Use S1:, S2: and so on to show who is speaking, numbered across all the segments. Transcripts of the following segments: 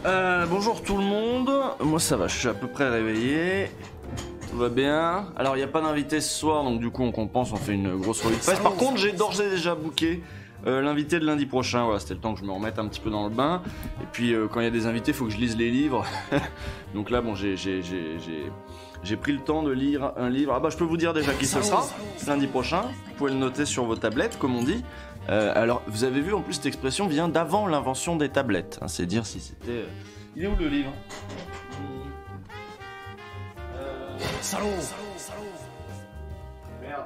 S1: Bonjour tout le monde, moi ça va, je suis à peu près réveillé, tout va bien. Alors il n'y a pas d'invité ce soir, donc du coup on compense, on fait une grosse revue de presse. Par contre j'ai d'ores et déjà booké l'invité de lundi prochain, voilà, c'était le temps que je me remette un petit peu dans le bain. Et puis quand il y a des invités, il faut que je lise les livres. Donc là bon j'ai pris le temps de lire un livre. Ah bah je peux vous dire déjà qui ce sera, lundi prochain, vous pouvez le noter sur vos tablettes comme on dit. Alors, vous avez vu, en plus, cette expression vient d'avant l'invention des tablettes. Hein, c'est dire si c'était... Il est où le livre?
S2: Salaud!
S1: Merde.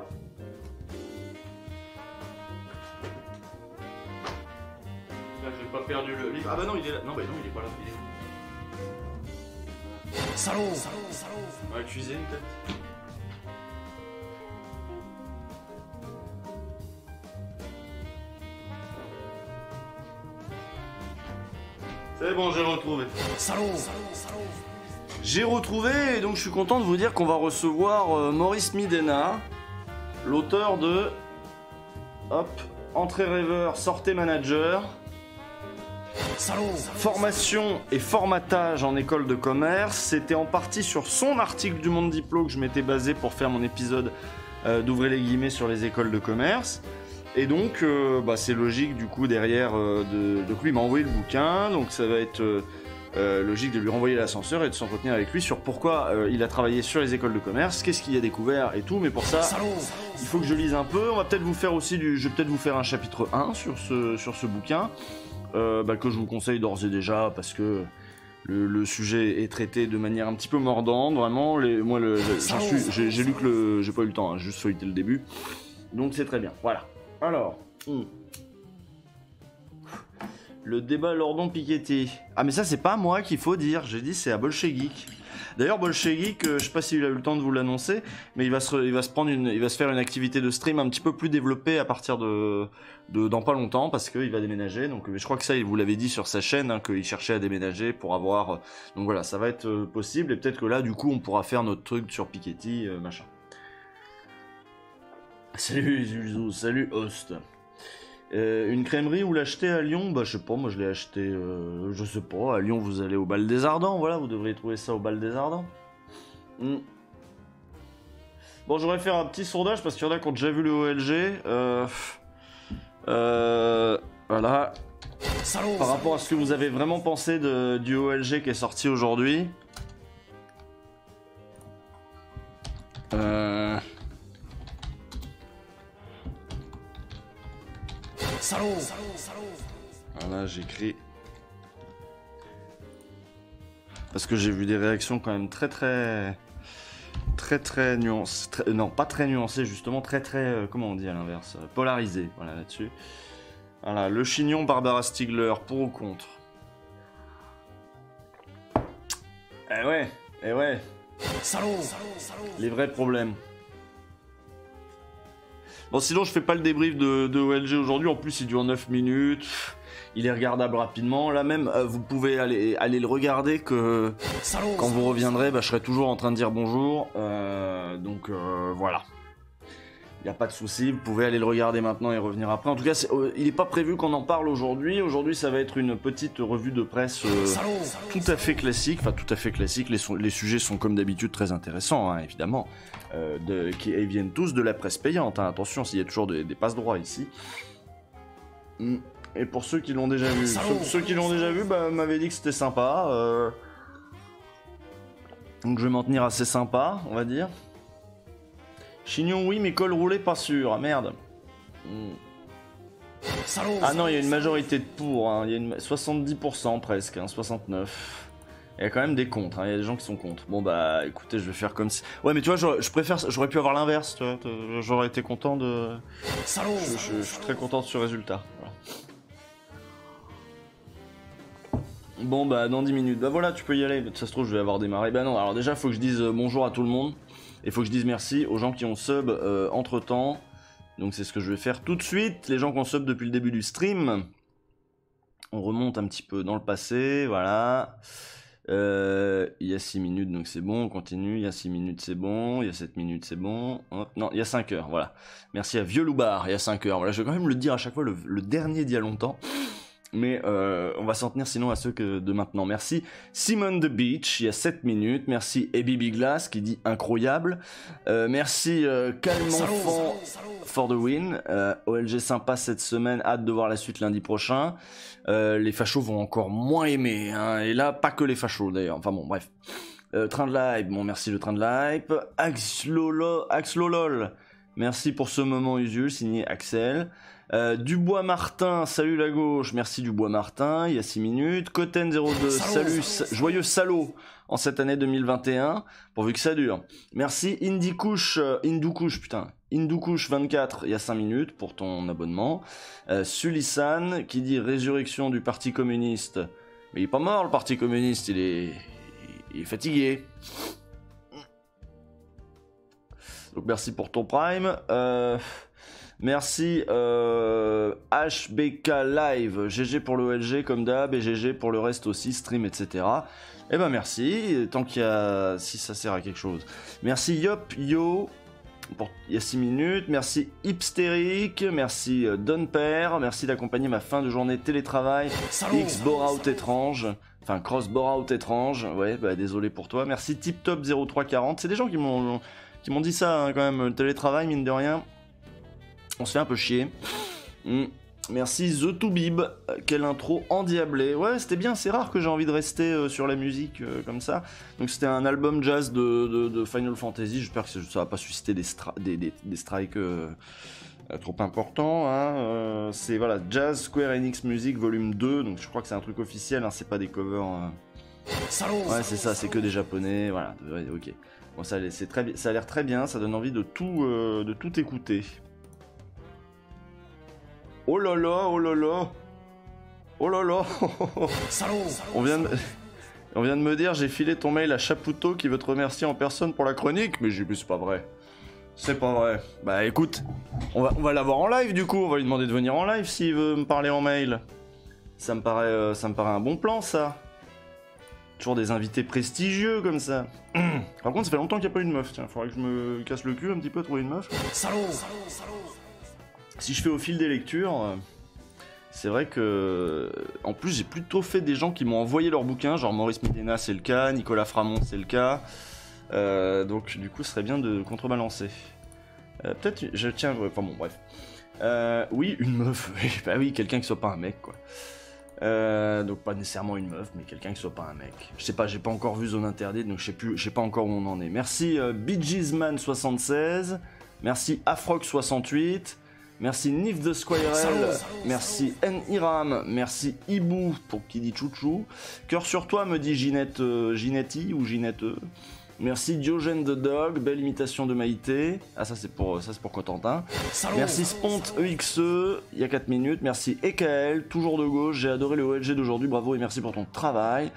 S1: Là, j'ai pas perdu le livre. Ah bah non, il est là. Non, bah non, il est pas là. Il est où?
S2: Salaud!
S1: Dans la cuisine, peut-être. C'est bon, j'ai retrouvé.
S2: Salaud!
S1: J'ai retrouvé, et donc je suis content de vous dire qu'on va recevoir Maurice Midena, l'auteur de... Hop, Entrée rêveur, sortez manager.
S2: Salaud!
S1: Formation et formatage en école de commerce. C'était en partie sur son article du Monde Diplo que je m'étais basé pour faire mon épisode d'Ouvrez les guillemets sur les écoles de commerce. Et donc, c'est logique du coup derrière donc lui il m'a envoyé le bouquin, donc ça va être logique de lui renvoyer l'ascenseur et de s'entretenir avec lui sur pourquoi il a travaillé sur les écoles de commerce, qu'est-ce qu'il a découvert et tout, mais pour ça, il faut que je lise un peu. On va peut-être vous faire aussi je vais peut-être vous faire un chapitre 1 sur ce bouquin, que je vous conseille d'ores et déjà parce que le sujet est traité de manière un petit peu mordante, vraiment. Moi, j'ai lu que j'ai pas eu le temps, hein, juste feuilleté le début, donc c'est très bien. Voilà. Alors, le débat Lordon-Piketty. Ah mais ça c'est pas à moi qu'il faut dire, j'ai dit c'est à Bolchegeek. D'ailleurs Bolchegeek, je sais pas s'il a eu le temps de vous l'annoncer, mais il va se faire une activité de stream un petit peu plus développée à partir de dans pas longtemps parce qu'il va déménager. Donc je crois que ça il vous l'avait dit sur sa chaîne hein, qu'il cherchait à déménager pour avoir. Donc voilà, ça va être possible et peut-être que là du coup on pourra faire notre truc sur Piketty machin. Salut Zulzo, salut Host. Une crèmerie où l'acheter à Lyon? Bah je sais pas, moi je l'ai acheté, je sais pas, à Lyon vous allez au Bal des Ardents, voilà, vous devriez trouver ça au Bal des Ardents. Bon j'aurais fait un petit sondage parce qu'il y en a qui ont déjà vu le OLG, voilà. Par rapport à ce que vous avez vraiment pensé du OLG qui est sorti aujourd'hui.
S2: Salaud!
S1: Voilà, j'écris. Parce que j'ai vu des réactions quand même très nuancées. Non, pas très nuancées, justement, comment on dit à l'inverse? Polarisées, voilà, là-dessus. Voilà, Le Chignon, Barbara Stiegler, pour ou contre? Eh ouais.
S2: Salaud!
S1: Les vrais problèmes. Bon, sinon, je fais pas le débrief de OLG aujourd'hui. En plus, il dure 9 minutes. Il est regardable rapidement. Là même, vous pouvez aller le regarder que quand vous reviendrez, je serai toujours en train de dire bonjour. Donc voilà. Il n'y a pas de souci. Vous pouvez aller le regarder maintenant et revenir après. En tout cas, il n'est pas prévu qu'on en parle aujourd'hui. Aujourd'hui, ça va être une petite revue de presse tout à fait classique. Enfin, tout à fait classique. Les sujets sont comme d'habitude très intéressants, hein, évidemment. Qui viennent tous de la presse payante. Hein. Attention, s'il y a toujours des passe-droits ici. Et pour ceux qui l'ont déjà vu, ceux qui l'ont déjà vu, m'avaient dit que c'était sympa. Donc je vais m'en tenir assez sympa, on va dire. Chignon, oui, mais col roulé, pas sûr. Ah merde. Ah non, il y a une majorité de pour. Hein. Il y a 70% presque, hein, 69%. Il y a quand même des contre, hein. Il y a des gens qui sont contre. Bon bah écoutez, je vais faire comme si... Ouais mais tu vois, j'aurais pu avoir l'inverse, tu vois. J'aurais été content de... Je suis très content de ce résultat. Voilà. Bon bah dans 10 minutes, bah voilà tu peux y aller, ça se trouve je vais avoir démarré. Bah non, alors déjà faut que je dise bonjour à tout le monde. Et faut que je dise merci aux gens qui ont sub entre temps. Donc c'est ce que je vais faire tout de suite. Les gens qui ont sub depuis le début du stream. On remonte un petit peu dans le passé, voilà. Il y a 6 minutes donc c'est bon, on continue. Il y a 6 minutes c'est bon, il y a 7 minutes c'est bon. Hop, non, il y a 5 heures, voilà. Merci à Vieux Loubard, il y a 5 heures. Voilà, je vais quand même le dire à chaque fois, le dernier d'il y a longtemps. Mais on va s'en tenir sinon à ceux de maintenant. Merci Simon The Beach, il y a 7 minutes. Merci Ebi Big Glass qui dit incroyable. Merci Calme Enfant for the win. OLG sympa cette semaine, hâte de voir la suite lundi prochain. Les fachos vont encore moins aimer. Hein. Et là, pas que les fachos d'ailleurs. Enfin bon, bref. Train de la hype, bon merci le train de la hype. Axlolol, merci pour ce moment usuel, signé Axel. Dubois Martin, salut la gauche, merci Dubois Martin, il y a 6 minutes. Coten 02, salut, joyeux salaud en cette année 2021, pourvu que ça dure. Merci Indoukush 24, il y a 5 minutes pour ton abonnement. Sulisan qui dit résurrection du Parti communiste. Mais il est pas mort le Parti communiste, il est fatigué. Donc merci pour ton prime. Merci HBK Live, GG pour l'OLG comme d'hab et GG pour le reste aussi, stream, etc. Eh ben merci, tant qu'il y a... si ça sert à quelque chose. Merci Yop Yo, pour... il y a 6 minutes. Merci Hipstérique, merci Don Père, merci d'accompagner ma fin de journée télétravail. X Borout étrange, enfin Cross Borout étrange, ouais bah désolé pour toi. Merci TipTop 0340, c'est des gens qui m'ont dit ça hein, quand même, le télétravail mine de rien. On se fait un peu chier. Merci The Toubib, quelle intro endiablée. Ouais, c'était bien, c'est rare que j'ai envie de rester sur la musique comme ça. Donc c'était un album jazz de Final Fantasy, j'espère que ça va pas susciter des strikes trop importants. Hein. C'est voilà, Jazz Square Enix Music Volume 2, donc je crois que c'est un truc officiel, hein, c'est pas des covers... Ouais, c'est ça, c'est que des japonais, voilà, ouais, ok. Bon, ça a l'air très bien, ça donne envie de tout écouter. Oh là là, oh là là, oh là là. On vient de me dire, j'ai filé ton mail à Chapoutot qui veut te remercier en personne pour la chronique, mais j'ai vu c'est pas vrai. C'est pas vrai. Bah écoute, on va l'avoir en live du coup, on va lui demander de venir en live s'il veut me parler en mail. Ça me paraît un bon plan ça. Toujours des invités prestigieux comme ça. Par contre, ça fait longtemps qu'il n'y a pas eu de meuf, tiens, faudrait que je me casse le cul un petit peu à trouver une meuf. Si je fais au fil des lectures, c'est vrai que... En plus, j'ai plutôt fait des gens qui m'ont envoyé leurs bouquins, genre Maurice Medina, c'est le cas, Nicolas Framont, c'est le cas. Donc, du coup, ce serait bien de contrebalancer. Peut-être... Tiens, enfin bon, bref. Oui, une meuf. Bah oui, quelqu'un qui soit pas un mec, quoi. Donc pas nécessairement une meuf, mais quelqu'un qui soit pas un mec. Je sais pas, j'ai pas encore vu Zone Interdite, donc je sais pas encore où on en est. Merci BeeGeesman76, merci Afrox68, merci Nif the Squirrel, merci Niram, merci Ibu pour qui dit chouchou. Cœur sur toi me dit Ginetti ou Ginette. Merci Diogène the Dog, belle imitation de Maïté. Ah ça c'est pour Cotentin. Merci Spont EXE, il y a 4 minutes. Merci EKL, toujours de gauche, j'ai adoré le OLG d'aujourd'hui, bravo et merci pour ton travail.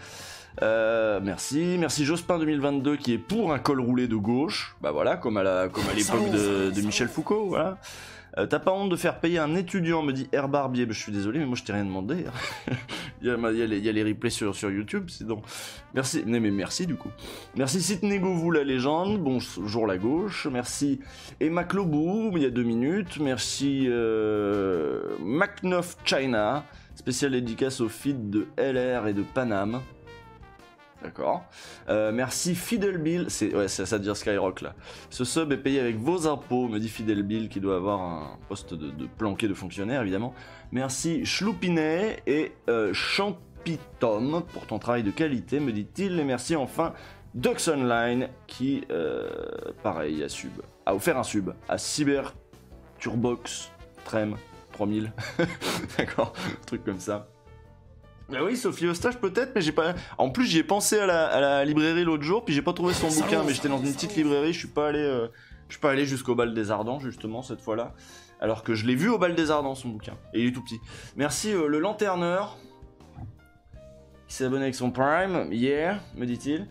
S1: Merci Jospin 2022 qui est pour un col roulé de gauche. Bah voilà, comme à l'époque de Michel Foucault, voilà. T'as pas honte de faire payer un étudiant, me dit Air Barbier. Bah, je suis désolé, mais moi je t'ai rien demandé. il y a les replays sur YouTube, c'est donc. Merci, mais merci du coup. Merci Sidney Govou, la légende. Bonjour la gauche. Merci Emma Clobou, il y a 2 minutes. Merci Macnoff China. Spécial dédicace au feed de LR et de Paname. D'accord. Merci Fidel Bill. Ouais, c'est ça de dire Skyrock là. Ce sub est payé avec vos impôts, me dit Fidel Bill qui doit avoir un poste de planqué de fonctionnaire évidemment. Merci Chloupinet et Champitom pour ton travail de qualité, me dit-il. Et merci enfin Dux Online qui, pareil, a offert un sub à Cyber Turbox Trem 3000. D'accord, un truc comme ça. Bah oui, Sophie Eustache peut-être, mais j'ai pas. En plus, j'y ai pensé à la librairie l'autre jour, puis j'ai pas trouvé son bouquin, mais j'étais dans une petite librairie, je suis pas allé jusqu'au Bal des Ardents justement cette fois-là, alors que je l'ai vu au Bal des Ardents son bouquin, et il est tout petit. Merci le Lanterneur, qui s'est abonné avec son Prime, hier, me dit-il.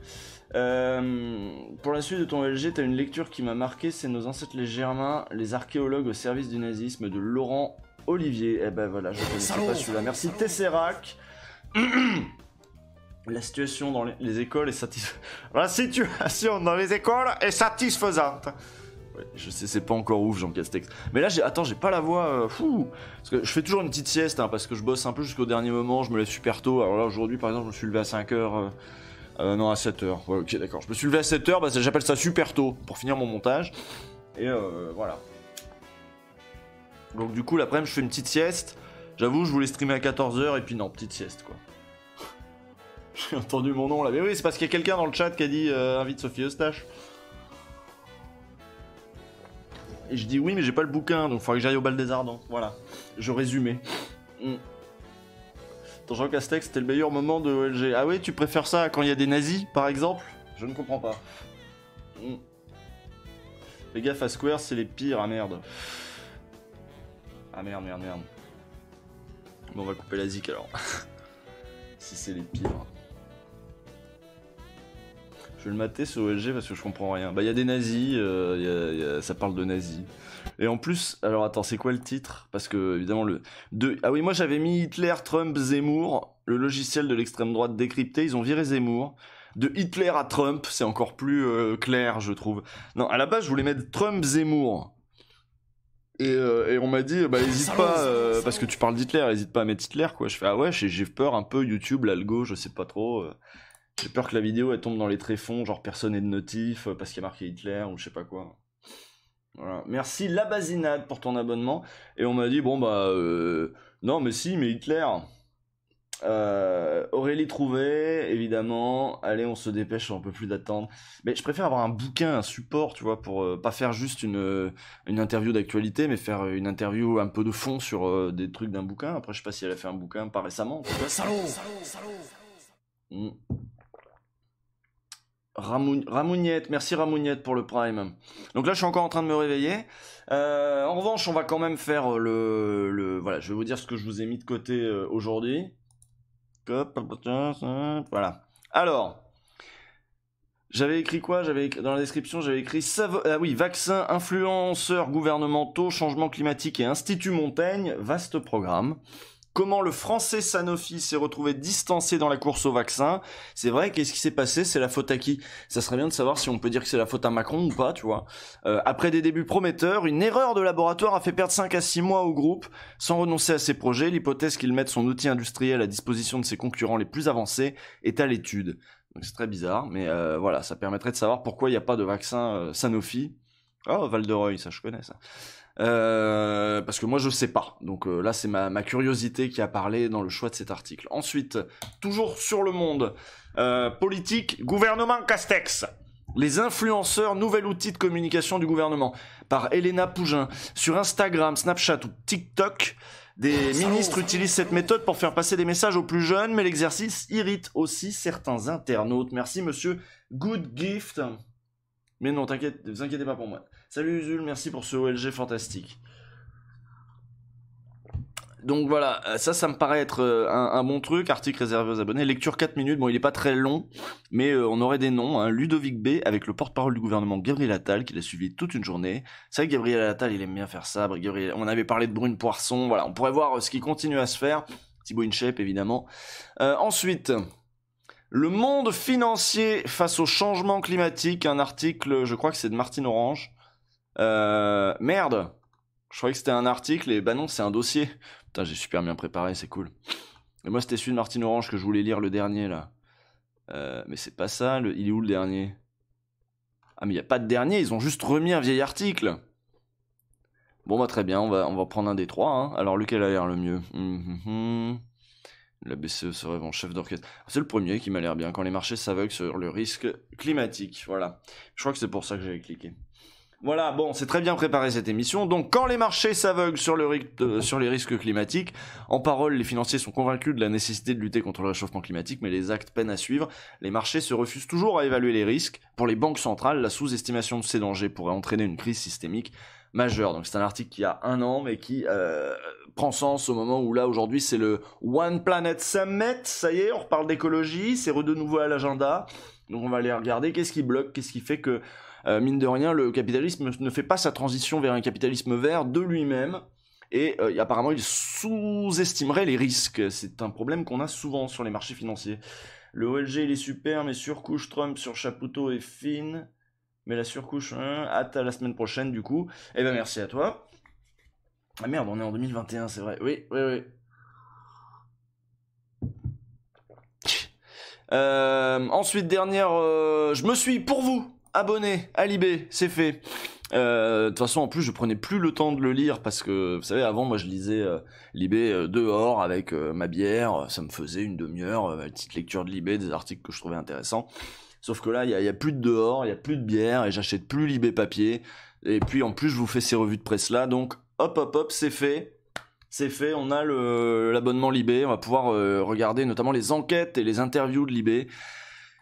S1: Pour la suite de ton LG, t'as une lecture qui m'a marqué, c'est Nos ancêtres les Germains, les archéologues au service du nazisme de Laurent Olivier. Eh ben voilà, je connaissais pas celui-là. Merci Tesserac. La situation dans les écoles est satisfaisante. La situation dans les écoles est satisfaisante. Ouais, je sais, c'est pas encore ouf, Jean Castex. Mais là, j'ai pas la voix fou. Parce que je fais toujours une petite sieste, hein, parce que je bosse un peu jusqu'au dernier moment, je me lève super tôt. Alors là, aujourd'hui, par exemple, je me suis levé à 5h. Non, à 7h. Ouais, ok, d'accord. Je me suis levé à 7h, bah, j'appelle ça super tôt, pour finir mon montage. Et voilà. Donc du coup, l'après-midi, je fais une petite sieste. J'avoue, je voulais streamer à 14h, et puis non, petite sieste, quoi. J'ai entendu mon nom, là. Mais oui, c'est parce qu'il y a quelqu'un dans le chat qui a dit invite Sophie Eustache. Et je dis oui, mais j'ai pas le bouquin, donc il faudrait que j'aille au bal des Ardents. Voilà, je résumais. Dans Jean Castex, c'était le meilleur moment de OLG. Ah oui, tu préfères ça quand il y a des nazis, par exemple? Je ne comprends pas. Les gars, à Square, c'est les pires, ah merde. Ah merde. Bon, on va couper la zik alors. Si c'est les pires. Je vais le mater sur OLG parce que je comprends rien. Bah, il y a des nazis, ça parle de nazis. Et en plus, alors attends, c'est quoi le titre? Parce que, évidemment, ah oui, moi j'avais mis Hitler, Trump, Zemmour, le logiciel de l'extrême droite décrypté, ils ont viré Zemmour. De Hitler à Trump, c'est encore plus clair, je trouve. Non, à la base, je voulais mettre Trump, Zemmour. Et on m'a dit, bah hésite pas, parce que tu parles d'Hitler, hésite pas à mettre Hitler, quoi. Je fais, ah ouais, j'ai peur un peu, YouTube, l'algo, je sais pas trop. J'ai peur que la vidéo elle tombe dans les tréfonds, genre personne n'est de notif parce qu'il y a marqué Hitler ou je sais pas quoi. Voilà. Merci la basinade pour ton abonnement. Et on m'a dit bon bah non mais si mais Hitler. Aurélie Trouvé, évidemment. Allez on se dépêche, on peut plus d'attendre. Mais je préfère avoir un bouquin, un support, tu vois, pour pas faire juste une interview d'actualité, mais faire une interview un peu de fond sur des trucs d'un bouquin. Après je sais pas si elle a fait un bouquin pas récemment. En tout cas. Salaud. Ramouniette, merci Ramouniette pour le prime. Donc là je suis encore en train de me réveiller. En revanche on va quand même faire voilà, je vais vous dire ce que je vous ai mis de côté aujourd'hui. Voilà. Alors, j'avais écrit quoi? Dans la description j'avais écrit vaccins, influenceurs gouvernementaux, changement climatique et Institut Montaigne, vaste programme. Comment le français Sanofi s'est retrouvé distancé dans la course au vaccin. C'est vrai, qu'est-ce qui s'est passé? C'est la faute à qui? Ça serait bien de savoir si on peut dire que c'est la faute à Macron ou pas, tu vois. Après des débuts prometteurs, une erreur de laboratoire a fait perdre 5 à 6 mois au groupe, sans renoncer à ses projets. L'hypothèse qu'il mette son outil industriel à disposition de ses concurrents les plus avancés est à l'étude. Donc c'est très bizarre, mais voilà, ça permettrait de savoir pourquoi il n'y a pas de vaccin Sanofi. Oh, Val de Reuil, ça je connais ça. Parce que moi je sais pas, donc là c'est ma curiosité qui a parlé dans le choix de cet article. Ensuite, toujours sur Le Monde, politique, gouvernement Castex, les influenceurs, nouvel outil de communication du gouvernement, par Elena Pougin. Sur Instagram, Snapchat ou TikTok, des ministres utilisent cette méthode pour faire passer des messages aux plus jeunes, mais l'exercice irrite aussi certains internautes. Merci monsieur Good Gift. Mais non, vous inquiétez pas pour moi. Salut Usul, merci pour ce OLG fantastique. Donc voilà, ça me paraît être un bon truc, article réservé aux abonnés. Lecture 4 minutes, bon il est pas très long, mais on aurait des noms. Hein. Ludovic B, avec le porte-parole du gouvernement Gabriel Attal, qui l'a suivi toute une journée. C'est vrai que Gabriel Attal, il aime bien faire ça. On avait parlé de Brune Poisson, voilà, on pourrait voir ce qui continue à se faire. Thibaut InShape, évidemment. Ensuite... Le monde financier face au changement climatique, un article, je crois que c'est de Martine Orange. Merde, je croyais que c'était un article et bah non, c'est un dossier. Putain, j'ai super bien préparé, c'est cool. Et moi, c'était celui de Martine Orange que je voulais lire, le dernier là. Mais c'est pas ça, il est où le dernier? Ah mais il n'y a pas de dernier, ils ont juste remis un vieil article. Bon bah très bien, on va prendre un des trois. Hein. Alors lequel a l'air le mieux? La BCE se rêve en chef d'orchestre. C'est le premier qui m'a l'air bien, quand les marchés s'aveuglent sur le risque climatique. Voilà. Je crois que c'est pour ça que j'avais cliqué. Voilà, bon, c'est très bien préparé cette émission. Donc, quand les marchés s'aveuglent sur les risques climatiques, en parole, les financiers sont convaincus de la nécessité de lutter contre le réchauffement climatique, mais les actes peinent à suivre. Les marchés se refusent toujours à évaluer les risques. Pour les banques centrales, la sous-estimation de ces dangers pourrait entraîner une crise systémique majeure. Donc, c'est un article qui a 1 an, mais qui prend sens au moment où là, aujourd'hui, c'est le One Planet Summit. Ça y est, on reparle d'écologie, c'est de nouveau à l'agenda. Donc, on va aller regarder qu'est-ce qui bloque, qu'est-ce qui fait que mine de rien, le capitalisme ne fait pas sa transition vers un capitalisme vert de lui-même, et apparemment il sous-estimerait les risques. C'est un problème qu'on a souvent sur les marchés financiers. Le OLG il est super, mais surcouche Trump sur Chapoutot est fine. Mais la surcouche, hâte à la semaine prochaine du coup. Eh ben merci à toi. Ah merde, on est en 2021, c'est vrai. Oui. Ensuite, dernière, je me suis, pour vous, abonné à Libé, c'est fait. De toute façon, en plus, je prenais plus le temps de le lire parce que, vous savez, avant, moi, je lisais Libé dehors avec ma bière. Ça me faisait une demi-heure, une petite lecture de Libé, des articles que je trouvais intéressants. Sauf que là, il y a plus de dehors, il y a plus de bière et j'achète plus Libé papier. Et puis, en plus, je vous fais ces revues de presse là. Donc, hop, c'est fait. C'est fait, on a l'abonnement Libé, on va pouvoir regarder notamment les enquêtes et les interviews de Libé.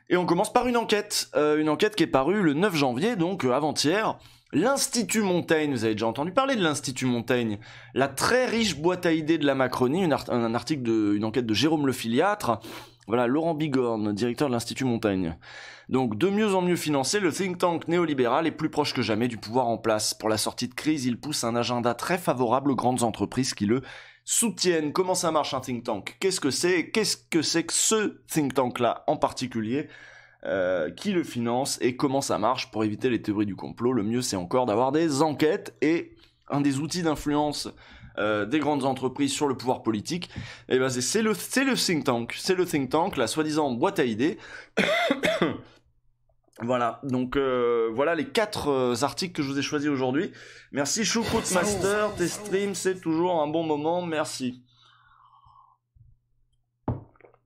S1: Et on commence par une enquête qui est parue le 9 janvier, donc avant-hier. L'Institut Montaigne, vous avez déjà entendu parler de l'Institut Montaigne, la très riche boîte à idées de la Macronie, un article une enquête de Jérôme Le Filiatre. Voilà, Laurent Bigorne, directeur de l'Institut Montaigne. Donc, de mieux en mieux financé, le think tank néolibéral est plus proche que jamais du pouvoir en place. Pour la sortie de crise, il pousse un agenda très favorable aux grandes entreprises qui le soutiennent. Comment ça marche un think tank ? Qu'est-ce que c'est que ce think tank-là en particulier ? Qui le finance et comment ça marche pour éviter les théories du complot ? Le mieux, c'est encore d'avoir des enquêtes et un des outils d'influence des grandes entreprises sur le pouvoir politique, et ben c'est le think tank, la soi-disant boîte à idées. Voilà, donc voilà les 4 articles que je vous ai choisis aujourd'hui. Merci Choucroute Master, tes streams c'est toujours un bon moment, merci.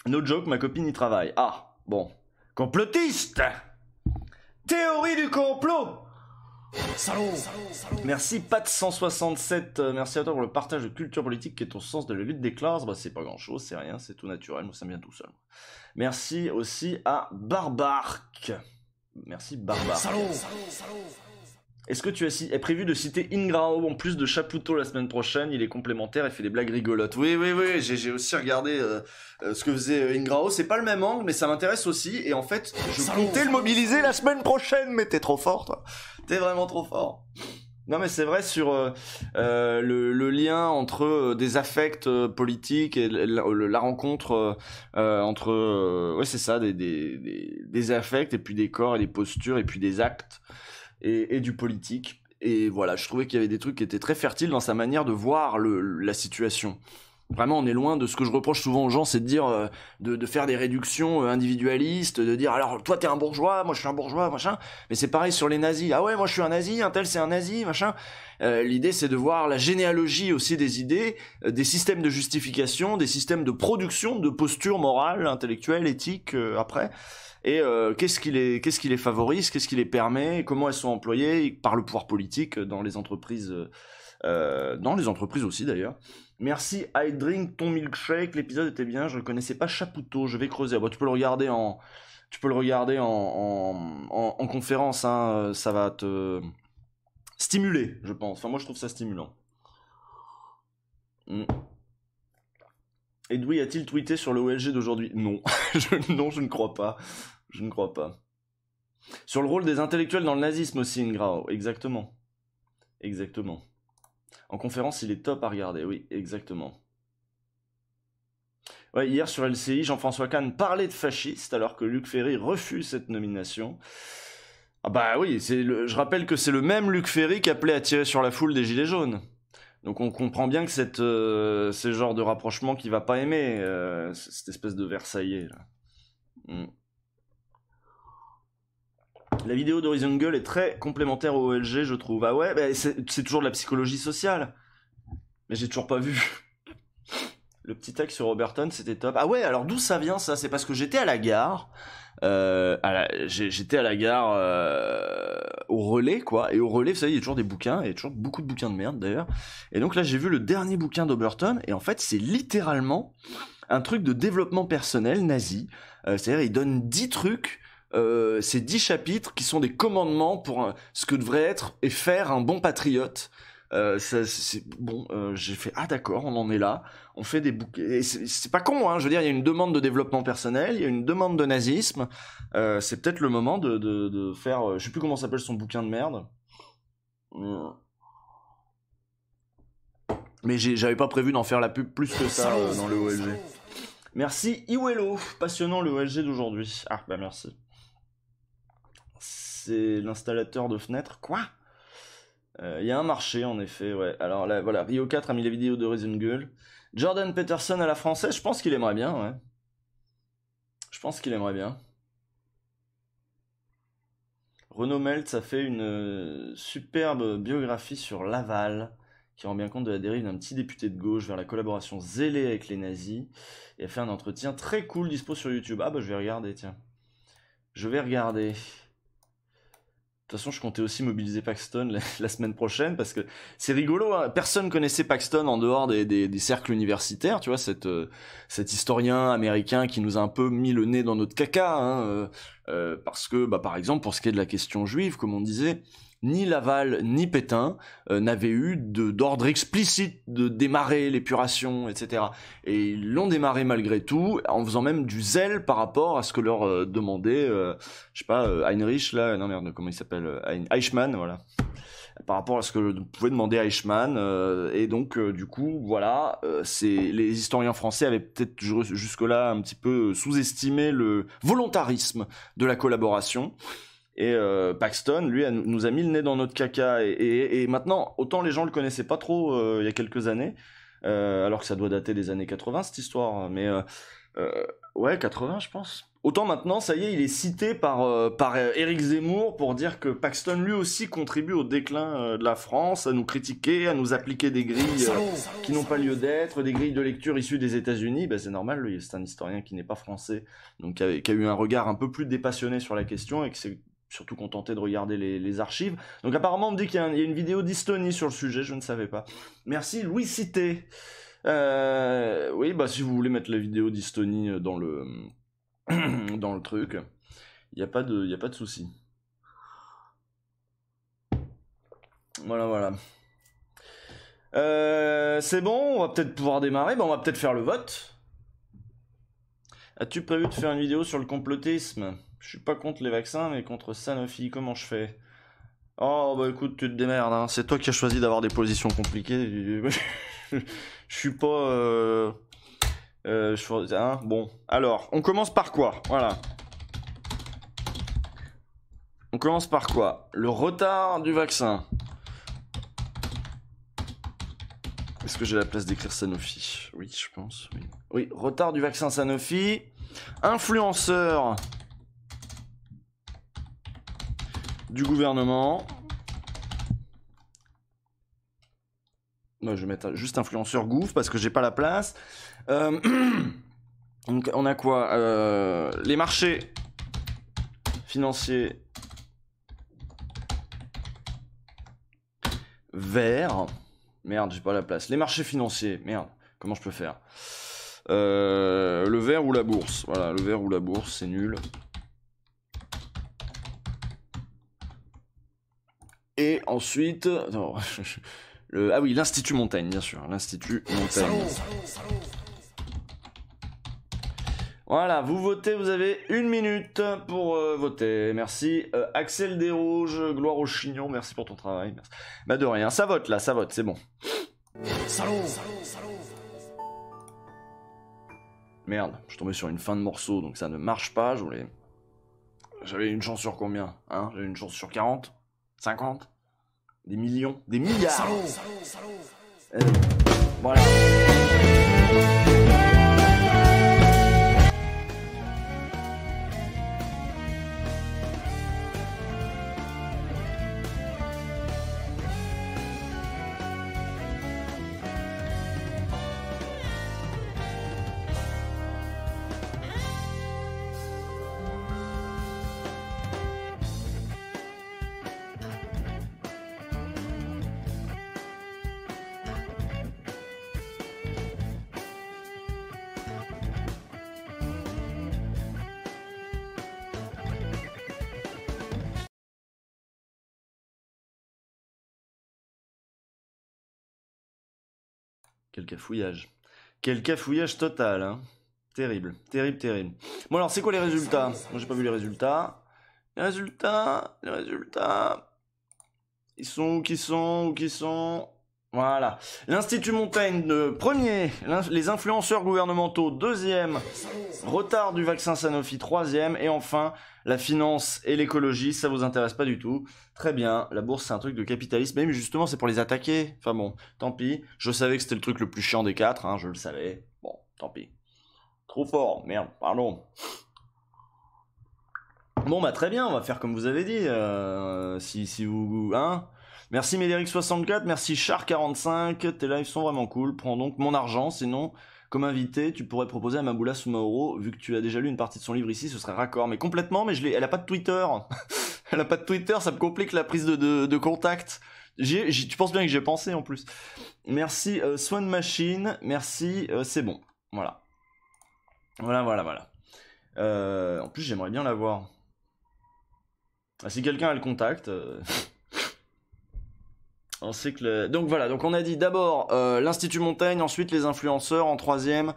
S1: No joke, ma copine y travaille. Ah, bon. Complotiste ! Théorie du complot !
S2: Salaud.
S1: Merci Pat167, merci à toi pour le partage de culture politique qui est au sens de la lutte des classes. Bah c'est pas grand chose, c'est rien, c'est tout naturel, moi ça me vient tout seul. Merci aussi à Barbark. Merci Barbark.
S2: Salaud.
S1: Est-ce que tu as prévu de citer Ingrao en plus de Chapoutot la semaine prochaine ? Il est complémentaire et fait des blagues rigolotes. Oui, j'ai aussi regardé ce que faisait Ingrao. C'est pas le même angle, mais ça m'intéresse aussi. Et en fait, je comptais le mobiliser la semaine prochaine. Mais t'es trop fort, toi. T'es vraiment trop fort. Non, mais c'est vrai sur le lien entre des affects politiques et la rencontre entre... ouais, c'est ça, des affects et puis des corps et des postures et puis des actes. Et du politique. Et voilà, je trouvais qu'il y avait des trucs qui étaient très fertiles dans sa manière de voir la situation. Vraiment, on est loin de ce que je reproche souvent aux gens, c'est de dire, de faire des réductions individualistes, de dire, alors, toi t'es un bourgeois, moi je suis un bourgeois, machin. Mais c'est pareil sur les nazis. Ah ouais, moi je suis un nazi, un tel c'est un nazi, machin. L'idée c'est de voir la généalogie aussi des idées, des systèmes de justification, des systèmes de production, de postures morales, intellectuelles, éthiques, après. Et qu'est-ce qui les favorise, qu'est-ce qui les permet, comment elles sont employées par le pouvoir politique dans les entreprises aussi d'ailleurs. Merci I Drink ton milkshake, l'épisode était bien, je ne connaissais pas Chapoutot, je vais creuser. Bon, tu peux le regarder en conférence, hein, ça va te stimuler, je pense. Enfin moi je trouve ça stimulant. Edoui a-t-il tweeté sur le OLG d'aujourd'hui ? Non. Non, je ne crois pas. Je ne crois pas. Sur le rôle des intellectuels dans le nazisme aussi, Ingrao. Exactement. Exactement. En conférence, il est top à regarder. Oui, exactement. Ouais, hier sur LCI, Jean-François Kahn parlait de fasciste alors que Luc Ferry refuse cette nomination. Ah bah oui, je rappelle que c'est le même Luc Ferry qui appelait à tirer sur la foule des Gilets jaunes. Donc on comprend bien que c'est le genre de rapprochement qu'il va pas aimer, cette espèce de Versaillais là. La vidéo d'Horizon Gull est très complémentaire au OLG, je trouve. Ah ouais, bah c'est toujours de la psychologie sociale. Mais j'ai toujours pas vu. Le petit texte sur Roberton, c'était top. Ah ouais, alors d'où ça vient ça ? C'est parce que j'étais à la gare. J'étais à la gare au relais quoi, et au relais vous savez il y a toujours des bouquins, et il y a toujours beaucoup de bouquins de merde d'ailleurs, et donc là j'ai vu le dernier bouquin d'Oberton, et en fait c'est littéralement un truc de développement personnel nazi, c'est-à-dire il donne 10 trucs, c'est 10 chapitres qui sont des commandements pour ce que devrait être et faire un bon patriote. C'est bon, j'ai fait ah d'accord, on en est là, on fait des bouquets, et c'est pas con hein, je veux dire il y a une demande de développement personnel, il y a une demande de nazisme, c'est peut-être le moment de faire, je sais plus comment s'appelle son bouquin de merde, mais j'avais pas prévu d'en faire la pub plus que ça dans le OLG. Merci Iwello, passionnant le OLG d'aujourd'hui. Ah bah merci. c'est l'installateur de fenêtres. Quoi? Il y a un marché, en effet, ouais. Alors là, voilà, Rio 4 a mis la vidéo de Reason Girl. Jordan Peterson à la française, je pense qu'il aimerait bien, ouais. Je pense qu'il aimerait bien. Renaud Meltz a fait une superbe biographie sur Laval, qui rend bien compte de la dérive d'un petit député de gauche vers la collaboration zélée avec les nazis, et a fait un entretien très cool, dispo sur YouTube. Ah bah je vais regarder, tiens. Je vais regarder. De toute façon, je comptais aussi mobiliser Paxton la semaine prochaine, parce que c'est rigolo, hein. Personne connaissait Paxton en dehors des cercles universitaires, tu vois, cet historien américain qui nous a un peu mis le nez dans notre caca, hein, parce que, bah, par exemple, pour ce qui est de la question juive, comme on disait, ni Laval ni Pétain n'avaient eu d'ordre explicite de démarrer l'épuration, etc. Et ils l'ont démarré malgré tout, en faisant même du zèle par rapport à ce que leur demandait, je sais pas, Heinrich, là, non merde, comment il s'appelle, Eichmann, voilà. Par rapport à ce que pouvait demander Eichmann, et donc du coup, voilà, les historiens français avaient peut-être jusque-là un petit peu sous-estimé le volontarisme de la collaboration. Et Paxton, lui, nous a mis le nez dans notre caca. Et maintenant, autant les gens le connaissaient pas trop il y a quelques années, alors que ça doit dater des années 80, cette histoire. Mais ouais, 80, je pense. Autant maintenant, ça y est, il est cité par Éric Zemmour pour dire que Paxton, lui aussi, contribue au déclin de la France, à nous critiquer, à nous appliquer des grilles qui n'ont pas lieu d'être, des grilles de lecture issues des États-Unis. Ben, c'est normal, lui, c'est un historien qui n'est pas français, donc qui a eu un regard un peu plus dépassionné sur la question et qui s'est surtout contenté de regarder les archives. Donc apparemment on me dit qu'il y a une vidéo d'Estonie sur le sujet, je ne savais pas. Merci Louis Cité. Oui, bah si vous voulez mettre la vidéo d'Estonie dans le dans le truc, il n'y a pas de souci. Voilà. C'est bon, on va peut-être pouvoir démarrer. Bah, on va peut-être faire le vote. As-tu prévu de faire une vidéo sur le complotisme ? Je suis pas contre les vaccins, mais contre Sanofi, comment je fais ? Oh, bah écoute, tu te démerdes, hein. C'est toi qui as choisi d'avoir des positions compliquées. Je suis pas... hein, bon, alors, on commence par quoi ? Voilà. On commence par quoi ? Le retard du vaccin. Est-ce que j'ai la place d'écrire Sanofi ? Oui, je pense, oui. Oui, retard du vaccin Sanofi. Influenceur du gouvernement. Non, je vais mettre juste influenceur gouffre parce que j'ai pas la place. Donc on a quoi ? Les marchés financiers verts. Merde, j'ai pas la place. Les marchés financiers. Merde, comment je peux faire ? Le vert ou la bourse. Voilà, le vert ou la bourse, c'est nul. Et ensuite... Non, ah oui, l'Institut Montaigne, bien sûr. L'Institut Montaigne. Voilà, vous votez, vous avez 1 minute pour voter. Merci. Axel Desrouges, gloire au chignon, merci pour ton travail. Merci. Bah de rien, ça vote là, ça vote, c'est bon.
S2: Salaud.
S1: Merde, je suis tombé sur une fin de morceau, donc ça ne marche pas. J'avais une chance sur combien, hein ? J'avais une chance sur 40 ? 50 ? Des millions ? Des milliards ?
S2: Salaud.
S1: Voilà. Quel cafouillage. Quel cafouillage total, hein. Terrible. Bon alors, c'est quoi les résultats ? Moi, j'ai pas vu les résultats. Les résultats... Ils sont où qui sont... Voilà. L'Institut Montaigne, premier. Les influenceurs gouvernementaux, deuxième. Retard du vaccin Sanofi, troisième. Et enfin, la finance et l'écologie, ça vous intéresse pas du tout. Très bien, la bourse c'est un truc de capitalisme, mais justement c'est pour les attaquer. Enfin bon, tant pis. Je savais que c'était le truc le plus chiant des quatre, hein, je le savais. Bon, tant pis. Trop fort, merde, pardon. Bon bah très bien, on va faire comme vous avez dit. Si vous... Hein. Merci Médéric64, merci Char45, tes lives sont vraiment cool. Prends donc mon argent, sinon, comme invité, tu pourrais proposer à Maboula Soumaoro, vu que tu as déjà lu une partie de son livre ici, ce serait raccord. Mais complètement, mais elle a pas de Twitter. Elle a pas de Twitter, ça me complique la prise de contact. Tu penses bien que j'ai pensé en plus. Merci Swan Machine, merci, c'est bon. Voilà. Voilà. En plus, j'aimerais bien la voir. Si quelqu'un a le contact... On sait que donc voilà, donc on a dit d'abord l'Institut Montaigne, ensuite les influenceurs, en troisième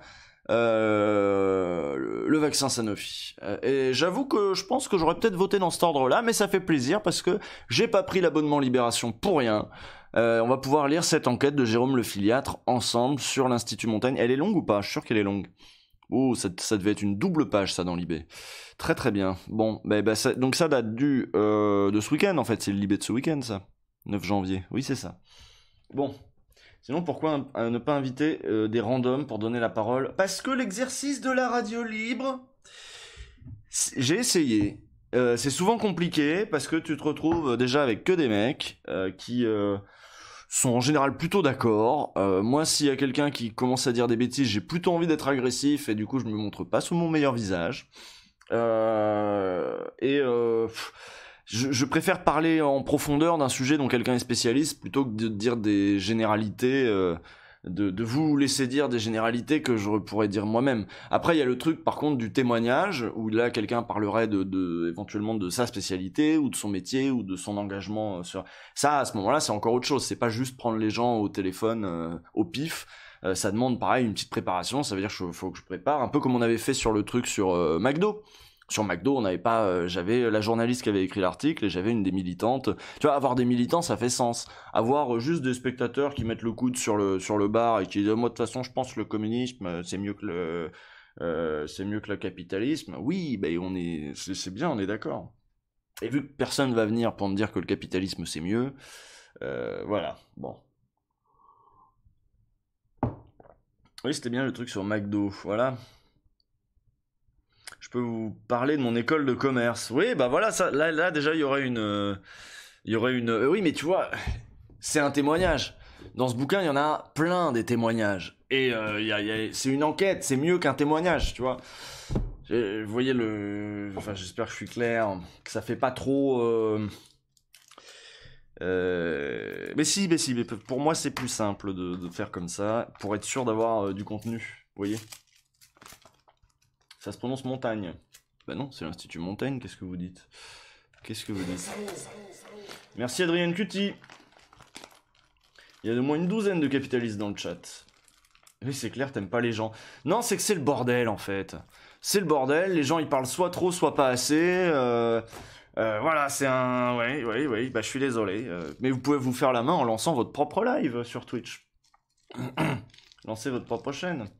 S1: le vaccin Sanofi. Et j'avoue que je pense que j'aurais peut-être voté dans cet ordre-là, mais ça fait plaisir parce que j'ai pas pris l'abonnement Libération pour rien. On va pouvoir lire cette enquête de Jérôme Le Filiatre ensemble sur l'Institut Montaigne. Elle est longue ou pas? Je suis sûr qu'elle est longue. Oh, ça devait être une double page ça dans Libé. Très très bien. Bon, donc ça date de ce week-end en fait, c'est le Libé de ce week-end ça. 9 janvier, oui c'est ça. Bon, sinon pourquoi ne pas inviter des randoms pour donner la parole? Parce que l'exercice de la radio libre, j'ai essayé. C'est souvent compliqué parce que tu te retrouves déjà avec que des mecs qui sont en général plutôt d'accord. Moi, s'il y a quelqu'un qui commence à dire des bêtises, j'ai plutôt envie d'être agressif et du coup je me montre pas sous mon meilleur visage. Je préfère parler en profondeur d'un sujet dont quelqu'un est spécialiste plutôt que de dire des généralités, de vous laisser dire des généralités que je pourrais dire moi-même. Après, il y a le truc par contre du témoignage, où là quelqu'un parlerait éventuellement de sa spécialité, ou de son métier, ou de son engagement sur... Ça, à ce moment-là, c'est encore autre chose. C'est pas juste prendre les gens au téléphone, au pif. Ça demande pareil une petite préparation, ça veut dire qu'il faut que je prépare, un peu comme on avait fait sur le truc sur McDo. Sur McDo, on n'avait pas, j'avais la journaliste qui avait écrit l'article et j'avais une des militantes. Tu vois, avoir des militants, ça fait sens. Avoir juste des spectateurs qui mettent le coude sur le bar et qui disent moi de toute façon, je pense que le communisme c'est mieux que le capitalisme. Oui, c'est bien, on est d'accord. Et vu que personne va venir pour me dire que le capitalisme c'est mieux, voilà. Bon. Oui, c'était bien le truc sur McDo, voilà. Je peux vous parler de mon école de commerce. Oui, bah voilà, ça, là déjà, il y aurait une... oui, mais tu vois, c'est un témoignage. Dans ce bouquin, il y en a plein des témoignages. Et c'est une enquête, c'est mieux qu'un témoignage, tu vois. Vous voyez Enfin, j'espère que je suis clair, que ça fait pas trop... Mais si, pour moi, c'est plus simple de faire comme ça, pour être sûr d'avoir du contenu, vous voyez. Ça se prononce Montagne. Bah non, c'est l'Institut Montaigne, qu'est-ce que vous dites? Merci Adrien Cutie. Il y a au moins une douzaine de capitalistes dans le chat. Oui, c'est clair, t'aimes pas les gens. Non, c'est que c'est le bordel, en fait. C'est le bordel, les gens ils parlent soit trop, soit pas assez. Voilà, c'est un... Oui, bah je suis désolé. Mais vous pouvez vous faire la main en lançant votre propre live sur Twitch. Lancez votre propre chaîne.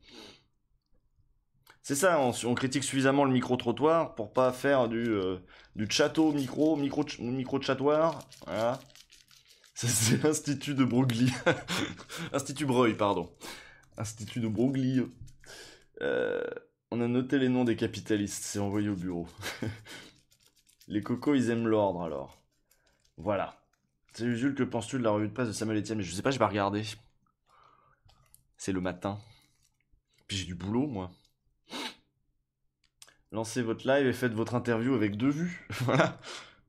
S1: C'est ça, on critique suffisamment le micro-trottoir pour pas faire du château micro-chattoir. Voilà. C'est l'Institut de Broglie. Institut Breuil, pardon. Institut de Broglie. On a noté les noms des capitalistes, c'est envoyé au bureau. Les cocos, ils aiment l'ordre, alors. Voilà. Salut Jules, que penses-tu de la revue de presse de Samuel Etienne? Mais je sais pas, j'ai pas regardé. C'est le matin. Puis j'ai du boulot, moi. Lancez votre live et faites votre interview avec 2 vues.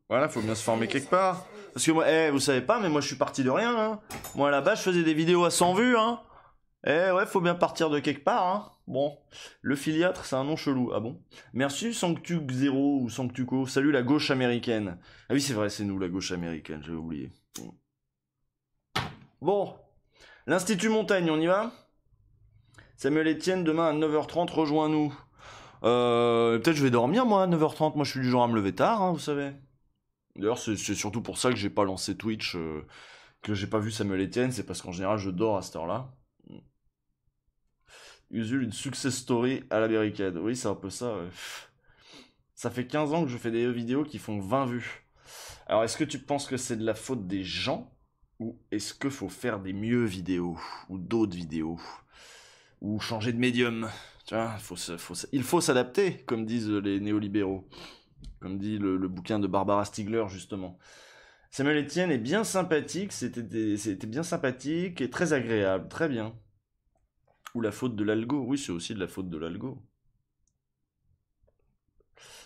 S1: Voilà, faut bien se former quelque part. Parce que moi, vous savez pas, mais moi je suis parti de rien, hein. Moi à la base, je faisais des vidéos à 100 vues, hein. Ouais, faut bien partir de quelque part, hein. Bon, le Filiatre, c'est un nom chelou. Ah bon? Merci Sanctuc 0 ou Sanctuco. Salut la gauche américaine. Ah oui, c'est vrai, c'est nous la gauche américaine, j'avais oublié. Bon, l'Institut Montaigne, on y va? Samuel Etienne, demain à 9h30, rejoins-nous. Peut-être je vais dormir moi à 9h30, moi je suis du genre à me lever tard, hein, vous savez. D'ailleurs c'est surtout pour ça que j'ai pas lancé Twitch, que j'ai pas vu Samuel Etienne, c'est parce qu'en général je dors à cette heure-là. Usul, une success story à l'américaine, oui c'est un peu ça, ouais. Ça fait 15 ans que je fais des vidéos qui font 20 vues. Alors, est-ce que tu penses que c'est de la faute des gens? Ou est-ce qu'il faut faire des mieux vidéos? Ou d'autres vidéos? Ou changer de médium? Tu vois, il faut s'adapter, comme disent les néolibéraux. Comme dit le bouquin de Barbara Stiegler, justement. Samuel Etienne est bien sympathique, c'était bien sympathique et très agréable, très bien. Ou la faute de l'algo, oui, c'est aussi de la faute de l'algo.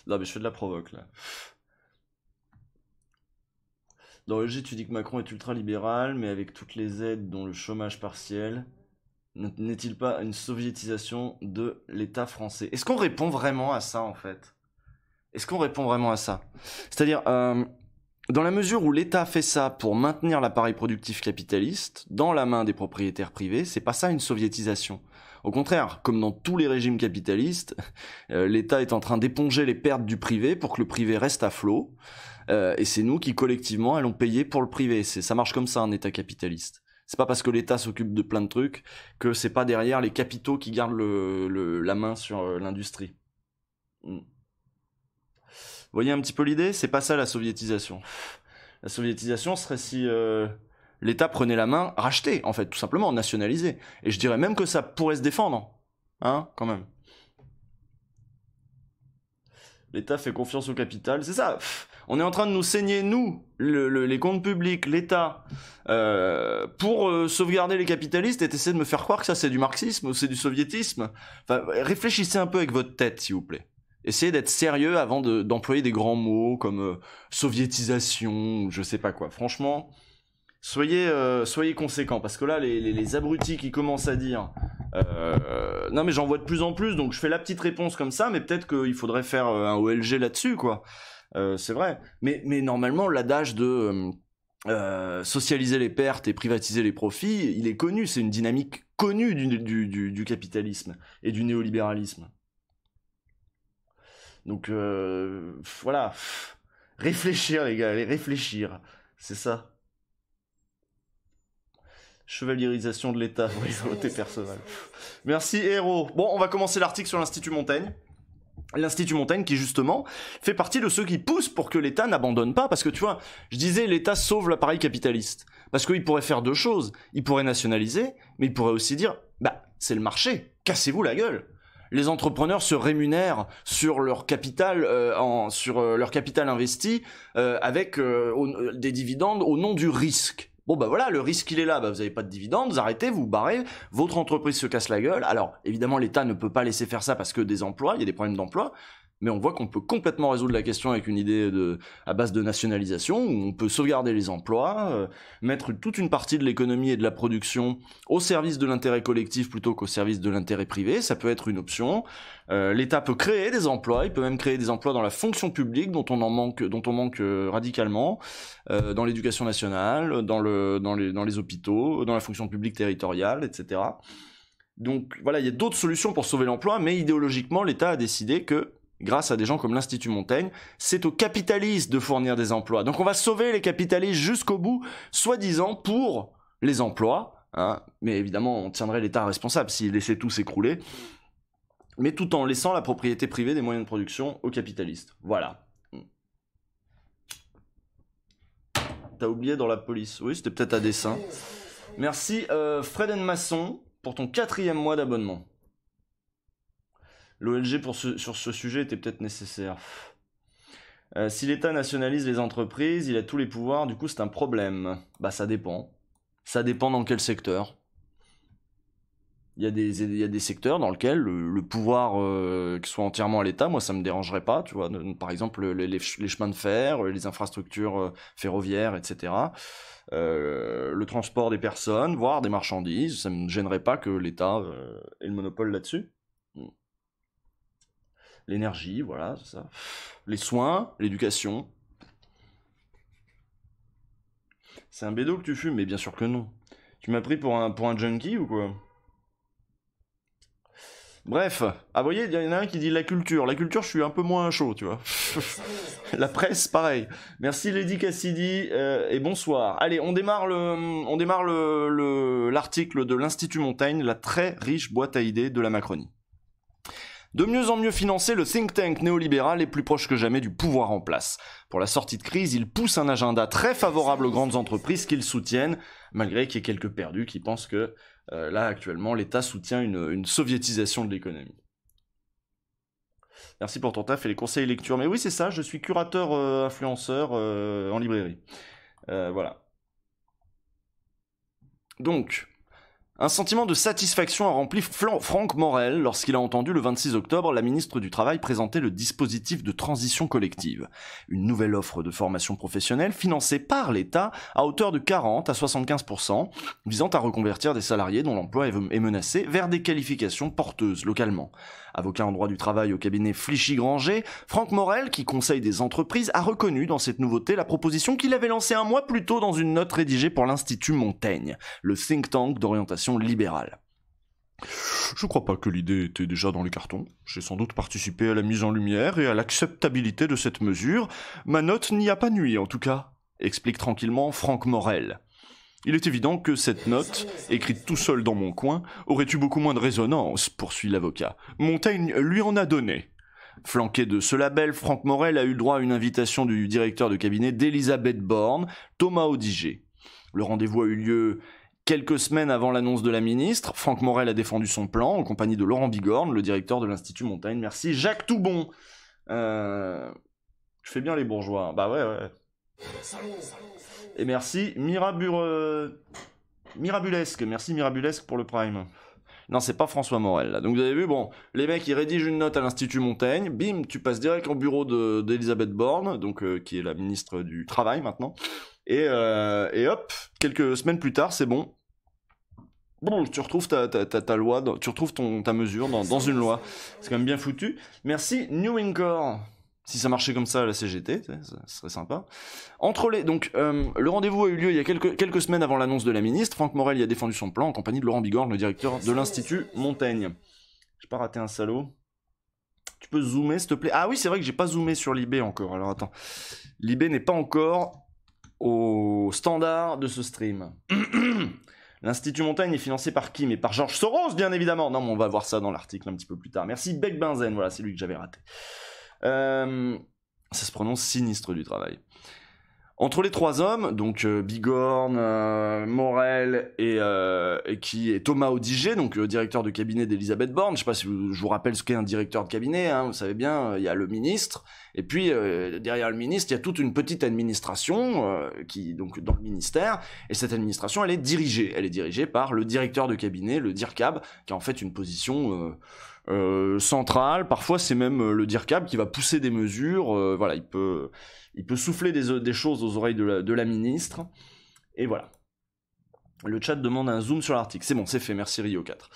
S1: Non, mais je fais de la provoque, là. Dans LG, tu dis que Macron est ultra-libéral, mais avec toutes les aides, dont le chômage partiel, n'est-il pas une soviétisation de l'État français? Est-ce qu'on répond vraiment à ça, en fait? Est-ce qu'on répond vraiment à ça? C'est-à-dire, dans la mesure où l'État fait ça pour maintenir l'appareil productif capitaliste dans la main des propriétaires privés, c'est pas ça une soviétisation. Au contraire, comme dans tous les régimes capitalistes, l'État est en train d'éponger les pertes du privé pour que le privé reste à flot, et c'est nous qui collectivement allons payer pour le privé. Ça marche comme ça un État capitaliste. C'est pas parce que l'État s'occupe de plein de trucs que c'est pas derrière les capitaux qui gardent la main sur l'industrie. Vous voyez un petit peu l'idée? C'est pas ça la soviétisation. La soviétisation serait si l'État prenait la main, racheté en fait, tout simplement, nationalisé. Et je dirais même que ça pourrait se défendre. Hein, quand même. L'État fait confiance au capital, c'est ça. On est en train de nous saigner, nous, les comptes publics, l'État, pour sauvegarder les capitalistes et essayer de me faire croire que ça c'est du marxisme ou c'est du soviétisme. Enfin, réfléchissez un peu avec votre tête, s'il vous plaît. Essayez d'être sérieux avant d'employer des grands mots comme soviétisation ou je sais pas quoi. Franchement, soyez conséquents parce que là, les abrutis qui commencent à dire non mais j'en vois de plus en plus, donc je fais la petite réponse comme ça, mais peut-être qu'il faudrait faire un OLG là-dessus, quoi. C'est vrai. Mais normalement, l'adage de socialiser les pertes et privatiser les profits, il est connu. C'est une dynamique connue du capitalisme et du néolibéralisme. Donc voilà, réfléchir les gars, allez réfléchir, c'est ça. Chevaliérisation de l'État, oui, voté personnel. Merci héros. Bon, on va commencer l'article sur l'Institut Montaigne. L'Institut Montaigne qui justement fait partie de ceux qui poussent pour que l'État n'abandonne pas, parce que tu vois, je disais l'État sauve l'appareil capitaliste, parce qu'il pourrait faire deux choses, il pourrait nationaliser, mais il pourrait aussi dire, bah c'est le marché, cassez-vous la gueule. Les entrepreneurs se rémunèrent sur leur capital, leur capital investi avec des dividendes au nom du risque. Bon bah voilà, le risque il est là, bah vous avez pas de dividendes, vous arrêtez, vous vous barrez, votre entreprise se casse la gueule. Alors évidemment l'État ne peut pas laisser faire ça parce que des emplois, il y a des problèmes d'emploi, mais on voit qu'on peut complètement résoudre la question avec une idée à base de nationalisation, où on peut sauvegarder les emplois, mettre toute une partie de l'économie et de la production au service de l'intérêt collectif plutôt qu'au service de l'intérêt privé, ça peut être une option. L'État peut créer des emplois, il peut même créer des emplois dans la fonction publique dont on manque radicalement, dans l'éducation nationale, dans les hôpitaux, dans la fonction publique territoriale, etc. Donc voilà, il y a d'autres solutions pour sauver l'emploi, mais idéologiquement, l'État a décidé que grâce à des gens comme l'Institut Montaigne, c'est aux capitalistes de fournir des emplois. Donc on va sauver les capitalistes jusqu'au bout, soi-disant pour les emplois, hein. Mais évidemment on tiendrait l'État responsable s'il laissait tout s'écrouler, mais tout en laissant la propriété privée des moyens de production aux capitalistes. Voilà. T'as oublié dans la police. Oui, c'était peut-être à dessein. Merci Fred Masson pour ton 4e mois d'abonnement. L'OLG sur ce sujet était peut-être nécessaire. Si l'État nationalise les entreprises, il a tous les pouvoirs, du coup c'est un problème. Bah ça dépend. Ça dépend dans quel secteur. Il y a des secteurs dans lesquels le pouvoir soit entièrement à l'État, moi ça me dérangerait pas, tu vois. Par exemple les chemins de fer, les infrastructures ferroviaires, etc. Le transport des personnes, voire des marchandises, ça me gênerait pas que l'État ait le monopole là-dessus. L'énergie, voilà, c'est ça. Les soins, l'éducation. C'est un bédo que tu fumes, mais bien sûr que non. Tu m'as pris pour un junkie ou quoi? Bref, vous voyez, il y en a un qui dit la culture. La culture, je suis un peu moins chaud, tu vois. La presse, pareil. Merci Lady Cassidy et bonsoir. Allez, on démarre l'article de l'Institut Montaigne, la très riche boîte à idées de la Macronie. De mieux en mieux financé, le think tank néolibéral est plus proche que jamais du pouvoir en place. Pour la sortie de crise, il pousse un agenda très favorable aux grandes entreprises qu'ils soutiennent, malgré qu'il y ait quelques perdus qui pensent que là actuellement l'État soutient une soviétisation de l'économie. Merci pour ton taf et les conseils lecture. Mais oui, c'est ça, je suis curateur influenceur en librairie. Voilà. Donc, un sentiment de satisfaction a rempli Franck Morel lorsqu'il a entendu le 26 octobre la ministre du Travail présenter le dispositif de transition collective, une nouvelle offre de formation professionnelle financée par l'État à hauteur de 40 à 75%, visant à reconvertir des salariés dont l'emploi est menacé vers des qualifications porteuses localement. Avocat en droit du travail au cabinet Flichy-Granger, Franck Morel, qui conseille des entreprises, a reconnu dans cette nouveauté la proposition qu'il avait lancée un mois plus tôt dans une note rédigée pour l'Institut Montaigne, le think tank d'orientation libérale. Je crois pas que l'idée était déjà dans les cartons. J'ai sans doute participé à la mise en lumière et à l'acceptabilité de cette mesure. Ma note n'y a pas nui en tout cas, explique tranquillement Franck Morel. Il est évident que cette note, écrite tout seul dans mon coin, aurait eu beaucoup moins de résonance, poursuit l'avocat. Montaigne lui en a donné. Flanqué de ce label, Franck Morel a eu le droit à une invitation du directeur de cabinet d'Elisabeth Borne, Thomas Audiger. Le rendez-vous a eu lieu quelques semaines avant l'annonce de la ministre. Franck Morel a défendu son plan en compagnie de Laurent Bigorne, le directeur de l'Institut Montaigne. Merci Jacques Toubon. Je fais bien les bourgeois. Bah ouais. Et merci Mirabulesque. Merci Mirabulesque pour le prime. Non, c'est pas François Morel, là. Donc vous avez vu, bon, les mecs, ils rédigent une note à l'Institut Montaigne, bim, tu passes direct au bureau d'Elisabeth Borne, donc qui est la ministre du Travail maintenant, et hop, quelques semaines plus tard, c'est bon. Bon, tu retrouves ta loi, tu retrouves ta mesure dans une loi. C'est quand même bien foutu. Merci New Incor. Si ça marchait comme ça à la CGT, ça serait sympa. Donc, le rendez-vous a eu lieu il y a quelques semaines avant l'annonce de la ministre. Franck Morel y a défendu son plan en compagnie de Laurent Bigorne, le directeur de l'Institut Montaigne. J'ai pas raté un salaud. Tu peux zoomer, s'il te plaît? Ah oui, c'est vrai que j'ai pas zoomé sur l'IB encore. Alors attends. L'IB n'est pas encore au standard de ce stream. L'Institut Montaigne est financé par qui? Mais par Georges Soros, bien évidemment. Non, mais on va voir ça dans l'article un petit peu plus tard. Merci Beck Benzen, voilà, c'est lui que j'avais raté. Ça se prononce sinistre du travail. Entre les trois hommes, donc Bigorne, Morel et Thomas Audiger, donc directeur de cabinet d'Elisabeth Borne. Je sais pas si je vous rappelle ce qu'est un directeur de cabinet, hein, vous savez bien, il y a le ministre, et puis derrière le ministre, il y a toute une petite administration qui donc dans le ministère, et cette administration, elle est dirigée par le directeur de cabinet, le DIRCAB, qui a en fait une position centrale. Parfois, c'est même le DIRCAB qui va pousser des mesures. Voilà, il peut souffler des choses aux oreilles de la ministre. Et voilà. Le chat demande un zoom sur l'article. C'est bon, c'est fait. Merci Rio 4.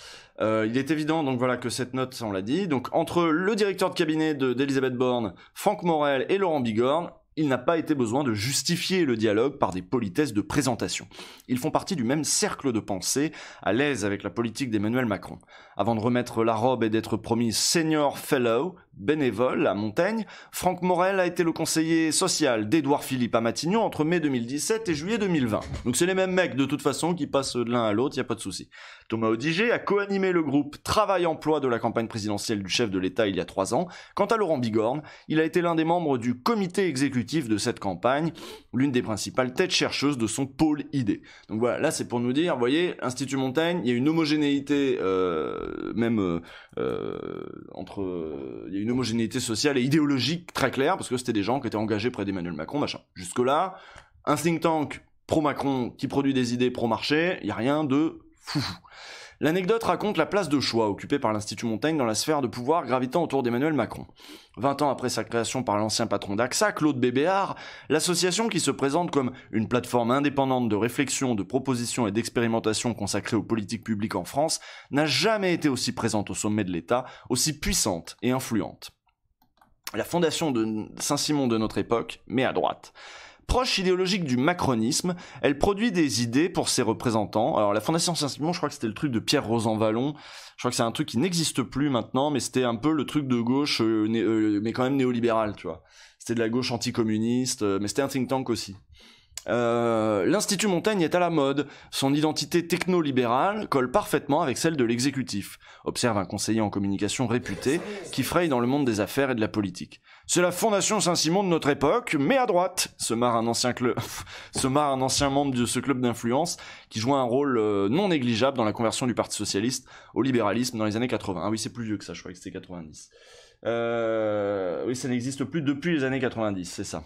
S1: Il est évident donc voilà que cette note, on l'a dit. Donc entre le directeur de cabinet d'Elisabeth Borne, Franck Morel et Laurent Bigorne, il n'a pas été besoin de justifier le dialogue par des politesses de présentation. Ils font partie du même cercle de pensée, à l'aise avec la politique d'Emmanuel Macron. Avant de remettre la robe et d'être promis senior fellow, bénévole à Montaigne, Franck Morel a été le conseiller social d'Édouard Philippe à Matignon entre mai 2017 et juillet 2020. Donc c'est les mêmes mecs de toute façon qui passent de l'un à l'autre, y a pas de souci. Thomas Audiger a co-animé le groupe Travail-Emploi de la campagne présidentielle du chef de l'État il y a 3 ans. Quant à Laurent Bigorne, il a été l'un des membres du comité exécutif de cette campagne, l'une des principales têtes chercheuses de son pôle ID. Donc voilà, là c'est pour nous dire, vous voyez, Institut Montaigne, il y a une homogénéité il y a une homogénéité sociale et idéologique très claire, parce que c'était des gens qui étaient engagés près d'Emmanuel Macron, machin. Jusque-là, un think tank pro-Macron qui produit des idées pro-marché, il n'y a rien de foufou. L'anecdote raconte la place de choix occupée par l'Institut Montaigne dans la sphère de pouvoir gravitant autour d'Emmanuel Macron. 20 ans après sa création par l'ancien patron d'AXA, Claude Bébéar, l'association qui se présente comme une plateforme indépendante de réflexion, de proposition et d'expérimentation consacrée aux politiques publiques en France, n'a jamais été aussi présente au sommet de l'État, aussi puissante et influente. La fondation de Saint-Simon de notre époque, mais à droite. Proche idéologique du macronisme, elle produit des idées pour ses représentants. Alors la Fondation Saint-Simon, je crois que c'était le truc de Pierre Rosanvallon. Je crois que c'est un truc qui n'existe plus maintenant, mais c'était un peu le truc de gauche, mais quand même néolibéral, tu vois. C'était de la gauche anticommuniste, mais c'était un think tank aussi. L'Institut Montaigne est à la mode, son identité techno-libérale colle parfaitement avec celle de l'exécutif, observe un conseiller en communication réputé qui fraye dans le monde des affaires et de la politique. C'est la fondation Saint-Simon de notre époque, mais à droite, se marre un ancien membre de ce club d'influence qui joue un rôle non négligeable dans la conversion du Parti Socialiste au libéralisme dans les années 80. Ah oui, c'est plus vieux que ça, je crois que c'était 90. Oui, ça n'existe plus depuis les années 90, c'est ça.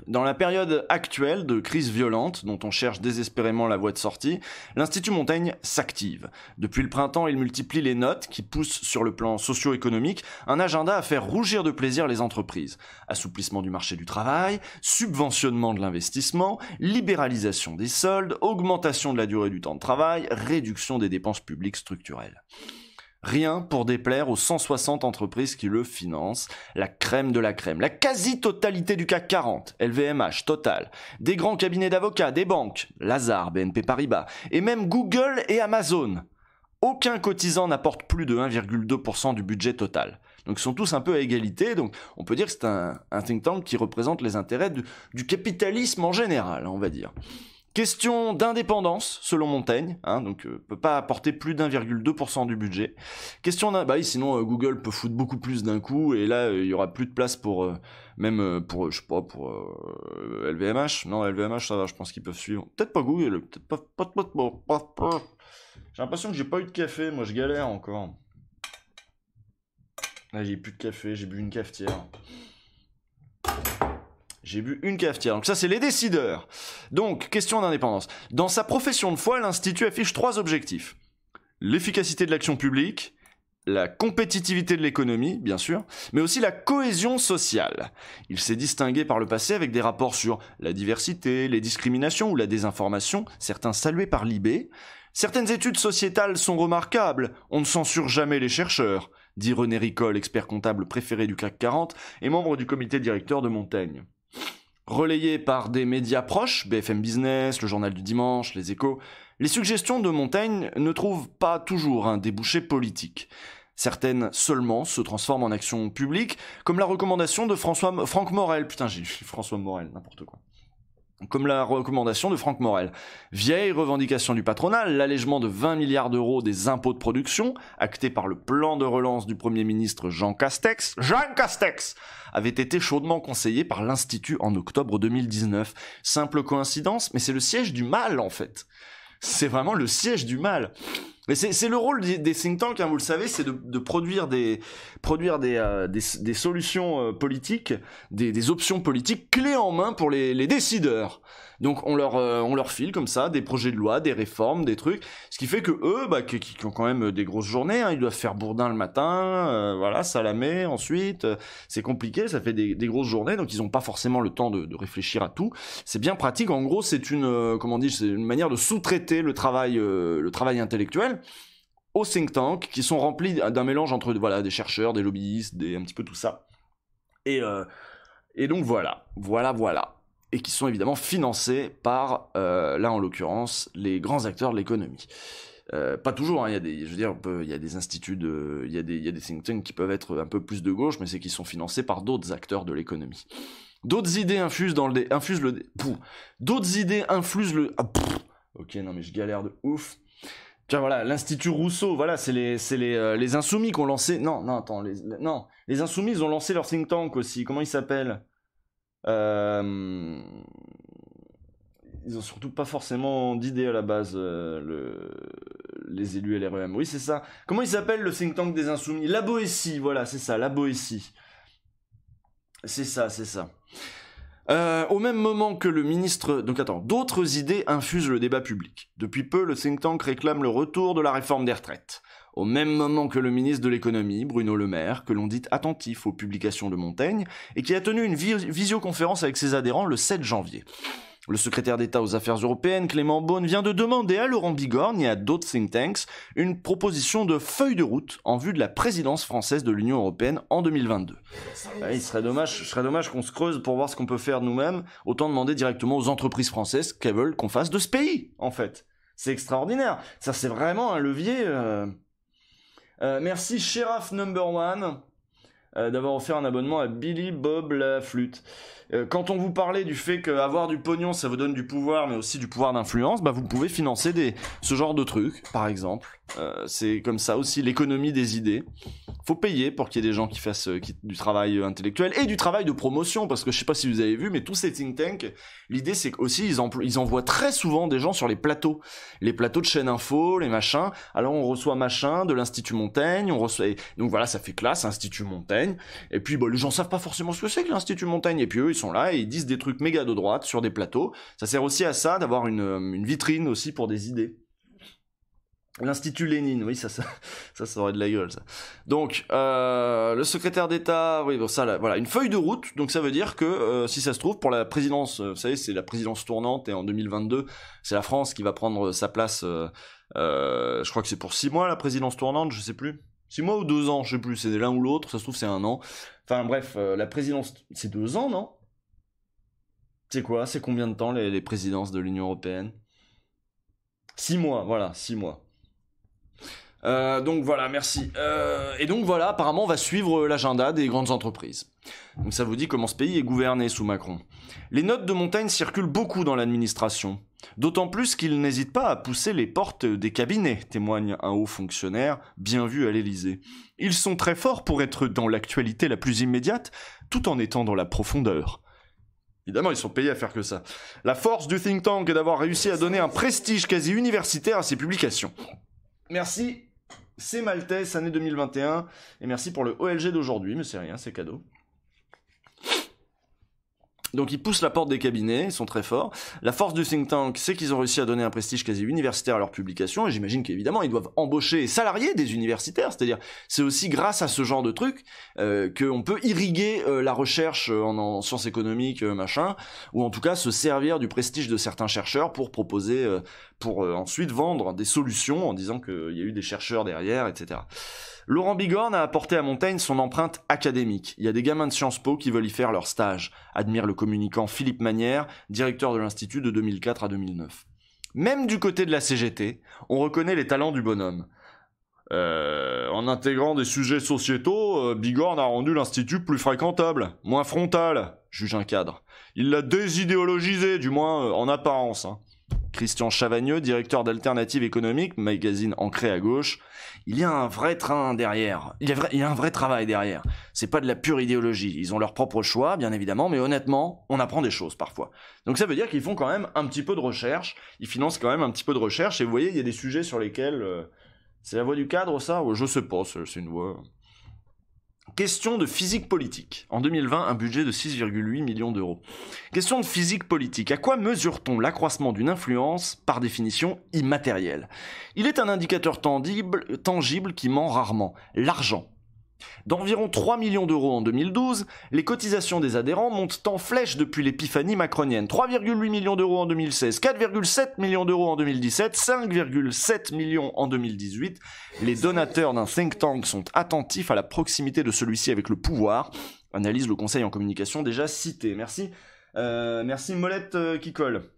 S1: Dans la période actuelle de crise violente, dont on cherche désespérément la voie de sortie, l'Institut Montaigne s'active. Depuis le printemps, il multiplie les notes qui poussent sur le plan socio-économique un agenda à faire rougir de plaisir les entreprises. Assouplissement du marché du travail, subventionnement de l'investissement, libéralisation des soldes, augmentation de la durée du temps de travail, réduction des dépenses publiques structurelles. Rien pour déplaire aux 160 entreprises qui le financent, la crème de la crème, la quasi-totalité du CAC 40, LVMH, Total, des grands cabinets d'avocats, des banques, Lazare, BNP Paribas, et même Google et Amazon. Aucun cotisant n'apporte plus de 1,2% du budget total. Donc ils sont tous un peu à égalité, donc on peut dire que c'est un think tank qui représente les intérêts du capitalisme en général, on va dire. Question d'indépendance, selon Montaigne, donc peut pas apporter plus d'1,2% du budget. Question bah oui, sinon Google peut foutre beaucoup plus d'un coup, et là il y aura plus de place pour pour je sais pas, pour LVMH. Non, LVMH ça va, je pense qu'ils peuvent suivre. Peut-être pas Google, peut-être pas. J'ai l'impression que j'ai pas eu de café, moi je galère encore. Là j'ai plus de café, j'ai bu une cafetière. J'ai bu une cafetière. Donc ça, c'est les décideurs. Donc, question d'indépendance. Dans sa profession de foi, l'Institut affiche 3 objectifs. L'efficacité de l'action publique, la compétitivité de l'économie, bien sûr, mais aussi la cohésion sociale. Il s'est distingué par le passé avec des rapports sur la diversité, les discriminations ou la désinformation, certains salués par l'IB. Certaines études sociétales sont remarquables, on ne censure jamais les chercheurs, dit René Ricol, expert comptable préféré du CAC 40 et membre du comité directeur de Montaigne. Relayé par des médias proches, BFM Business, le Journal du Dimanche, Les Échos, les suggestions de Montaigne ne trouvent pas toujours un débouché politique. Certaines seulement se transforment en actions publiques, comme la recommandation de Franck Morel. Putain, j'ai François Morel, n'importe quoi. Comme la recommandation de Franck Morel. Vieille revendication du patronat, l'allègement de 20 milliards d'euros des impôts de production, acté par le plan de relance du Premier ministre Jean Castex, avait été chaudement conseillé par l'Institut en octobre 2019. Simple coïncidence, mais c'est le siège du mal en fait. C'est vraiment le siège du mal. Mais c'est le rôle des think tanks, vous le savez, c'est de produire des solutions politiques, des options politiques clés en main pour les décideurs. Donc on leur file comme ça des projets de loi, des réformes, des trucs, ce qui fait que eux, qui ont quand même des grosses journées, ils doivent faire Bourdin le matin, Salamé ensuite, c'est compliqué, ça fait des grosses journées, donc ils n'ont pas forcément le temps de réfléchir à tout. C'est bien pratique, en gros c'est c'est une manière de sous-traiter le travail intellectuel aux think tanks qui sont remplis d'un mélange entre des chercheurs, des lobbyistes, un petit peu tout ça. Et donc voilà. Et qui sont évidemment financés par, là en l'occurrence, les grands acteurs de l'économie. Pas toujours, il y a des instituts il y a des think tanks qui peuvent être un peu plus de gauche, mais c'est qu'ils sont financés par d'autres acteurs de l'économie. D'autres idées Ok, non mais je galère de ouf. Tiens, voilà, l'Institut Rousseau, voilà, c'est les Insoumis qui ont lancé... les Insoumis, ils ont lancé leur think tank aussi. Comment ils s'appellent ? Ils ont surtout pas forcément d'idées à la base, les élus LREM. Oui, c'est ça. Comment il s'appelle le think tank des Insoumis ? La Boétie, voilà, c'est ça, la Boétie. C'est ça. Au même moment que le ministre... Donc attends, d'autres idées infusent le débat public. Depuis peu, le think tank réclame le retour de la réforme des retraites. Au même moment que le ministre de l'économie, Bruno Le Maire, que l'on dit attentif aux publications de Montaigne, et qui a tenu une visioconférence avec ses adhérents le 7 janvier. Le secrétaire d'État aux Affaires européennes, Clément Beaune, vient de demander à Laurent Bigorgne et à d'autres think tanks une proposition de feuille de route en vue de la présidence française de l'Union européenne en 2022. Il serait dommage qu'on se creuse pour voir ce qu'on peut faire nous-mêmes, autant demander directement aux entreprises françaises qu'elles veulent qu'on fasse de ce pays, en fait. C'est extraordinaire. Ça, c'est vraiment un levier... Merci Sheriff Number One. d'avoir offert un abonnement à Billy Bob la flûte. Quand on vous parlait du fait qu'avoir du pognon, ça vous donne du pouvoir, mais aussi du pouvoir d'influence, bah vous pouvez financer ce genre de trucs, par exemple. C'est comme ça aussi l'économie des idées. Faut payer pour qu'il y ait des gens qui fassent du travail intellectuel et du travail de promotion, parce que je sais pas si vous avez vu, mais tous ces think tanks, l'idée c'est qu'aussi ils envoient très souvent des gens sur les plateaux de chaîne info, les machins. Alors on reçoit machin de l'Institut Montaigne, donc voilà, ça fait classe, Institut Montaigne. Et puis les gens savent pas forcément ce que c'est que l'Institut Montaigne, et puis eux ils sont là et ils disent des trucs méga de droite sur des plateaux. Ça sert aussi à ça, d'avoir une vitrine aussi pour des idées. L'Institut Lénine, oui, ça aurait de la gueule, ça. Donc, le secrétaire d'État, oui, bon, ça, là, voilà, une feuille de route, donc ça veut dire que, si ça se trouve, pour la présidence, vous savez, c'est la présidence tournante, et en 2022, c'est la France qui va prendre sa place, je crois que c'est pour 6 mois, la présidence tournante, je sais plus. 6 mois ou 2 ans, je sais plus, c'est l'un ou l'autre, ça se trouve, c'est 1 an. Enfin, bref, la présidence, c'est 2 ans, non? C'est quoi? C'est combien de temps, les présidences de l'Union Européenne? 6 mois, voilà, 6 mois. Donc voilà, merci. Et donc voilà, apparemment on va suivre l'agenda des grandes entreprises. Donc ça vous dit comment ce pays est gouverné sous Macron. Les notes de Montaigne circulent beaucoup dans l'administration. D'autant plus qu'il n'hésite pas à pousser les portes des cabinets, témoigne un haut fonctionnaire bien vu à l'Élysée. Ils sont très forts pour être dans l'actualité la plus immédiate, tout en étant dans la profondeur. Évidemment, ils sont payés à faire que ça. La force du think tank est d'avoir réussi à donner un prestige quasi universitaire à ses publications. Merci. C'est Malthus, année 2021, et merci pour le OLG d'aujourd'hui, mais c'est rien, c'est cadeau. Donc ils poussent la porte des cabinets, ils sont très forts. La force du think tank, c'est qu'ils ont réussi à donner un prestige quasi universitaire à leurs publications, et j'imagine qu'évidemment ils doivent embaucher et salarier des universitaires, c'est-à-dire c'est aussi grâce à ce genre de truc qu'on peut irriguer la recherche en sciences économiques, machin, ou en tout cas se servir du prestige de certains chercheurs pour proposer, pour ensuite vendre des solutions en disant qu'il y a eu des chercheurs derrière, etc. Laurent Bigorne a apporté à Montaigne son empreinte académique. Il y a des gamins de Sciences Po qui veulent y faire leur stage, admire le communicant Philippe Manière, directeur de l'Institut de 2004 à 2009. Même du côté de la CGT, on reconnaît les talents du bonhomme. En intégrant des sujets sociétaux, Bigorne a rendu l'Institut plus fréquentable, moins frontal, juge un cadre. Il l'a désidéologisé, du moins en apparence. Christian Chavagneux, directeur d'Alternative économique, magazine ancré à gauche. Il y a un vrai train derrière. Il y a un vrai travail derrière. C'est pas de la pure idéologie. Ils ont leur propre choix, bien évidemment, mais honnêtement, on apprend des choses parfois. Donc ça veut dire qu'ils font quand même un petit peu de recherche. Ils financent quand même un petit peu de recherche. Et vous voyez, il y a des sujets sur lesquels... c'est la voie du cadre, ça? Je sais pas, c'est une voie... Question de physique politique. En 2020, un budget de 6,8 millions d'euros. Question de physique politique. À quoi mesure-t-on l'accroissement d'une influence, par définition immatérielle? Il est un indicateur tangible qui ment rarement. L'argent. D'environ 3 millions d'euros en 2012, les cotisations des adhérents montent en flèche depuis l'épiphanie macronienne. 3,8 millions d'euros en 2016, 4,7 millions d'euros en 2017, 5,7 millions en 2018. Les donateurs d'un think tank sont attentifs à la proximité de celui-ci avec le pouvoir, analyse le conseil en communication déjà cité. Merci, merci Molette qui colle.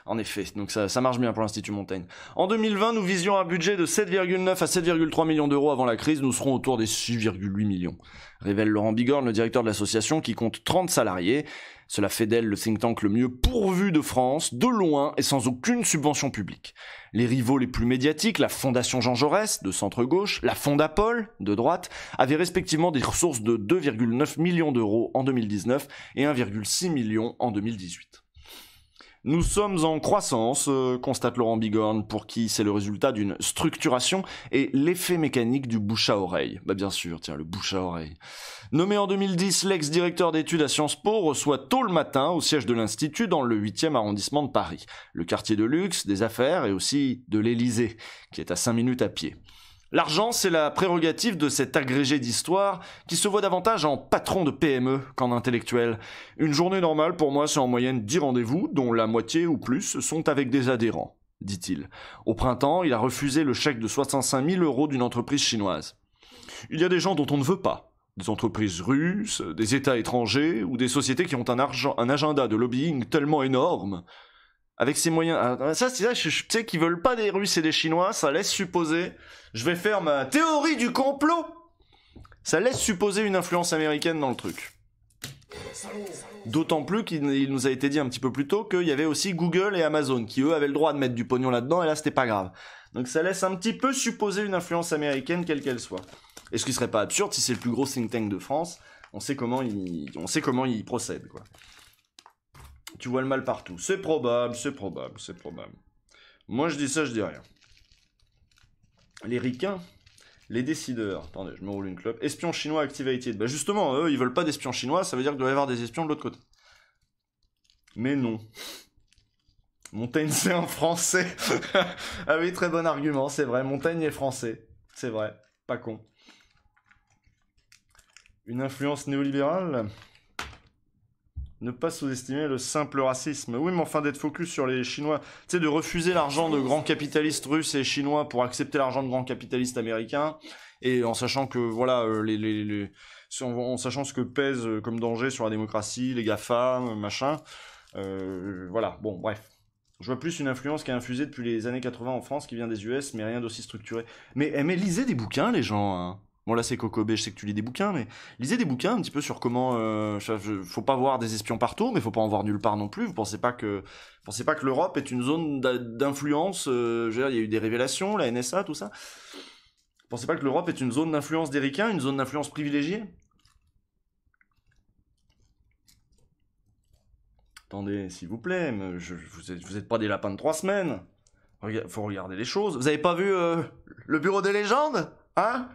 S1: En effet, donc ça marche bien pour l'Institut Montaigne. En 2020, nous visions un budget de 7,9 à 7,3 millions d'euros avant la crise, nous serons autour des 6,8 millions. Révèle Laurent Bigorne, le directeur de l'association qui compte 30 salariés. Cela fait d'elle le think tank le mieux pourvu de France, de loin et sans aucune subvention publique. Les rivaux les plus médiatiques, la Fondation Jean Jaurès, de centre-gauche, la Fondapol, de droite, avaient respectivement des ressources de 2,9 millions d'euros en 2019 et 1,6 million en 2018. Nous sommes en croissance, constate Laurent Bigorne, pour qui c'est le résultat d'une structuration et l'effet mécanique du bouche à oreille. Bah bien sûr, tiens, le bouche à oreille. Nommé en 2010, l'ex-directeur d'études à Sciences Po reçoit tôt le matin au siège de l'Institut dans le 8e arrondissement de Paris. Le quartier de luxe, des affaires et aussi de l'Élysée, qui est à 5 minutes à pied. L'argent, c'est la prérogative de cet agrégé d'histoire qui se voit davantage en patron de PME qu'en intellectuel. Une journée normale, pour moi, c'est en moyenne 10 rendez-vous, dont la moitié ou plus sont avec des adhérents, dit-il. Au printemps, il a refusé le chèque de 65 000 euros d'une entreprise chinoise. Il y a des gens dont on ne veut pas. Des entreprises russes, des États étrangers ou des sociétés qui ont un agenda de lobbying tellement énorme. Avec ces moyens... Ça, c'est ça, je sais qu'ils veulent pas des Russes et des Chinois, ça laisse supposer... Je vais faire ma théorie du complot. Ça laisse supposer une influence américaine dans le truc. D'autant plus qu'il nous a été dit un petit peu plus tôt qu'il y avait aussi Google et Amazon qui eux avaient le droit de mettre du pognon là-dedans et là c'était pas grave. Donc ça laisse un petit peu supposer une influence américaine quelle qu'elle soit. Et ce qui serait pas absurde si c'est le plus gros think tank de France, on sait comment il procède quoi. Tu vois le mal partout. C'est probable. Moi je dis ça, je dis rien. Les ricains, les décideurs. Attendez, je me roule une clope. Espions chinois activated. Bah justement, eux, ils veulent pas d'espions chinois, ça veut dire qu'il doit y avoir des espions de l'autre côté. Mais non. Montaigne, c'est un français. Ah oui, très bon argument, c'est vrai. Montaigne est français. C'est vrai. Pas con. Une influence néolibérale ? Ne pas sous-estimer le simple racisme. Oui, mais enfin d'être focus sur les Chinois. Tu sais, de refuser l'argent de grands capitalistes russes et chinois pour accepter l'argent de grands capitalistes américains, et en sachant que, voilà, en sachant ce que pèse comme danger sur la démocratie, les GAFA, machin. Voilà, bon, bref. Je vois plus une influence qui a infusé depuis les années 80 en France qui vient des US, mais rien d'aussi structuré. Mais lisez des bouquins, les gens, hein. Bon là c'est Kokobé, je sais que tu lis des bouquins, mais lisez des bouquins un petit peu sur comment... faut pas voir des espions partout, mais faut pas en voir nulle part non plus. Vous pensez pas que l'Europe est une zone d'influence, je veux dire, il y a eu des révélations, la NSA, tout ça. Vous pensez pas que l'Europe est une zone d'influence des ricains, une zone d'influence privilégiée? Attendez, s'il vous plaît, vous êtes pas des lapins de 3 semaines. Faut regarder les choses. Vous avez pas vu le bureau des légendes? Hein?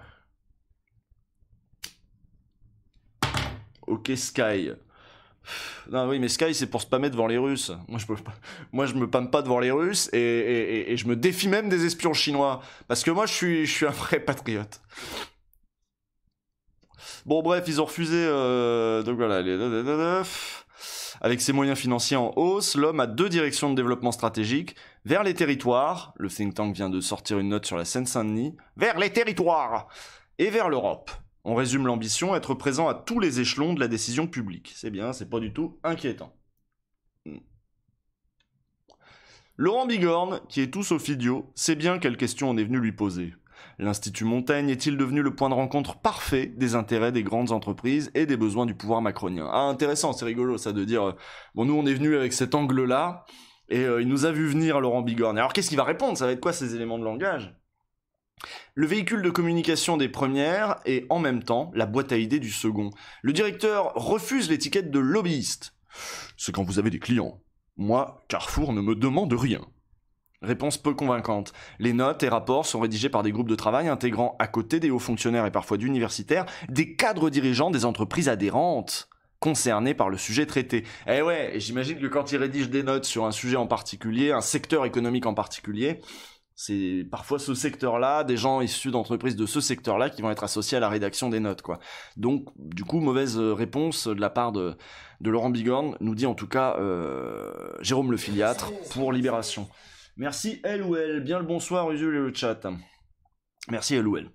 S1: Ok, Sky. Non, oui, mais Sky, c'est pour spammer devant les Russes. Moi, je me pâme pas devant les Russes et je me défie même des espions chinois. Parce que moi, je suis un vrai patriote. Bon, bref, ils ont refusé... donc voilà, avec ses moyens financiers en hausse, l'homme a 2 directions de développement stratégique. Vers les territoires, le think tank vient de sortir une note sur la Seine-Saint-Denis, vers les territoires, et vers l'Europe. On résume l'ambition, être présent à tous les échelons de la décision publique. C'est bien, c'est pas du tout inquiétant. Laurent Bigorne, qui est tout sauf idiot, sait bien quelle question on est venu lui poser. L'Institut Montaigne est-il devenu le point de rencontre parfait des intérêts des grandes entreprises et des besoins du pouvoir macronien? Ah, intéressant, c'est rigolo ça de dire, bon nous on est venu avec cet angle-là, et il nous a vu venir Laurent Bigorne. Alors qu'est-ce qu'il va répondre? Ça va être quoi ces éléments de langage? Le véhicule de communication des premières et en même temps la boîte à idées du second. Le directeur refuse l'étiquette de lobbyiste. C'est quand vous avez des clients. Moi, Carrefour ne me demande rien. Réponse peu convaincante. Les notes et rapports sont rédigés par des groupes de travail intégrant à côté des hauts fonctionnaires et parfois d'universitaires, des cadres dirigeants des entreprises adhérentes concernés par le sujet traité. Eh ouais, et j'imagine que quand ils rédigent des notes sur un sujet en particulier, un secteur économique en particulier, c'est parfois ce secteur-là, des gens issus d'entreprises de ce secteur-là qui vont être associés à la rédaction des notes, quoi. Donc, du coup, mauvaise réponse de la part de Laurent Bigorne, nous dit en tout cas Jérôme Le Filiatre pour Libération. Merci LOL, bien le bonsoir Usul et le chat. Merci LOL.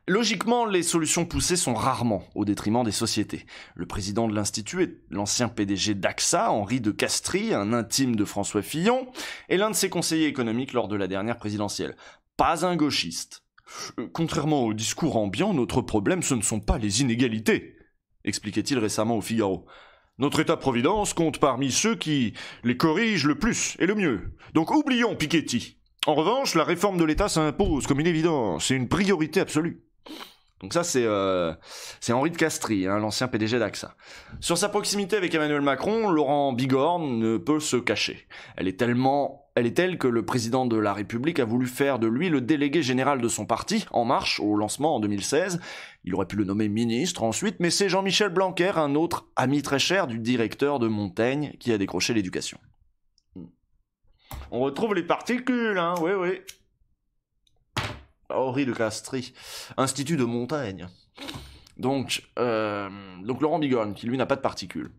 S1: Logiquement, les solutions poussées sont rarement au détriment des sociétés. Le président de l'Institut est l'ancien PDG d'AXA, Henri de Castries, un intime de François Fillon, et l'un de ses conseillers économiques lors de la dernière présidentielle. Pas un gauchiste. Contrairement au discours ambiant, notre problème, ce ne sont pas les inégalités, expliquait-il récemment au Figaro. Notre État-providence compte parmi ceux qui les corrigent le plus et le mieux. Donc oublions Piketty. En revanche, la réforme de l'État s'impose comme une évidence, c'est une priorité absolue. Donc ça, c'est Henri de Castries, hein, l'ancien PDG d'AXA. Sur sa proximité avec Emmanuel Macron, Laurent Bigorne ne peut se cacher. Elle est telle que le président de la République a voulu faire de lui le délégué général de son parti, En Marche, au lancement en 2016. Il aurait pu le nommer ministre ensuite, mais c'est Jean-Michel Blanquer, un autre ami très cher du directeur de Montaigne, qui a décroché l'éducation. On retrouve les particules, hein, oui. Henri de Castries, Institut de Montaigne. Donc Laurent Bigorne, qui lui n'a pas de particules.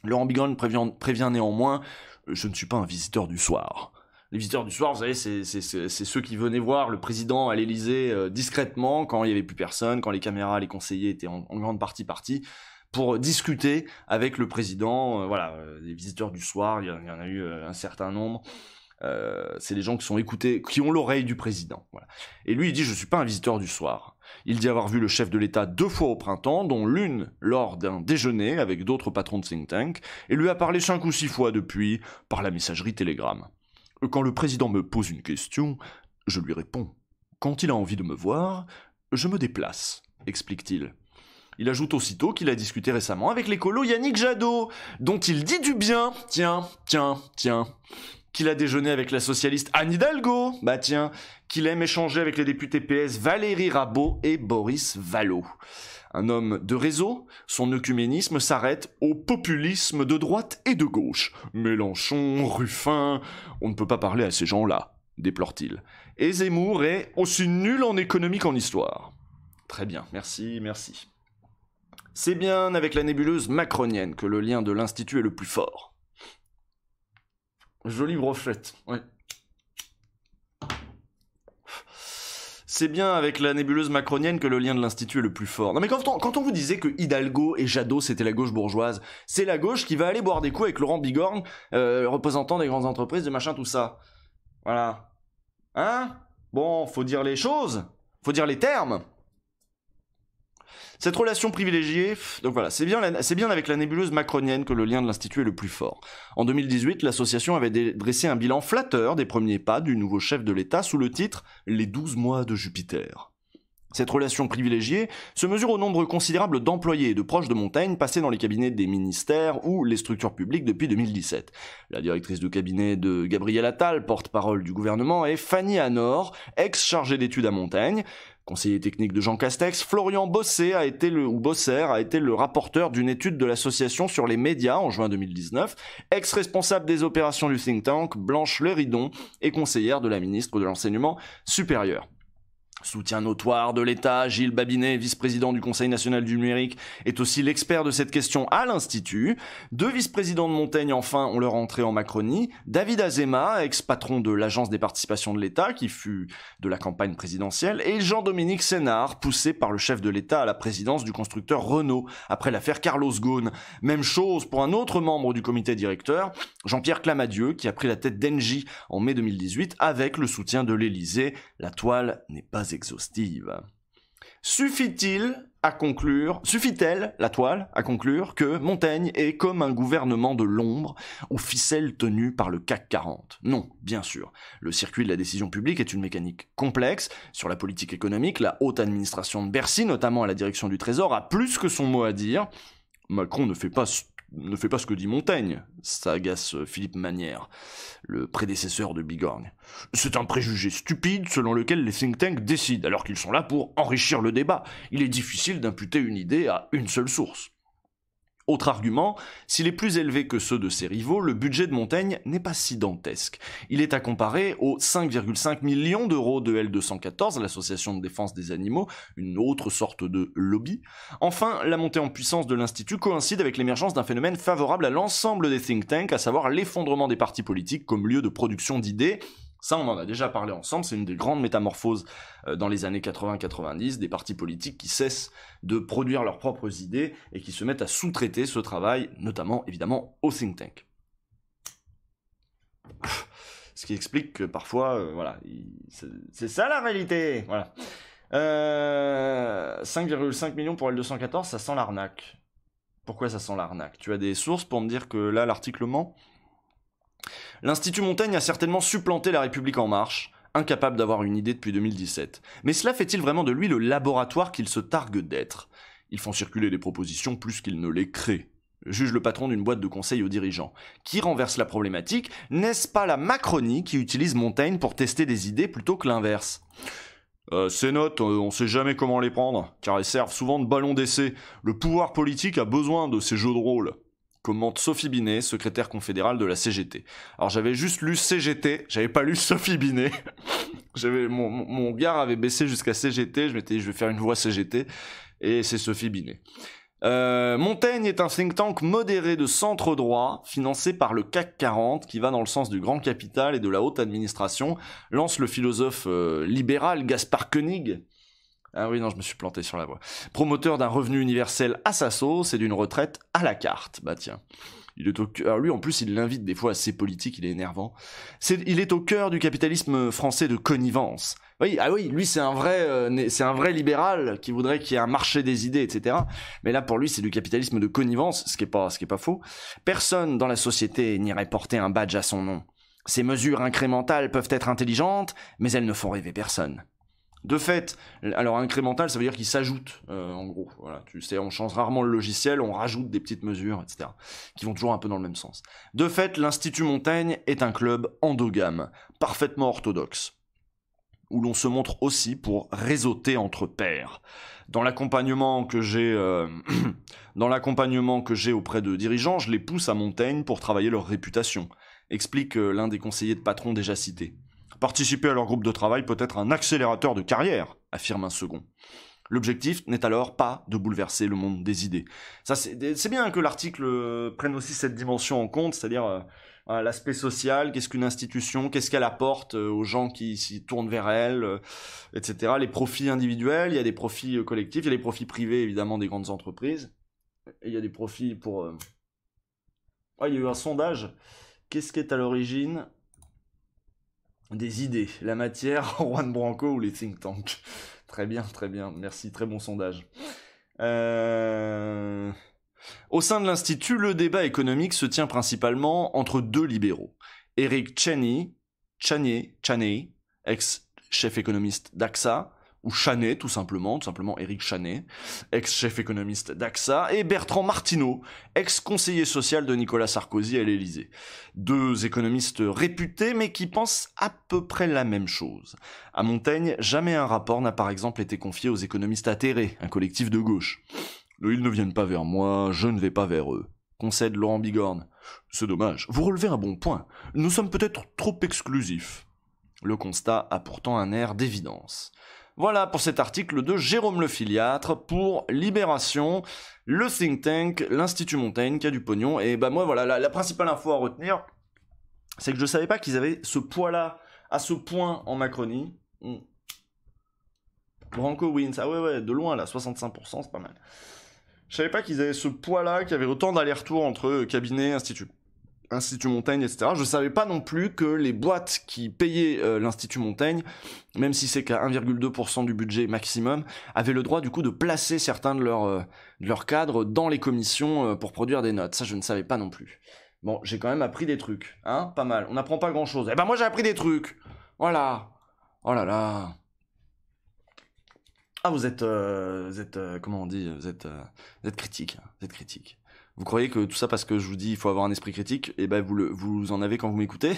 S1: Laurent Bigorne prévient néanmoins, je ne suis pas un visiteur du soir. Les visiteurs du soir, vous savez, c'est ceux qui venaient voir le président à l'Élysée discrètement, quand il n'y avait plus personne, quand les caméras, les conseillers étaient en grande partie partis, pour discuter avec le président. Voilà, les visiteurs du soir, il y en a eu un certain nombre. C'est les gens qui sont écoutés, qui ont l'oreille du président. Voilà. Et lui, il dit « Je suis pas un visiteur du soir ». Il dit avoir vu le chef de l'État 2 fois au printemps, dont l'une lors d'un déjeuner avec d'autres patrons de think tank, et lui a parlé 5 ou 6 fois depuis, par la messagerie Telegram. Quand le président me pose une question, je lui réponds. Quand il a envie de me voir, je me déplace, explique-t-il. Il ajoute aussitôt qu'il a discuté récemment avec l'écolo Yannick Jadot, dont il dit du bien, tiens, qu'il a déjeuné avec la socialiste Anne Hidalgo, bah tiens, qu'il aime échanger avec les députés PS Valérie Rabault et Boris Vallaud. Un homme de réseau, son œcuménisme s'arrête au populisme de droite et de gauche. Mélenchon, Ruffin, on ne peut pas parler à ces gens-là, déplore-t-il. Et Zemmour est aussi nul en économie qu'en histoire. Très bien, merci. C'est bien avec la nébuleuse macronienne que le lien de l'Institut est le plus fort. Jolie brochette, ouais. C'est bien avec la nébuleuse macronienne que le lien de l'Institut est le plus fort. Non mais quand on vous disait que Hidalgo et Jadot c'était la gauche bourgeoise, c'est la gauche qui va aller boire des coups avec Laurent Bigorne, représentant des grandes entreprises, des machins, tout ça. Voilà. Hein? Bon, faut dire les choses, faut dire les termes. Cette relation privilégiée, donc voilà, c'est bien avec la nébuleuse macronienne que le lien de l'Institut est le plus fort. En 2018, l'association avait dressé un bilan flatteur des premiers pas du nouveau chef de l'État sous le titre « Les 12 mois de Jupiter ». Cette relation privilégiée se mesure au nombre considérable d'employés et de proches de Montaigne passés dans les cabinets des ministères ou les structures publiques depuis 2017. La directrice de cabinet de Gabriel Attal, porte-parole du gouvernement, est Fanny Anor, ex-chargée d'études à Montaigne. Conseiller technique de Jean Castex, Florian Bosser a été le rapporteur d'une étude de l'association sur les médias en juin 2019, ex-responsable des opérations du think tank, Blanche Léridon, et conseillère de la ministre de l'Enseignement supérieur. Soutien notoire de l'État, Gilles Babinet, vice-président du Conseil national du numérique, est aussi l'expert de cette question à l'Institut. 2 vice-présidents de Montaigne, enfin, ont leur entrée en Macronie. David Azema, ex-patron de l'Agence des participations de l'État, qui fut de la campagne présidentielle, et Jean-Dominique Sénard, poussé par le chef de l'État à la présidence du constructeur Renault, après l'affaire Carlos Ghosn. Même chose pour un autre membre du comité directeur, Jean-Pierre Clamadieu, qui a pris la tête d'Engie en mai 2018, avec le soutien de l'Élysée. La toile n'est pas exhaustive. Suffit-elle, la toile, à conclure que Montaigne est comme un gouvernement de l'ombre aux ficelles tenues par le CAC 40? Non, bien sûr. Le circuit de la décision publique est une mécanique complexe. Sur la politique économique, la haute administration de Bercy, notamment à la direction du Trésor, a plus que son mot à dire. Macron ne fait pas ce que dit Montaigne, s'agace Philippe Manière, le prédécesseur de Bigorgne. C'est un préjugé stupide selon lequel les think tanks décident, alors qu'ils sont là pour enrichir le débat. Il est difficile d'imputer une idée à une seule source. Autre argument, s'il est plus élevé que ceux de ses rivaux, le budget de Montaigne n'est pas si dantesque. Il est à comparer aux 5,5 millions d'euros de L214, l'association de défense des animaux, une autre sorte de lobby. Enfin, la montée en puissance de l'Institut coïncide avec l'émergence d'un phénomène favorable à l'ensemble des think tanks, à savoir l'effondrement des partis politiques comme lieu de production d'idées. Ça, on en a déjà parlé ensemble, c'est une des grandes métamorphoses dans les années 80-90, des partis politiques qui cessent de produire leurs propres idées et qui se mettent à sous-traiter ce travail, notamment, évidemment, aux think tanks. Ce qui explique que parfois, voilà, c'est ça la réalité, voilà. 5,5 millions pour L214, ça sent l'arnaque. Pourquoi ça sent l'arnaque? Tu as des sources pour me dire que là, l'article ment? L'Institut Montaigne a certainement supplanté La République En Marche, incapable d'avoir une idée depuis 2017. Mais cela fait-il vraiment de lui le laboratoire qu'il se targue d'être? Ils font circuler des propositions plus qu'ils ne les créent. Juge le patron d'une boîte de conseil aux dirigeants. Qui renverse la problématique? N'est-ce pas la Macronie qui utilise Montaigne pour tester des idées plutôt que l'inverse? Ces notes, on sait jamais comment les prendre, car elles servent souvent de ballon d'essai. Le pouvoir politique a besoin de ces jeux de rôle. Commente Sophie Binet, secrétaire confédérale de la CGT. Alors j'avais juste lu CGT, j'avais pas lu Sophie Binet. Mon gars avait baissé jusqu'à CGT, je m'étais dit je vais faire une voix CGT, et c'est Sophie Binet. Montaigne est un think tank modéré de centre droit, financé par le CAC 40, qui va dans le sens du grand capital et de la haute administration, lance le philosophe libéral Gaspard Koenig. Ah oui, non, je me suis planté sur la voie. Promoteur d'un revenu universel à sa sauce et d'une retraite à la carte. Bah tiens. Alors lui, en plus, il l'invite des fois à ses politiques, il est énervant. Il est au cœur du capitalisme français de connivence. Oui, ah oui, lui, c'est un vrai libéral qui voudrait qu'il y ait un marché des idées, etc. Mais là, pour lui, c'est du capitalisme de connivence, ce qui est pas faux. Personne dans la société n'irait porter un badge à son nom. Ces mesures incrémentales peuvent être intelligentes, mais elles ne font rêver personne. De fait, alors incrémental, ça veut dire qu'il s'ajoute, en gros. Voilà, tu sais, on change rarement le logiciel, on rajoute des petites mesures, etc., qui vont toujours un peu dans le même sens. De fait, l'Institut Montaigne est un club endogame, parfaitement orthodoxe, où l'on se montre aussi pour réseauter entre pairs. Dans l'accompagnement que j'ai auprès de dirigeants, je les pousse à Montaigne pour travailler leur réputation, explique l'un des conseillers de patron déjà cité. Participer à leur groupe de travail peut être un accélérateur de carrière, affirme un second. L'objectif n'est alors pas de bouleverser le monde des idées. Ça, c'est bien que l'article prenne aussi cette dimension en compte, c'est-à-dire l'aspect social, qu'est-ce qu'une institution, qu'est-ce qu'elle apporte aux gens qui s'y tournent vers elle, etc. Les profits individuels, il y a des profits collectifs, il y a des profits privés, évidemment, des grandes entreprises. Et il y a des profits pour... il y a eu un sondage. Qu'est-ce qui est à l'origine des idées, la matière, Juan Branco ou les think tanks? Très bien, merci, très bon sondage. Au sein de l'Institut, le débat économique se tient principalement entre deux libéraux. Eric Chaney, ex-chef économiste d'AXA, ou Chaney tout simplement Eric Chaney, ex-chef économiste d'AXA, et Bertrand Martineau, ex-conseiller social de Nicolas Sarkozy à l'Élysée. Deux économistes réputés, mais qui pensent à peu près la même chose. À Montaigne, jamais un rapport n'a par exemple été confié aux économistes atterrés, un collectif de gauche. Ils ne viennent pas vers moi, je ne vais pas vers eux, concède Laurent Bigorne. C'est dommage, vous relevez un bon point. Nous sommes peut-être trop exclusifs. Le constat a pourtant un air d'évidence. Voilà pour cet article de Jérôme Le Filiatre pour Libération, le think tank, l'Institut Montaigne qui a du pognon. Et bah moi voilà, la principale info à retenir, c'est que je savais pas qu'ils avaient ce poids-là, à ce point en Macronie. Branco wins, ah ouais, de loin là, 65%, c'est pas mal. Je savais pas qu'ils avaient ce poids-là, qu'il y avait autant d'allers-retours entre cabinet, Institut Montaigne, etc. Je savais pas non plus que les boîtes qui payaient l'Institut Montaigne, même si c'est qu'à 1,2% du budget maximum, avaient le droit du coup de placer certains de leurs cadres dans les commissions pour produire des notes. Ça, je ne savais pas non plus. Bon, j'ai quand même appris des trucs, hein, pas mal. On n'apprend pas grand-chose. Eh ben moi, j'ai appris des trucs. Voilà. Oh là là. Ah, vous êtes comment on dit, vous êtes critique, hein, vous êtes critique. Vous croyez que tout ça parce que je vous dis il faut avoir un esprit critique, et ben vous en avez quand vous m'écoutez?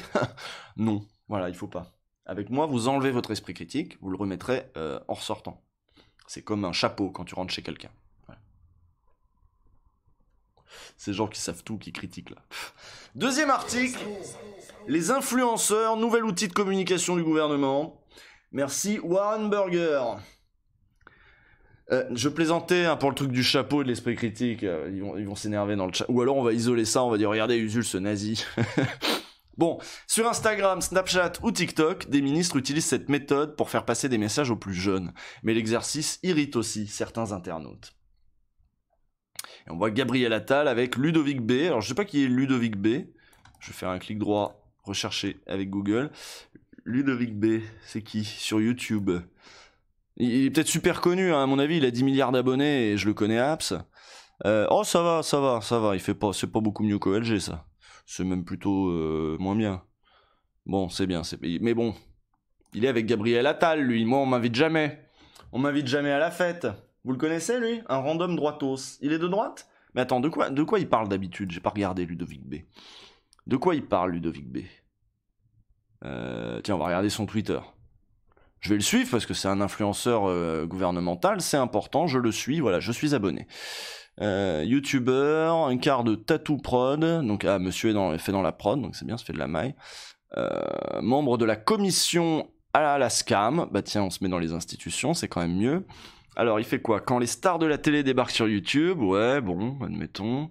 S1: Non, voilà, il faut pas. Avec moi, vous enlevez votre esprit critique, vous le remettrez en ressortant. C'est comme un chapeau quand tu rentres chez quelqu'un. Voilà. Ces gens qui savent tout, qui critiquent là. Deuxième article, les influenceurs, nouvel outil de communication du gouvernement. Merci Warren Burger. Je plaisantais hein, pour le truc du chapeau et de l'esprit critique, ils vont s'énerver dans le chat. Ou alors on va isoler ça, on va dire regardez Usul ce nazi. Bon, sur Instagram, Snapchat ou TikTok, des ministres utilisent cette méthode pour faire passer des messages aux plus jeunes. Mais l'exercice irrite aussi certains internautes. Et on voit Gabriel Attal avec Ludovic B. Alors je sais pas qui est Ludovic B. Je vais faire un clic droit, rechercher avec Google. Ludovic B, c'est qui? Sur YouTube. Il est peut-être super connu, hein, à mon avis, il a 10 milliards d'abonnés et je le connais à Apps. Oh, ça va, il fait pas, c'est pas beaucoup mieux qu'OLG, ça. C'est même plutôt moins bien. Bon, c'est bien, mais bon, il est avec Gabriel Attal, lui. Moi, on m'invite jamais. On m'invite jamais à la fête. Vous le connaissez, lui? Un random droitos. Il est de droite? Mais attends, de quoi il parle d'habitude? J'ai pas regardé Ludovic B. De quoi il parle, Ludovic B? Tiens, on va regarder son Twitter. Je vais le suivre parce que c'est un influenceur gouvernemental, c'est important, je le suis, voilà, je suis abonné. YouTuber, un quart de Tattoo Prod, donc monsieur fait dans la prod, donc c'est bien, ça fait de la maille. Membre de la commission à la SCAM, bah tiens, on se met dans les institutions, c'est quand même mieux. Alors, il fait quoi? Quand les stars de la télé débarquent sur YouTube, ouais, bon, admettons.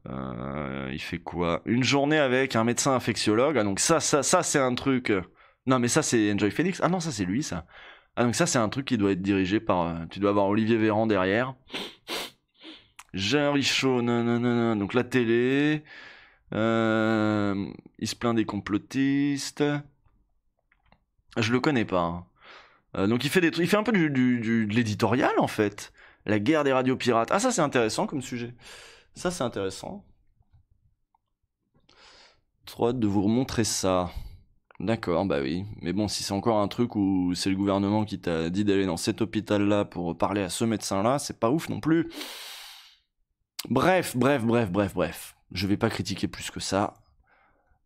S1: Il fait quoi? Une journée avec un médecin infectiologue, ah donc ça c'est un truc... Non, mais ça, c'est Enjoy Phoenix. Ah non, ça, c'est lui, ça. Ah, donc ça, c'est un truc qui doit être dirigé par... tu dois avoir Olivier Véran derrière. Jean Richaud, nanana, donc la télé. Il se plaint des complotistes. Je le connais pas. Donc il fait des trucs, il fait un peu de l'éditorial en fait. La guerre des radios pirates. Ah ça c'est intéressant comme sujet. Ça c'est intéressant. Trop hâte de vous remontrer ça. D'accord, bah oui. Mais bon, si c'est encore un truc où c'est le gouvernement qui t'a dit d'aller dans cet hôpital-là pour parler à ce médecin-là, c'est pas ouf non plus. Bref. Je vais pas critiquer plus que ça.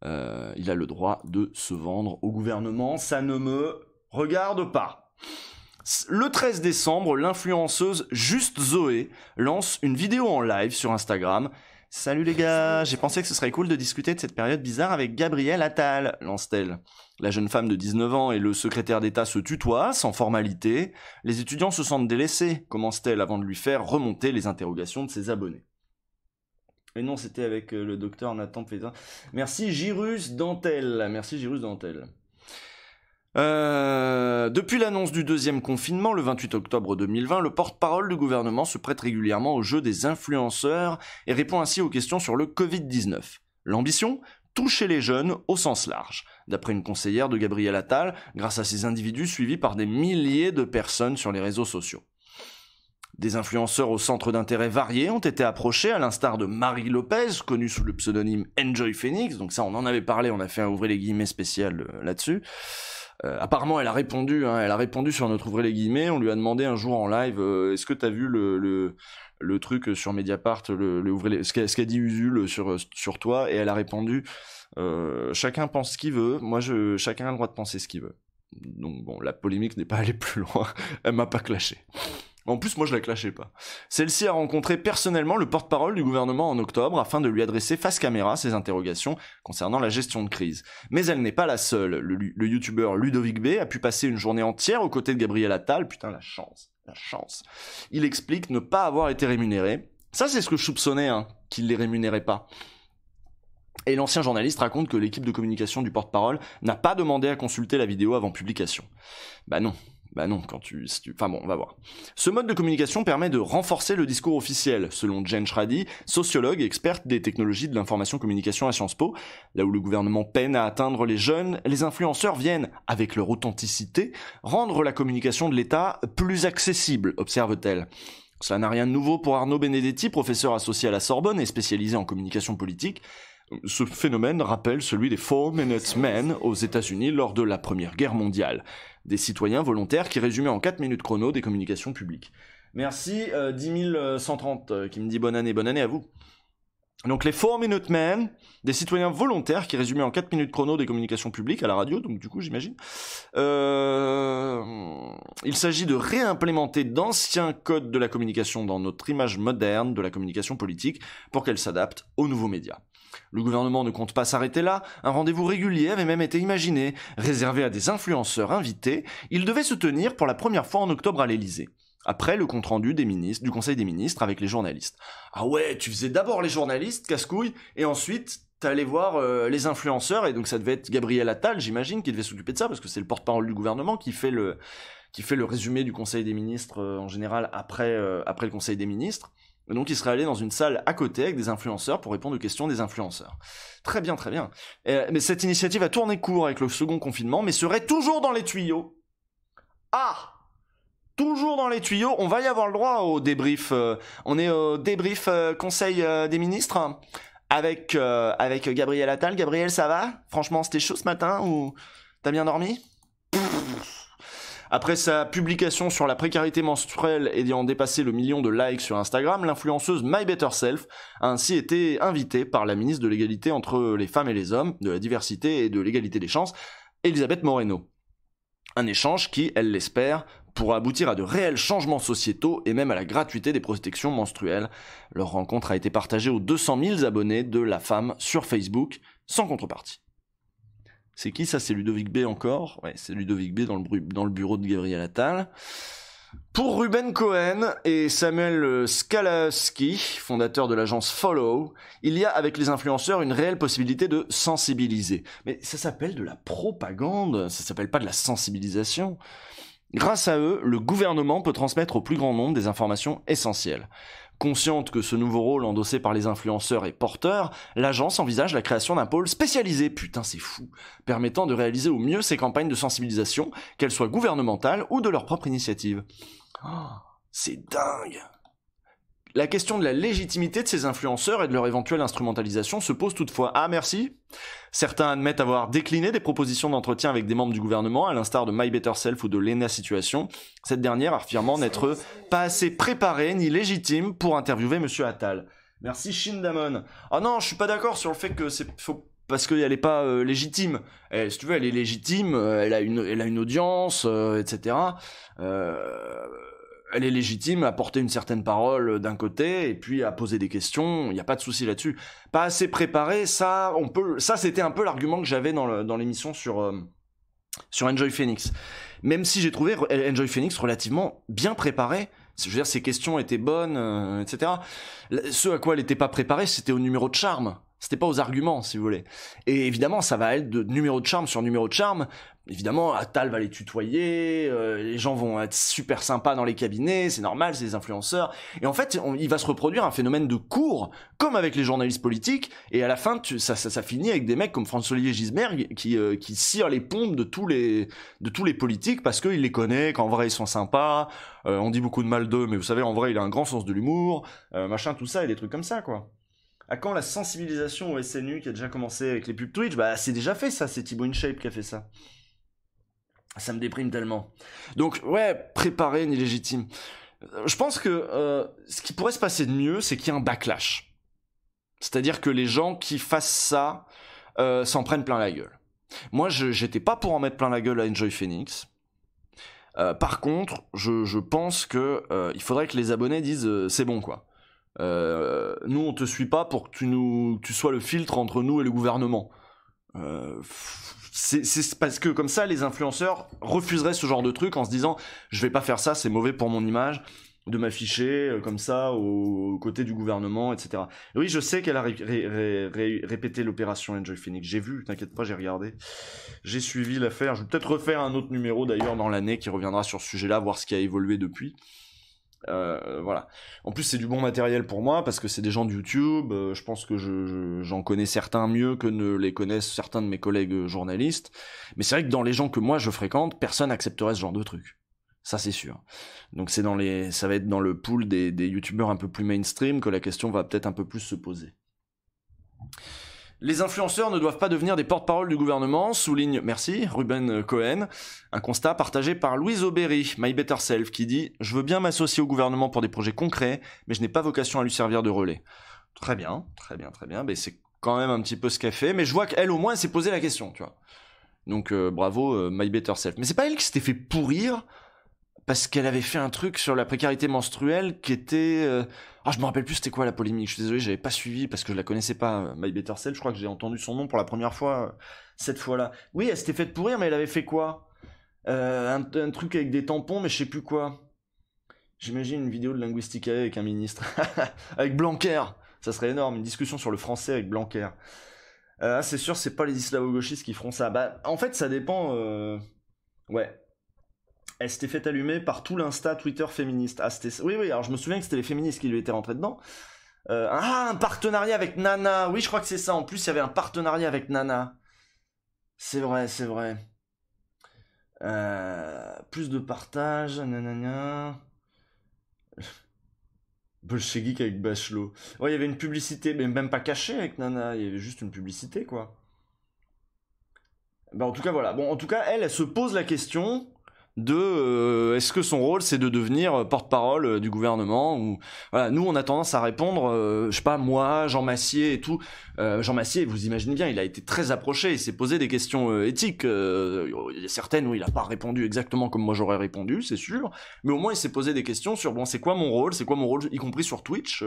S1: Il a le droit de se vendre au gouvernement. Ça ne me regarde pas. Le 13 décembre, l'influenceuse Juste Zoé lance une vidéo en live sur Instagram. Salut les gars, j'ai pensé que ce serait cool de discuter de cette période bizarre avec Gabriel Attal, lance-t-elle. La jeune femme de 19 ans et le secrétaire d'État se tutoient, sans formalité. Les étudiants se sentent délaissés, commence-t-elle avant de lui faire remonter les interrogations de ses abonnés. Et non, c'était avec le docteur Nathan Pézin. Merci Gyrus Dantel. Depuis l'annonce du deuxième confinement, le 28 octobre 2020, le porte-parole du gouvernement se prête régulièrement au jeu des influenceurs et répond ainsi aux questions sur le Covid-19. L'ambition ? Toucher les jeunes au sens large. D'après une conseillère de Gabriel Attal, grâce à ces individus suivis par des milliers de personnes sur les réseaux sociaux. Des influenceurs au centre d'intérêt variés ont été approchés, à l'instar de Marie Lopez, connue sous le pseudonyme Enjoy Phoenix. Donc ça, on en avait parlé, on a fait un ouvrez les guillemets spécial là-dessus. Apparemment, elle a répondu sur notre ouvrez les guillemets. On lui a demandé un jour en live, est-ce que t'as vu le truc sur Mediapart, ce qu'a dit Usul sur toi, et elle a répondu, chacun pense ce qu'il veut. Chacun a le droit de penser ce qu'il veut. Donc bon, la polémique n'est pas allée plus loin. Elle m'a pas clashé. En plus, moi je la clashais pas. Celle-ci a rencontré personnellement le porte-parole du gouvernement en octobre afin de lui adresser face caméra ses interrogations concernant la gestion de crise. Mais elle n'est pas la seule. Le youtubeur Ludovic B a pu passer une journée entière aux côtés de Gabriel Attal. Putain, la chance. Il explique ne pas avoir été rémunéré. Ça, c'est ce que je soupçonnais, qu'il les rémunérait pas. Et l'ancien journaliste raconte que l'équipe de communication du porte-parole n'a pas demandé à consulter la vidéo avant publication. Bah non, Enfin bon, on va voir. Ce mode de communication permet de renforcer le discours officiel, selon Jen Schrady, sociologue et experte des technologies de l'information-communication à Sciences Po. Là où le gouvernement peine à atteindre les jeunes, les influenceurs viennent, avec leur authenticité, rendre la communication de l'État plus accessible, observe-t-elle. Cela n'a rien de nouveau pour Arnaud Benedetti, professeur associé à la Sorbonne et spécialisé en communication politique. Ce phénomène rappelle celui des 4 Minute Men aux États-Unis lors de la Première Guerre mondiale. Des citoyens volontaires qui résumaient en 4 minutes chrono des communications publiques. Merci 10 130 qui me dit bonne année à vous. Donc les 4 Minute Men, des citoyens volontaires qui résumaient en 4 minutes chrono des communications publiques à la radio, donc du coup j'imagine. Il s'agit de réimplémenter d'anciens codes de la communication dans notre image moderne de la communication politique pour qu'elle s'adapte aux nouveaux médias. Le gouvernement ne compte pas s'arrêter là, un rendez-vous régulier avait même été imaginé, réservé à des influenceurs invités. Il devait se tenir pour la première fois en octobre à l'Élysée. Après le compte-rendu du Conseil des ministres avec les journalistes. Ah ouais, tu faisais d'abord les journalistes, casse-couille, et ensuite t'allais voir les influenceurs, et donc ça devait être Gabriel Attal, j'imagine, qui devait s'occuper de ça, parce que c'est le porte-parole du gouvernement qui fait le résumé du Conseil des ministres en général après le Conseil des ministres. Et donc il serait allé dans une salle à côté avec des influenceurs pour répondre aux questions des influenceurs. Très bien. Mais cette initiative a tourné court avec le second confinement, mais serait toujours dans les tuyaux. Ah! Toujours dans les tuyaux, on va y avoir le droit au débrief. On est au débrief Conseil des ministres avec Gabriel Attal. Gabriel, ça va? Franchement, c'était chaud ce matin ou t'as bien dormi? Après sa publication sur la précarité menstruelle ayant dépassé le 1 million de likes sur Instagram, l'influenceuse My Better Self a ainsi été invitée par la ministre de l'égalité entre les femmes et les hommes, de la diversité et de l'égalité des chances, Elisabeth Moreno. Un échange qui, elle l'espère, pourra aboutir à de réels changements sociétaux et même à la gratuité des protections menstruelles. Leur rencontre a été partagée aux 200 000 abonnés de La Femme sur Facebook, sans contrepartie. C'est qui ça? C'est Ludovic B encore? Ouais, c'est Ludovic B dans le bureau de Gabriel Attal. Pour Ruben Cohen et Samuel Skalski, fondateur de l'agence Follow, il y a avec les influenceurs une réelle possibilité de sensibiliser. Mais ça s'appelle de la propagande, ça s'appelle pas de la sensibilisation. Grâce à eux, le gouvernement peut transmettre au plus grand nombre des informations essentielles. Consciente que ce nouveau rôle endossé par les influenceurs est porteur, l'agence envisage la création d'un pôle spécialisé, putain c'est fou, permettant de réaliser au mieux ces campagnes de sensibilisation, qu'elles soient gouvernementales ou de leur propre initiative. Oh, c'est dingue. La question de la légitimité de ces influenceurs et de leur éventuelle instrumentalisation se pose toutefois. Ah merci. Certains admettent avoir décliné des propositions d'entretien avec des membres du gouvernement, à l'instar de My Better Self ou de Lena Situation, cette dernière affirmant n'être pas assez préparée ni légitime pour interviewer Monsieur Attal. Merci Shindamon. Ah non, je suis pas d'accord sur le fait que c'est faux. Parce qu'elle est pas légitime. Si tu veux, elle est légitime, elle a une audience, etc. Elle est légitime à porter une certaine parole d'un côté et puis à poser des questions, il n'y a pas de souci là-dessus. Pas assez préparé, ça c'était un peu l'argument que j'avais dans l'émission sur Enjoy Phoenix. Même si j'ai trouvé Enjoy Phoenix relativement bien préparé, je veux dire ses questions étaient bonnes, etc. Ce à quoi elle n'était pas préparée, c'était au numéro de charme. C'était pas aux arguments, si vous voulez. Et évidemment, ça va aller de numéro de charme sur numéro de charme. Évidemment, Attal va les tutoyer, les gens vont être super sympas dans les cabinets, c'est normal, c'est des influenceurs. Et en fait, il va se reproduire un phénomène de cours, comme avec les journalistes politiques, et à la fin, ça finit avec des mecs comme François-Olivier Gisbert qui cirent les pompes de tous les politiques parce qu'il les connaît, qu'en vrai ils sont sympas, on dit beaucoup de mal d'eux, mais vous savez, en vrai, il a un grand sens de l'humour, machin, tout ça, et des trucs comme ça, quoi. À quand la sensibilisation au SNU qui a déjà commencé avec les pubs Twitch? Bah c'est déjà fait ça, c'est Thibaut InShape qui a fait ça. Ça me déprime tellement. Donc ouais, préparé ni légitime. Je pense que ce qui pourrait se passer de mieux, c'est qu'il y ait un backlash. C'est-à-dire que les gens qui fassent ça s'en prennent plein la gueule. Moi j'étais pas pour en mettre plein la gueule à Enjoy Phoenix. Par contre, je pense que il faudrait que les abonnés disent c'est bon quoi. Nous on te suit pas pour que tu sois le filtre entre nous et le gouvernement. C'est parce que comme ça les influenceurs refuseraient ce genre de truc en se disant je vais pas faire ça, c'est mauvais pour mon image de m'afficher comme ça aux côtés du gouvernement, etc. Et oui, je sais qu'elle a répété l'opération Enjoy Phoenix, j'ai vu, t'inquiète pas, j'ai regardé, j'ai suivi l'affaire. Je vais peut-être refaire un autre numéro d'ailleurs dans l'année qui reviendra sur ce sujet-là, voir ce qui a évolué depuis. Voilà. En plus c'est du bon matériel pour moi parce que c'est des gens de YouTube, je pense que j'en connais certains mieux que ne les connaissent certains de mes collègues journalistes, mais c'est vrai que dans les gens que moi je fréquente, personne n'accepterait ce genre de truc. Ça c'est sûr. Donc ça va être dans le pool des youtubeurs un peu plus mainstream que la question va peut-être un peu plus se poser. Les influenceurs ne doivent pas devenir des porte-parole du gouvernement, souligne, merci, Ruben Cohen, un constat partagé par Louise Aubéry, My Better Self, qui dit « Je veux bien m'associer au gouvernement pour des projets concrets, mais je n'ai pas vocation à lui servir de relais. » Très bien, très bien, très bien, mais c'est quand même un petit peu ce qu'elle fait, mais je vois qu'elle au moins elle s'est posé la question, tu vois. Donc bravo, My Better Self. Mais c'est pas elle qui s'était fait pourrir parce qu'elle avait fait un truc sur la précarité menstruelle qui était... je me rappelle plus c'était quoi la polémique, je suis désolé, j'avais pas suivi parce que je la connaissais pas, My Better Self, je crois que j'ai entendu son nom pour la première fois cette fois-là. Oui, elle s'était faite pourrir, mais elle avait fait quoi? Un truc avec des tampons, mais je sais plus quoi. J'imagine une vidéo de Linguistica avec un ministre. Avec Blanquer, ça serait énorme, une discussion sur le français avec Blanquer. C'est sûr, c'est pas les islamo-gauchistes qui feront ça. Bah, en fait, ça dépend... Ouais. Elle s'était fait allumer par tout l'Insta Twitter féministe. Oui, alors je me souviens que c'était les féministes qui lui étaient rentrés dedans. Un partenariat avec Nana. Oui, je crois que c'est ça. En plus, il y avait un partenariat avec Nana. C'est vrai, c'est vrai. Plus de partage, nanana. Bolchegeek avec Bachelot. Ouais, il y avait une publicité, mais même pas cachée avec Nana. Il y avait juste une publicité, quoi. Bah, en tout cas, voilà. Bon, en tout cas, elle se pose la question de est-ce que son rôle c'est de devenir porte-parole du gouvernement ou voilà, nous on a tendance à répondre je sais pas moi, Jean Massier et tout. Jean Massier, vous imaginez bien, il a été très approché, il s'est posé des questions éthiques, il y a certaines où il a pas répondu exactement comme moi j'aurais répondu, c'est sûr, mais au moins il s'est posé des questions sur bon, c'est quoi mon rôle, y compris sur Twitch.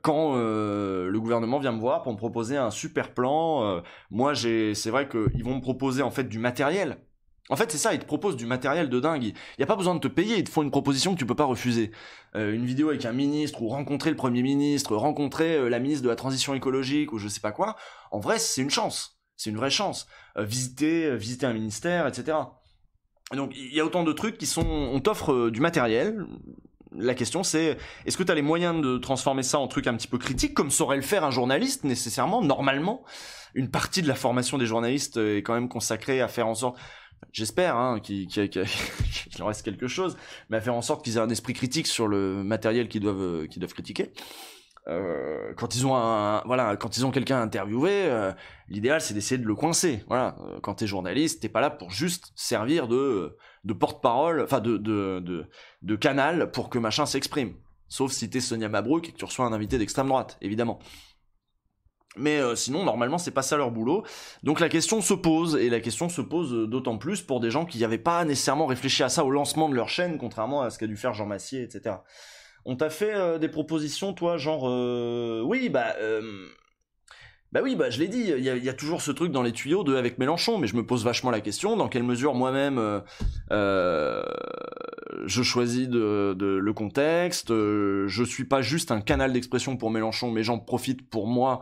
S1: Quand le gouvernement vient me voir pour me proposer un super plan, moi c'est vrai qu'ils vont me proposer en fait du matériel. En fait, c'est ça, ils te proposent du matériel de dingue. Il n'y a pas besoin de te payer, ils te font une proposition que tu peux pas refuser. Une vidéo avec un ministre, ou rencontrer le Premier ministre, rencontrer la ministre de la Transition écologique, ou je sais pas quoi. En vrai, c'est une chance. C'est une vraie chance. Visiter un ministère, etc. Donc, il y a autant de trucs qui sont... On t'offre du matériel, la question c'est, est-ce que tu as les moyens de transformer ça en truc un petit peu critique, comme saurait le faire un journaliste nécessairement, normalement. Une partie de la formation des journalistes est quand même consacrée à faire en sorte, j'espère, hein, qu'il en reste quelque chose, mais à faire en sorte qu'ils aient un esprit critique sur le matériel qu'ils doivent critiquer. Quand ils ont quelqu'un à interviewer, l'idéal c'est d'essayer de le coincer. Voilà, quand t'es journaliste, t'es pas là pour juste servir de porte-parole, enfin de canal pour que machin s'exprime. Sauf si t'es Sonia Mabrouk et que tu reçois un invité d'extrême droite, évidemment. Mais sinon, normalement, c'est pas ça leur boulot. Donc la question se pose, et la question se pose d'autant plus pour des gens qui n'avaient pas nécessairement réfléchi à ça au lancement de leur chaîne, contrairement à ce qu'a dû faire Jean Massier, etc. On t'a fait des propositions, toi, genre... oui, je l'ai dit, il y a toujours ce truc dans les tuyaux avec Mélenchon, mais je me pose vachement la question, dans quelle mesure moi-même je choisis le contexte, je suis pas juste un canal d'expression pour Mélenchon, mais j'en profite pour moi...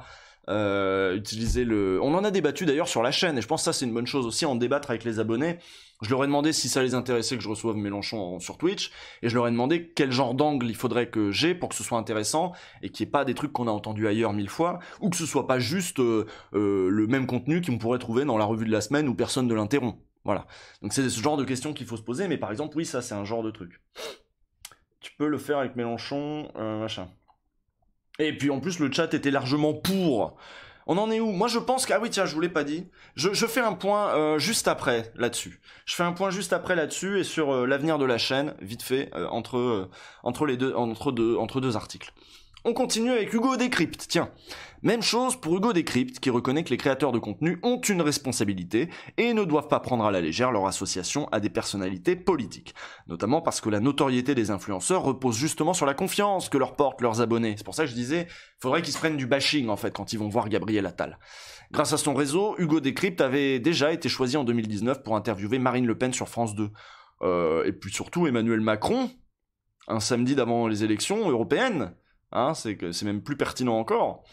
S1: utiliser on en a débattu d'ailleurs sur la chaîne et je pense que ça c'est une bonne chose aussi, en débattre avec les abonnés. Je leur ai demandé si ça les intéressait que je reçoive Mélenchon sur Twitch, et je leur ai demandé quel genre d'angle il faudrait que j'ai pour que ce soit intéressant et qu'il n'y ait pas des trucs qu'on a entendus ailleurs 1000 fois, ou que ce soit pas juste le même contenu qu'on pourrait trouver dans la revue de la semaine où personne ne l'interrompt. Voilà, donc c'est ce genre de questions qu'il faut se poser. Mais par exemple, oui, ça c'est un genre de truc, tu peux le faire avec Mélenchon, machin. Et puis en plus le chat était largement pour. On en est où? Moi je pense que... Ah oui tiens, je vous l'ai pas dit. Je fais un point juste après là-dessus. Je fais un point juste après là-dessus et sur l'avenir de la chaîne, vite fait, entre deux articles. On continue avec Hugo Décrypte, tiens. Même chose pour Hugo Décrypte, qui reconnaît que les créateurs de contenu ont une responsabilité et ne doivent pas prendre à la légère leur association à des personnalités politiques. Notamment parce que la notoriété des influenceurs repose justement sur la confiance que leur portent leurs abonnés. C'est pour ça que je disais, faudrait qu'ils se prennent du bashing en fait quand ils vont voir Gabriel Attal. Grâce à son réseau, Hugo Décrypte avait déjà été choisi en 2019 pour interviewer Marine Le Pen sur France 2. Et puis surtout Emmanuel Macron, un samedi d'avant les élections européennes. Hein, c'est même plus pertinent encore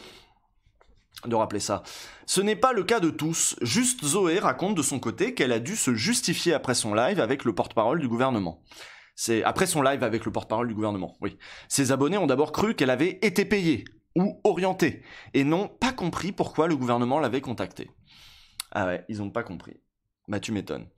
S1: de rappeler ça. Ce n'est pas le cas de tous. Juste Zoé raconte de son côté qu'elle a dû se justifier après son live avec le porte-parole du gouvernement. Après son live avec le porte-parole du gouvernement, oui. Ses abonnés ont d'abord cru qu'elle avait été payée ou orientée et n'ont pas compris pourquoi le gouvernement l'avait contactée. Ah ouais, ils n'ont pas compris. Bah tu m'étonnes.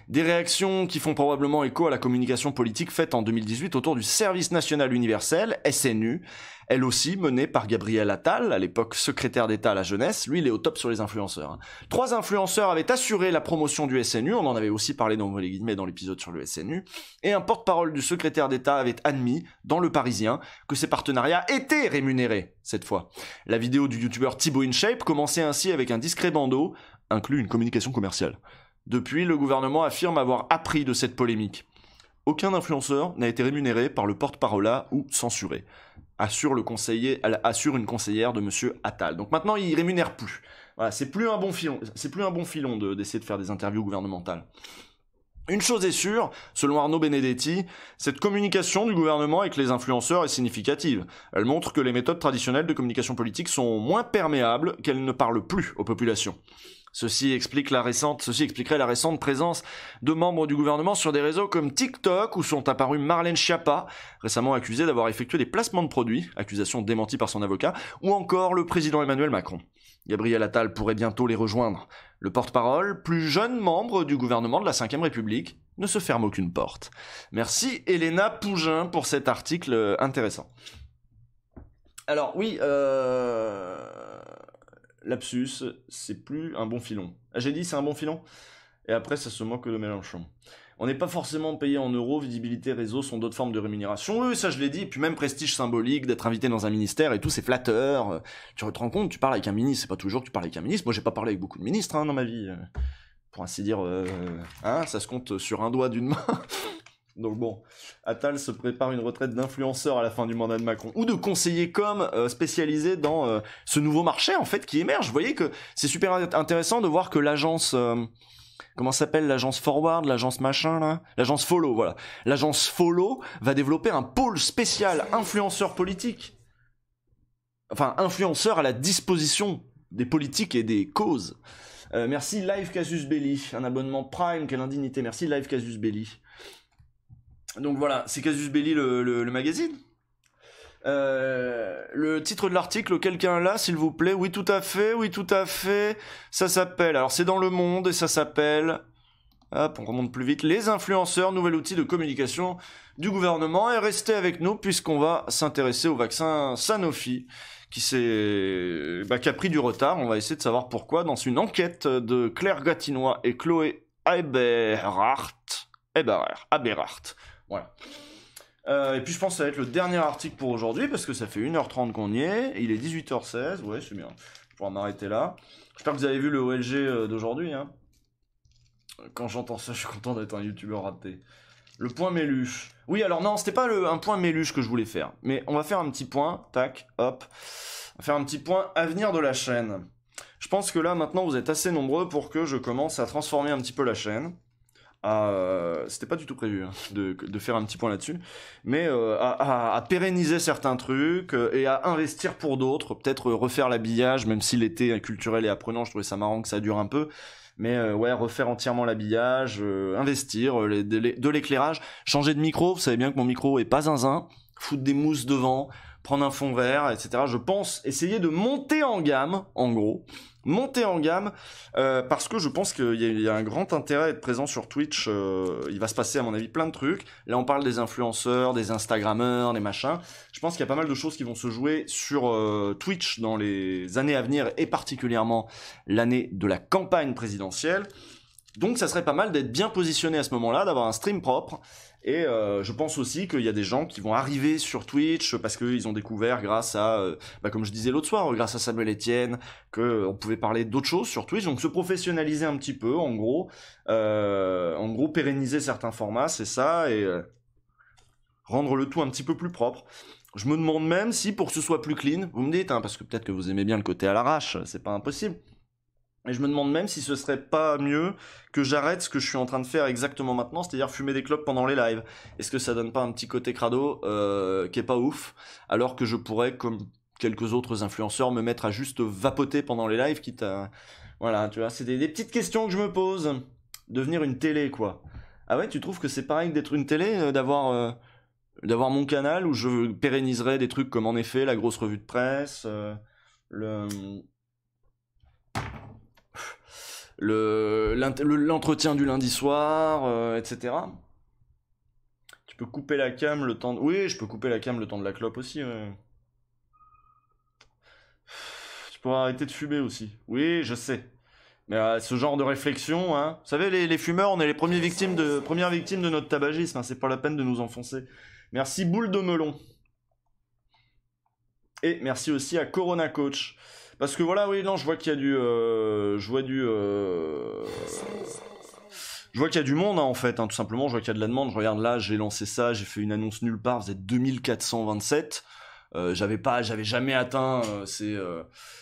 S1: Des réactions qui font probablement écho à la communication politique faite en 2018 autour du Service National Universel, SNU, elle aussi menée par Gabriel Attal, à l'époque secrétaire d'État à la jeunesse. Lui, il est au top sur les influenceurs. 3 influenceurs avaient assuré la promotion du SNU, on en avait aussi parlé dans l'épisode sur le SNU, et un porte-parole du secrétaire d'État avait admis, dans Le Parisien, que ces partenariats étaient rémunérés, cette fois. La vidéo du youtubeur Thibaut InShape commençait ainsi avec un discret bandeau, inclut une communication commerciale. Depuis, le gouvernement affirme avoir appris de cette polémique. Aucun influenceur n'a été rémunéré par le porte-parole ou censuré, assure une conseillère de monsieur Attal. Donc maintenant, il rémunère plus. Voilà, c'est plus un bon filon d'essayer de faire des interviews gouvernementales. Une chose est sûre, selon Arnaud Benedetti, cette communication du gouvernement avec les influenceurs est significative. Elle montre que les méthodes traditionnelles de communication politique sont moins perméables, qu'elles ne parlent plus aux populations. Ceci expliquerait la récente présence de membres du gouvernement sur des réseaux comme TikTok, où sont apparus Marlène Schiappa, récemment accusée d'avoir effectué des placements de produits, accusation démentie par son avocat, ou encore le président Emmanuel Macron. Gabriel Attal pourrait bientôt les rejoindre. Le porte-parole, plus jeune membre du gouvernement de la Ve République, ne se ferme aucune porte. Merci Elena Pougin pour cet article intéressant. Alors oui, lapsus, c'est plus un bon filon. Ah, j'ai dit c'est un bon filon. Et après, ça se moque de Mélenchon. On n'est pas forcément payé en euros, visibilité, réseau sont d'autres formes de rémunération. Oui, ça je l'ai dit, et puis même prestige symbolique, d'être invité dans un ministère et tout, c'est flatteur. Tu te rends compte, tu parles avec un ministre, c'est pas toujours que tu parles avec un ministre. Moi j'ai pas parlé avec beaucoup de ministres dans ma vie. Pour ainsi dire, ça se compte sur un doigt d'une main. Donc bon, Attal se prépare une retraite d'influenceur à la fin du mandat de Macron, ou de conseiller com spécialisé dans ce nouveau marché en fait qui émerge. Vous voyez que c'est super intéressant de voir que l'agence, comment s'appelle l'agence Forward, l'agence machin là, l'agence Follow, voilà, l'agence Follow va développer un pôle spécial influenceur politique, enfin influenceur à la disposition des politiques et des causes. Merci Live Casus Belli, un abonnement Prime, quelle indignité. Merci Live Casus Belli. Donc voilà, c'est Casus Belli le magazine. Le titre de l'article, quelqu'un là, s'il vous plaît? Oui, tout à fait, oui, tout à fait. Ça s'appelle, alors c'est dans Le Monde et ça s'appelle, hop, on remonte plus vite, Les influenceurs, nouvel outil de communication du gouvernement. Et restez avec nous puisqu'on va s'intéresser au vaccin Sanofi qui a pris du retard. On va essayer de savoir pourquoi dans une enquête de Claire Gatinois et Chloé Eberhardt. Voilà. Et puis je pense que ça va être le dernier article pour aujourd'hui parce que ça fait 1h30 qu'on y est, et il est 18h16, ouais c'est bien, je pourrais m'arrêter là. J'espère que vous avez vu le OLG d'aujourd'hui, hein. Quand j'entends ça, je suis content d'être un youtubeur raté. Le point Méluche. Oui, alors non, c'était pas un point Méluche que je voulais faire, mais on va faire un petit point, tac, hop, on va faire un petit point avenir de la chaîne. Je pense que là maintenant vous êtes assez nombreux pour que je commence à transformer un petit peu la chaîne. C'était pas du tout prévu hein, de faire un petit point là-dessus, mais à pérenniser certains trucs et à investir pour d'autres, peut-être refaire l'habillage, même si l'été culturel et apprenant, je trouvais ça marrant que ça dure un peu, mais ouais, refaire entièrement l'habillage, investir, de l'éclairage, changer de micro, vous savez bien que mon micro est pas zinzin, foutre des mousses devant, prendre un fond vert, etc. Je pense essayer de monter en gamme, en gros, parce que je pense qu'il y a un grand intérêt à être présent sur Twitch. Il va se passer à mon avis plein de trucs. Là on parle des influenceurs, des instagrammeurs, des machins. Je pense qu'il y a pas mal de choses qui vont se jouer sur Twitch dans les années à venir, et particulièrement l'année de la campagne présidentielle. Donc ça serait pas mal d'être bien positionné à ce moment-là, d'avoir un stream propre. Et je pense aussi qu'il y a des gens qui vont arriver sur Twitch parce qu'ils ont découvert grâce à, comme je disais l'autre soir, grâce à Samuel Etienne, qu'on pouvait parler d'autres choses sur Twitch. Donc se professionnaliser un petit peu, en gros pérenniser certains formats, c'est ça, et rendre le tout un petit peu plus propre. Je me demande même si, pour que ce soit plus clean, vous me dites, hein, parce que peut-être que vous aimez bien le côté à l'arrache, c'est pas impossible. Et je me demande même si ce serait pas mieux que j'arrête ce que je suis en train de faire exactement maintenant, c'est-à-dire fumer des clopes pendant les lives. Est-ce que ça donne pas un petit côté crado qui est pas ouf, alors que je pourrais, comme quelques autres influenceurs, me mettre à juste vapoter pendant les lives, quitte à... Voilà, tu vois, c'est des petites questions que je me pose. Devenir une télé, quoi. Ah ouais, tu trouves que c'est pareil que d'être une télé, d'avoir mon canal où je pérenniserais des trucs comme en effet la grosse revue de presse, l'entretien du lundi soir, etc. Tu peux couper la cam le temps de... Oui, je peux couper la cam le temps de la clope aussi. Ouais. Tu pourras arrêter de fumer aussi. Oui, je sais. Mais ce genre de réflexion, hein. Vous savez, les fumeurs, on est les premières victimes de notre tabagisme. Hein. C'est pas la peine de nous enfoncer. Merci Boule de Melon. Et merci aussi à Corona Coach. Parce que voilà, oui, non, je vois qu'il y a je vois qu'il y a du monde, hein, en fait, hein, tout simplement. Je vois qu'il y a de la demande. Je regarde là, j'ai lancé ça, j'ai fait une annonce nulle part. Vous êtes 2427. J'avais jamais atteint ces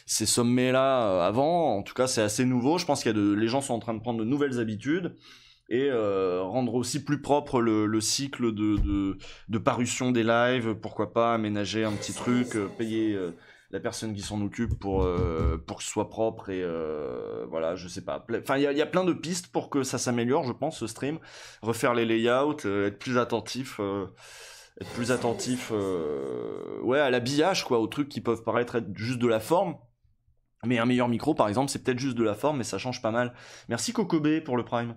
S1: sommets-là avant. En tout cas, c'est assez nouveau. Je pense les gens sont en train de prendre de nouvelles habitudes et rendre aussi plus propre le cycle de parution des lives. Pourquoi pas aménager un petit truc, payer la personne qui s'en occupe pour que ce soit propre et voilà, je sais pas. Enfin, il y a plein de pistes pour que ça s'améliore, je pense, ce stream. Refaire les layouts, être plus attentif. Ouais, à l'habillage, quoi, aux trucs qui peuvent paraître être juste de la forme. Mais un meilleur micro, par exemple, c'est peut-être juste de la forme, mais ça change pas mal. Merci Kokobé pour le Prime.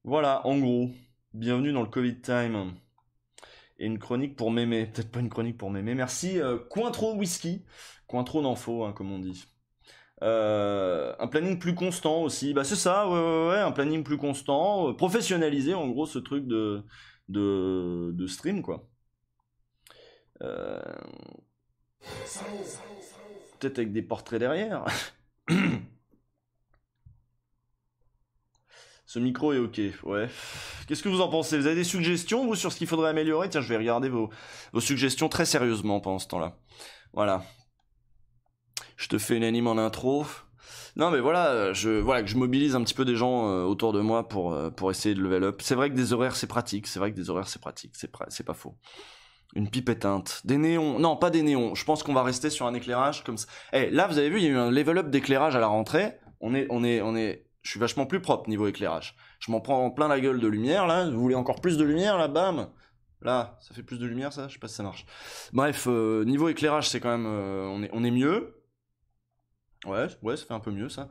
S1: Voilà, en gros, bienvenue dans le Covid Time. Et une chronique pour mémé. Peut-être pas une chronique pour mémé. Merci Cointreau Whisky. Cointreau d'info, hein, comme on dit. Un planning plus constant aussi. Bah c'est ça, ouais, un planning plus constant. Professionnaliser, en gros, ce truc de stream, quoi. Peut-être avec des portraits derrière. Ce micro est ok, ouais. Qu'est-ce que vous en pensez? Vous avez des suggestions, vous, sur ce qu'il faudrait améliorer? Tiens, je vais regarder vos suggestions très sérieusement pendant ce temps-là. Voilà. Je te fais une anime en intro. Non, mais voilà, que je mobilise un petit peu des gens autour de moi pour essayer de level up. C'est vrai que des horaires, c'est pratique. C'est pas faux. Une pipe éteinte. Des néons. Non, pas des néons. Je pense qu'on va rester sur un éclairage comme ça. Là, vous avez vu, il y a eu un level up d'éclairage à la rentrée. Je suis vachement plus propre niveau éclairage. Je m'en prends plein la gueule de lumière, là. Vous voulez encore plus de lumière, là, bam. Là, ça fait plus de lumière, ça? Je sais pas si ça marche. Bref, niveau éclairage, c'est quand même... on est mieux. Ouais, ça fait un peu mieux, ça.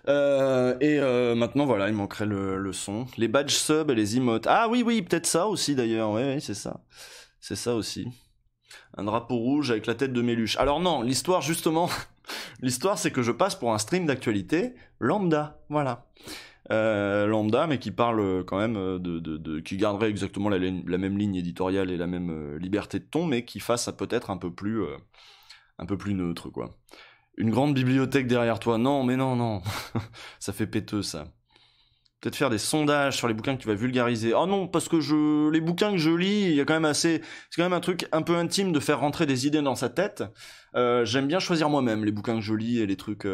S1: Maintenant, voilà, il manquerait le son. Les badges sub et les emotes. Ah oui, peut-être ça aussi, d'ailleurs. Ouais, c'est ça. C'est ça aussi. Un drapeau rouge avec la tête de Méluche. Alors non, l'histoire, justement... l'histoire, c'est que je passe pour un stream d'actualité lambda. Voilà. Lambda, mais qui parle quand même qui garderait exactement la même ligne éditoriale et la même liberté de ton, mais qui fasse peut-être un peu plus neutre, quoi. Une grande bibliothèque derrière toi. Non, mais non. Ça fait péteux, ça. Peut-être faire des sondages sur les bouquins que tu vas vulgariser. Oh non, parce que les bouquins que je lis, il y a quand même c'est quand même un truc un peu intime de faire rentrer des idées dans sa tête. J'aime bien choisir moi-même les bouquins que je lis et les trucs,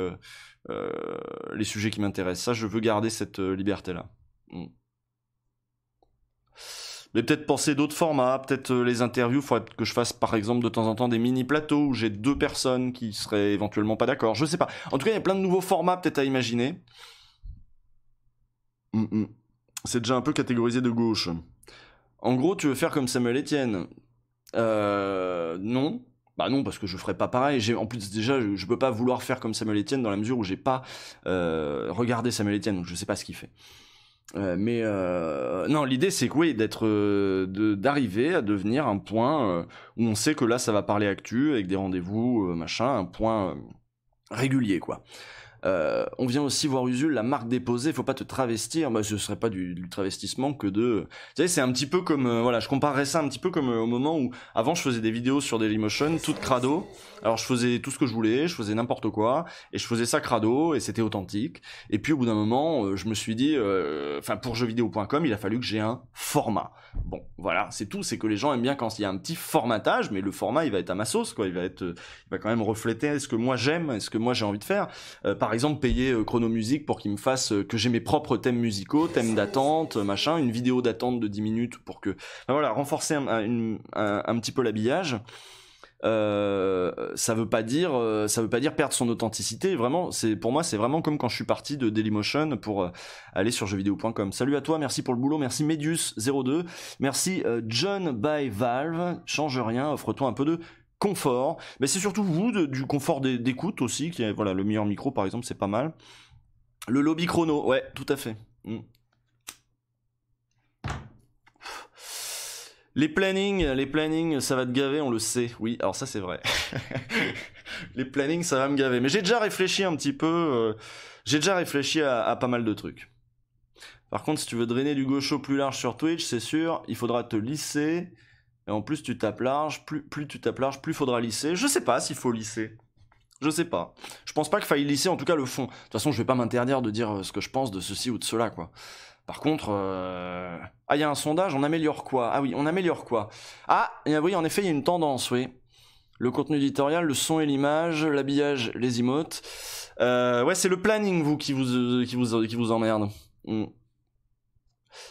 S1: les sujets qui m'intéressent. Ça, je veux garder cette liberté-là. Mais peut-être penser d'autres formats, peut-être les interviews, il faudrait que je fasse par exemple de temps en temps des mini-plateaux où j'ai 2 personnes qui seraient éventuellement pas d'accord, je sais pas. En tout cas, il y a plein de nouveaux formats peut-être à imaginer. C'est déjà un peu catégorisé de gauche. En gros, tu veux faire comme Samuel Etienne? Non. Bah non, parce que je ferais pas pareil. En plus, déjà, je peux pas vouloir faire comme Samuel Etienne dans la mesure où j'ai pas regardé Samuel Etienne, donc je sais pas ce qu'il fait. Non, l'idée c'est que oui, d'arriver à devenir un point où on sait que là ça va parler actu avec des rendez-vous machin, un point régulier, quoi. On vient aussi voir Usul, la marque déposée, faut pas te travestir. Bah, ce serait pas du travestissement que de... Tu sais, c'est un petit peu comme... voilà, je comparerais ça un petit peu comme au moment où... Avant, je faisais des vidéos sur Dailymotion, toutes crado. Alors, je faisais tout ce que je voulais, je faisais n'importe quoi, et je faisais ça crado, et c'était authentique. Et puis, au bout d'un moment, je me suis dit... pour jeuxvideo.com, il a fallu que j'ai un format. Bon, voilà, c'est tout. C'est que les gens aiment bien quand il y a un petit formatage, mais le format, il va être à ma sauce, quoi. Il va quand même refléter ce que moi j'aime, ce que moi j'ai envie de faire. Par exemple, payer Chrono Music pour qu'il me fasse que j'ai mes propres thèmes musicaux, thèmes d'attente, machin, une vidéo d'attente de 10 minutes pour que... voilà, renforcer un petit peu l'habillage. Ça veut pas dire perdre son authenticité. Vraiment, pour moi, c'est vraiment comme quand je suis parti de Dailymotion pour aller sur jeuxvideo.com. Salut à toi, merci pour le boulot, merci Medius02, merci John by Valve, change rien, offre-toi un peu de confort, mais c'est surtout vous du confort d'écoute aussi, qui est, voilà, le meilleur micro par exemple, c'est pas mal. Le lobby chrono, ouais, tout à fait. Les plannings, ça va te gaver, on le sait. Oui, alors ça c'est vrai. Les plannings, ça va me gaver. Mais j'ai déjà réfléchi un petit peu. J'ai déjà réfléchi à pas mal de trucs. Par contre, si tu veux drainer du gaucho plus large sur Twitch, c'est sûr, il faudra te lisser. Et en plus, tu tapes large. Plus tu tapes large, plus faudra lisser. Je sais pas s'il faut lisser. Je sais pas. Je pense pas qu'il faille lisser, en tout cas, le fond. De toute façon, je vais pas m'interdire de dire ce que je pense de ceci ou de cela, quoi. Par contre, ah, il y a un sondage, on améliore quoi? Ah oui, on améliore quoi? Ah, oui, en effet, il y a une tendance, oui. Le contenu éditorial, le son et l'image, l'habillage, les emotes. Ouais, c'est le planning, vous, qui vous emmerde.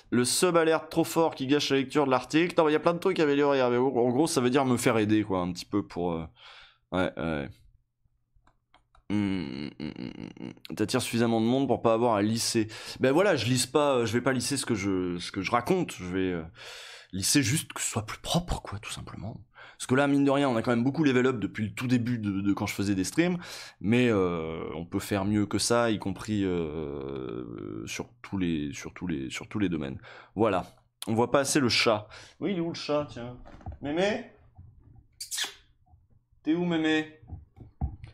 S1: Le sub alerte trop fort qui gâche la lecture de l'article. Non, il y a plein de trucs à améliorer. En gros, ça veut dire me faire aider, quoi, un petit peu pour... Ouais. T'attires suffisamment de monde pour pas avoir à lisser. Ben voilà, je vais pas lisser ce que je raconte. Je vais lisser juste que ce soit plus propre, quoi, tout simplement. Parce que là, mine de rien, on a quand même beaucoup level up depuis le tout début de quand je faisais des streams, mais on peut faire mieux que ça, y compris sur tous les domaines. Voilà. On voit pas assez le chat. Oui, il est où le chat, tiens? Mémé? T'es où, Mémé?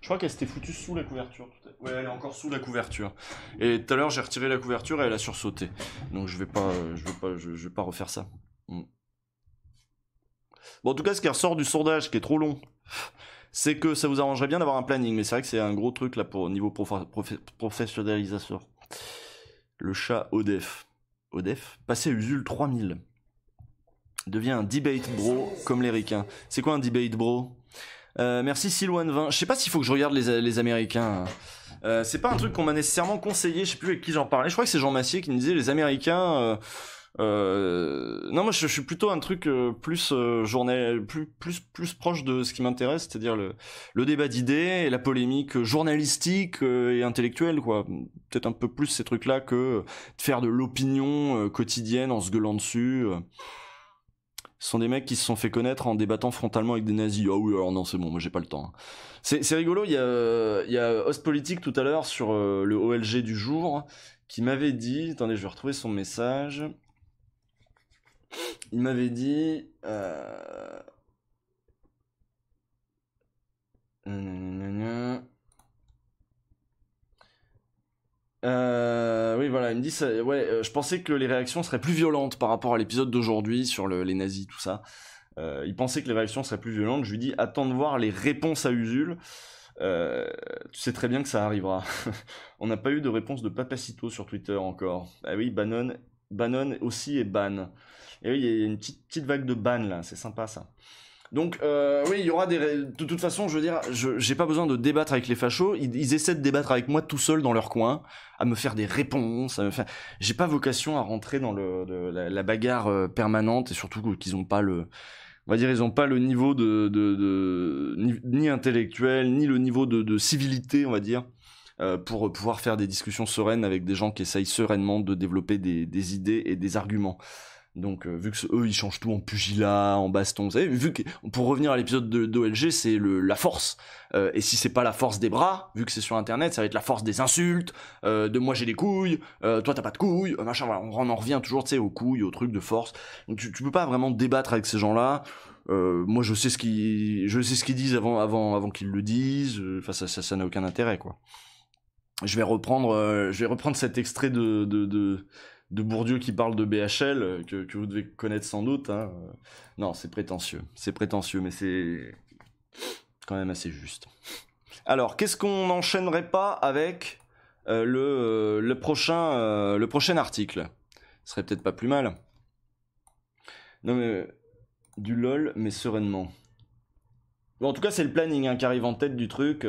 S1: Je crois qu'elle s'était foutue sous la couverture. Ouais, elle est encore sous la couverture. Et tout à l'heure, j'ai retiré la couverture et elle a sursauté. Donc je vais pas refaire ça. Bon, en tout cas, ce qui ressort du sondage, qui est trop long, c'est que ça vous arrangerait bien d'avoir un planning. Mais c'est vrai que c'est un gros truc là pour niveau professionnalisation. Le chat Odef. Odef, passé à Usul 3000. Devient un debate bro comme les ricains. C'est quoi un debate bro? Merci Silouane20. Je sais pas s'il faut que je regarde les Américains. C'est pas un truc qu'on m'a nécessairement conseillé. Je sais plus avec qui j'en parlais. Je crois que c'est Jean Massier qui me disait les Américains. Non, moi je suis plutôt un truc plus journal, plus proche de ce qui m'intéresse, c'est-à-dire le débat d'idées et la polémique journalistique et intellectuelle, quoi. Peut-être un peu plus ces trucs-là que de faire de l'opinion quotidienne en se gueulant dessus. Ce sont des mecs qui se sont fait connaître en débattant frontalement avec des nazis. Ah oui, alors non, c'est bon, moi j'ai pas le temps. C'est rigolo, il y a Ostpolitik tout à l'heure sur le OLG du jour qui m'avait dit, attendez, je vais retrouver son message. Il m'avait dit... oui, voilà, il me dit ça, ouais, je pensais que les réactions seraient plus violentes par rapport à l'épisode d'aujourd'hui sur les nazis, tout ça. Il pensait que les réactions seraient plus violentes. Je lui dis, attends de voir les réponses à Usul. Tu sais très bien que ça arrivera. On n'a pas eu de réponse de Papacito sur Twitter encore. Ah oui, Bannon aussi est ban. Et oui, il y a une petite vague de ban là, c'est sympa ça. Donc oui, il y aura de toute façon, je veux dire, j'ai pas besoin de débattre avec les fachos, ils essaient de débattre avec moi tout seuls dans leur coin, à me faire des réponses, j'ai pas vocation à rentrer dans la bagarre permanente, et surtout qu'ils ont pas on va dire, ils ont pas le niveau ni intellectuel, ni le niveau de civilité, on va dire, pour pouvoir faire des discussions sereines avec des gens qui essayent sereinement de développer des idées et des arguments. Donc vu que eux ils changent tout en pugilat, en baston, vous savez, vu que pour revenir à l'épisode d'OLG, c'est la force. Et si c'est pas la force des bras, vu que c'est sur internet, ça va être la force des insultes, de moi j'ai des couilles, toi t'as pas de couilles, machin, voilà, on en revient toujours, tu sais, aux couilles, aux trucs de force. Donc tu peux pas vraiment débattre avec ces gens-là. Moi je sais ce qu'ils disent avant qu'ils le disent. Enfin ça n'a aucun intérêt, quoi. Je vais reprendre cet extrait de Bourdieu qui parle de BHL, que vous devez connaître sans doute. Hein. Non, c'est prétentieux, mais c'est quand même assez juste. Alors, qu'est-ce qu'on n'enchaînerait pas avec le prochain article? Ce serait peut-être pas plus mal. Non mais, du lol, mais sereinement. Bon, en tout cas, c'est le planning hein, qui arrive en tête du truc.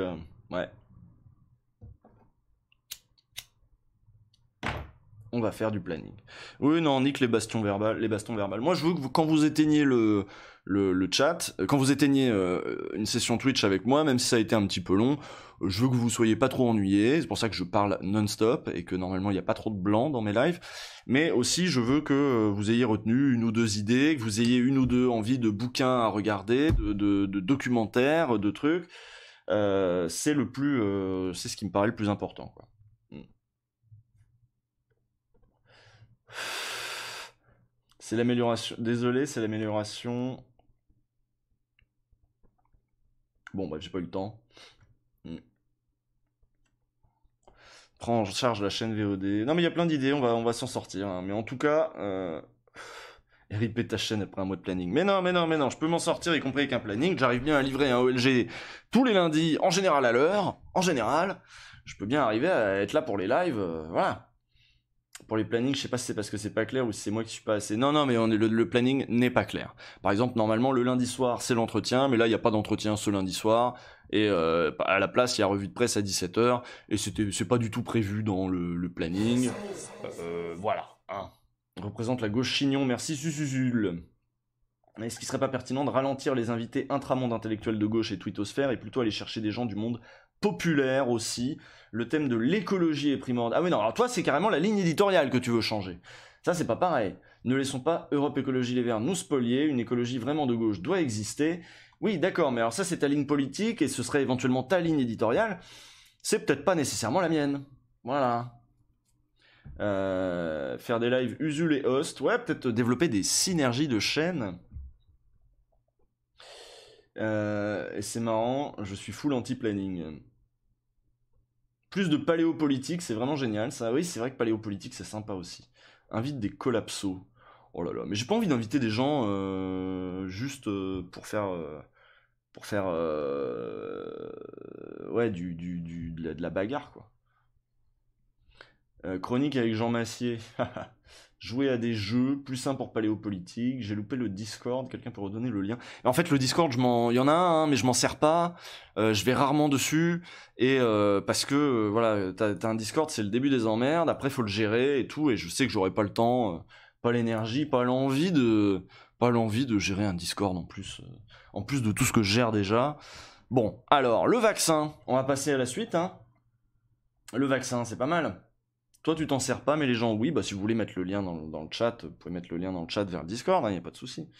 S1: Ouais. On va faire du planning. Oui, non, nique les bastons verbales. Moi, je veux que quand vous éteignez le chat, quand vous éteignez une session Twitch avec moi, même si ça a été un petit peu long, je veux que vous soyez pas trop ennuyés. C'est pour ça que je parle non-stop et que normalement il n'y a pas trop de blanc dans mes lives. Mais aussi, je veux que vous ayez retenu une ou deux idées, que vous ayez une ou deux envies de bouquins à regarder, de documentaires, de trucs. C'est ce qui me paraît le plus important, quoi. C'est l'amélioration. Désolé, c'est l'amélioration. Bon, bref, j'ai pas eu le temps. Prends en charge la chaîne VOD. Non, mais il y a plein d'idées, on va s'en sortir. Hein. Mais en tout cas, RIP ta chaîne après un mois de planning. Mais non, je peux m'en sortir, y compris avec un planning. J'arrive bien à livrer un OLG tous les lundis, en général à l'heure. En général, je peux bien arriver à être là pour les lives. Voilà. Pour les plannings, je sais pas si c'est parce que c'est pas clair ou si c'est moi qui suis pas assez... Non, mais le planning n'est pas clair. Par exemple, normalement, le lundi soir, c'est l'entretien, mais là, il n'y a pas d'entretien ce lundi soir. Et à la place, il y a revue de presse à 17h, et c'est pas du tout prévu dans le planning. Voilà. Hein. On représente la gauche chignon, merci Susul. Est-ce qu'il serait pas pertinent de ralentir les invités intramonde intellectuel de gauche et twittosphère, et plutôt aller chercher des gens du monde populaire aussi? Le thème de l'écologie est primordial. Ah oui, non, alors toi, c'est carrément la ligne éditoriale que tu veux changer. Ça, c'est pas pareil. Ne laissons pas Europe Écologie Les Verts nous spolier. Une écologie vraiment de gauche doit exister. Oui, d'accord, mais alors ça, c'est ta ligne politique et ce serait éventuellement ta ligne éditoriale. C'est peut-être pas nécessairement la mienne. Voilà. Faire des lives Usul et host. Ouais, peut-être développer des synergies de chaînes. Et c'est marrant, je suis full anti-planning. Plus de paléopolitique, c'est vraiment génial ça. Oui, c'est vrai que paléopolitique, c'est sympa aussi. Invite des collapsos. Oh là là, mais j'ai pas envie d'inviter des gens juste pour faire... ouais, de la bagarre, quoi. Chronique avec Jean Massier. Jouer à des jeux plus simples pour paléopolitique. J'ai loupé le Discord. Quelqu'un peut redonner le lien. Mais en fait, le Discord, il y en a un, mais je m'en sers pas. Je vais rarement dessus. Et parce que, voilà, t'as un Discord, c'est le début des emmerdes. Après, il faut le gérer et tout. Et je sais que j'aurai pas le temps. pas l'énergie, pas l'envie de gérer un Discord en plus de tout ce que je gère déjà. Bon, alors, le vaccin, on va passer à la suite, hein. Le vaccin, c'est pas mal. Toi, tu t'en sers pas, mais les gens, oui. Bah, si vous voulez mettre le lien dans le chat, vous pouvez mettre le lien dans le chat vers le Discord, hein, y a pas de souci.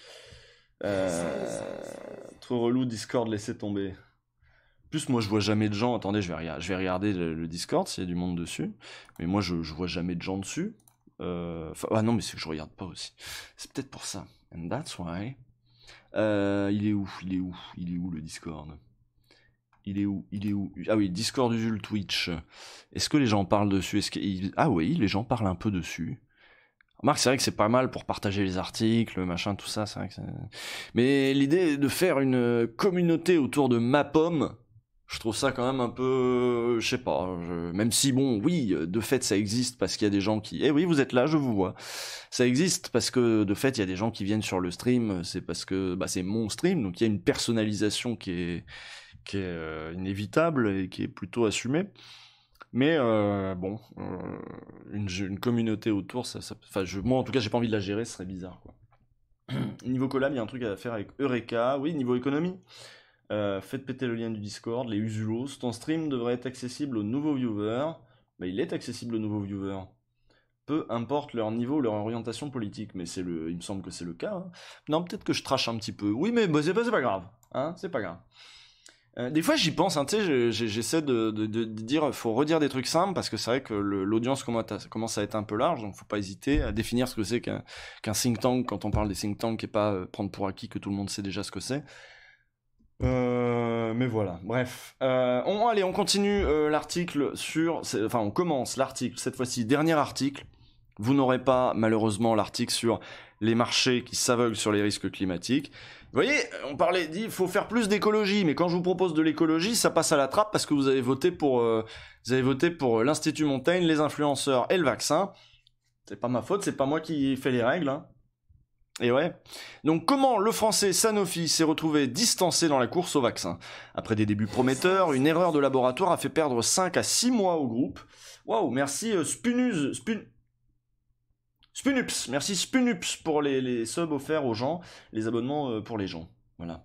S1: Trop relou, Discord, laissez tomber. En plus, moi, je vois jamais de gens. Attendez, je vais regarder le Discord s'il y a du monde dessus. Mais moi, je vois jamais de gens dessus. Ah non, mais c'est que je regarde pas aussi. C'est peut-être pour ça. And that's why. Il est où le Discord? Il est où Ah oui, Discord, Usul, Twitch. Est-ce que les gens parlent dessus? Ah oui, les gens parlent un peu dessus. Remarque, c'est vrai que c'est pas mal pour partager les articles, machin, tout ça, c'est vrai que mais l'idée de faire une communauté autour de Mapom, je trouve ça quand même un peu... je sais pas, même si bon, oui, de fait ça existe parce qu'il y a des gens qui... Eh oui, vous êtes là, je vous vois. Ça existe parce que de fait il y a des gens qui viennent sur le stream, c'est parce que c'est mon stream, donc il y a une personnalisation qui est inévitable et qui est plutôt assumée. Mais bon, une communauté autour, moi en tout cas j'ai pas envie de la gérer, ce serait bizarre quoi. Niveau collab, il y a un truc à faire avec Eureka. Oui, niveau économie, faites péter le lien du Discord, les usulos. Ton stream devrait être accessible aux nouveaux viewers. Bah, il est accessible aux nouveaux viewers. Peu importe leur niveau ou leur orientation politique, mais il me semble que c'est le cas. Hein. Non, peut-être que je trash un petit peu. Oui, mais c'est pas grave. Hein, c'est pas grave. Des fois j'y pense, hein, tu sais, j'essaie de dire, faut redire des trucs simples, parce que c'est vrai que l'audience commence à être un peu large, donc faut pas hésiter à définir ce que c'est qu'un think tank, quand on parle des think tanks, et pas prendre pour acquis que tout le monde sait déjà ce que c'est. Mais voilà, bref. Allez, on continue l'article on commence l'article, cette fois-ci, dernier article. Vous n'aurez pas, malheureusement, l'article sur les marchés qui s'aveuglent sur les risques climatiques. Vous voyez, il faut faire plus d'écologie, mais quand je vous propose de l'écologie, ça passe à la trappe parce que vous avez voté pour l'Institut Montaigne, les influenceurs et le vaccin. C'est pas ma faute, c'est pas moi qui fais les règles, hein. Et ouais. Donc comment le français Sanofi s'est retrouvé distancé dans la course au vaccin? Après des débuts prometteurs, une erreur de laboratoire a fait perdre 5 à 6 mois au groupe. Waouh, merci Spunups, merci Spunups pour les subs offerts aux gens, les abonnements pour les gens, voilà.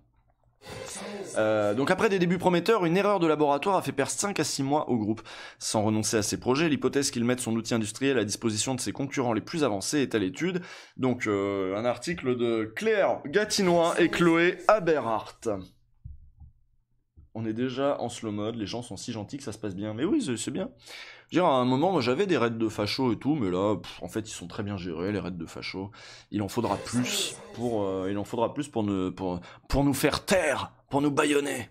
S1: Donc après des débuts prometteurs, une erreur de laboratoire a fait perdre 5 à 6 mois au groupe. Sans renoncer à ses projets, l'hypothèse qu'il mette son outil industriel à disposition de ses concurrents les plus avancés est à l'étude. Donc un article de Claire Gatinois et Chloé Aberhart. On est déjà en slow mode, les gens sont si gentils que ça se passe bien. Mais oui, c'est bien. Je veux dire, à un moment, moi j'avais des raids de fachos et tout, mais là, en fait, ils sont très bien gérés, les raids de fachos. Il en faudra plus pour nous faire taire, pour nous bâillonner.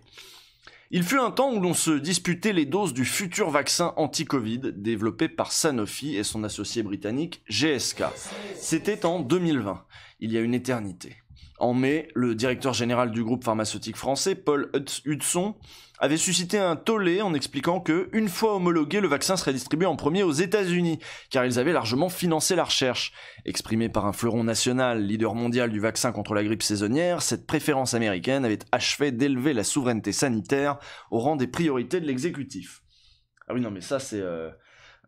S1: Il fut un temps où l'on se disputait les doses du futur vaccin anti-Covid développé par Sanofi et son associé britannique GSK. C'était en 2020, il y a une éternité. En mai, le directeur général du groupe pharmaceutique français, Paul Hudson, avait suscité un tollé en expliquant que, une fois homologué, le vaccin serait distribué en premier aux États-Unis, car ils avaient largement financé la recherche. Exprimé par un fleuron national, leader mondial du vaccin contre la grippe saisonnière, cette préférence américaine avait achevé d'élever la souveraineté sanitaire au rang des priorités de l'exécutif. Ah oui, non, mais ça, c'est...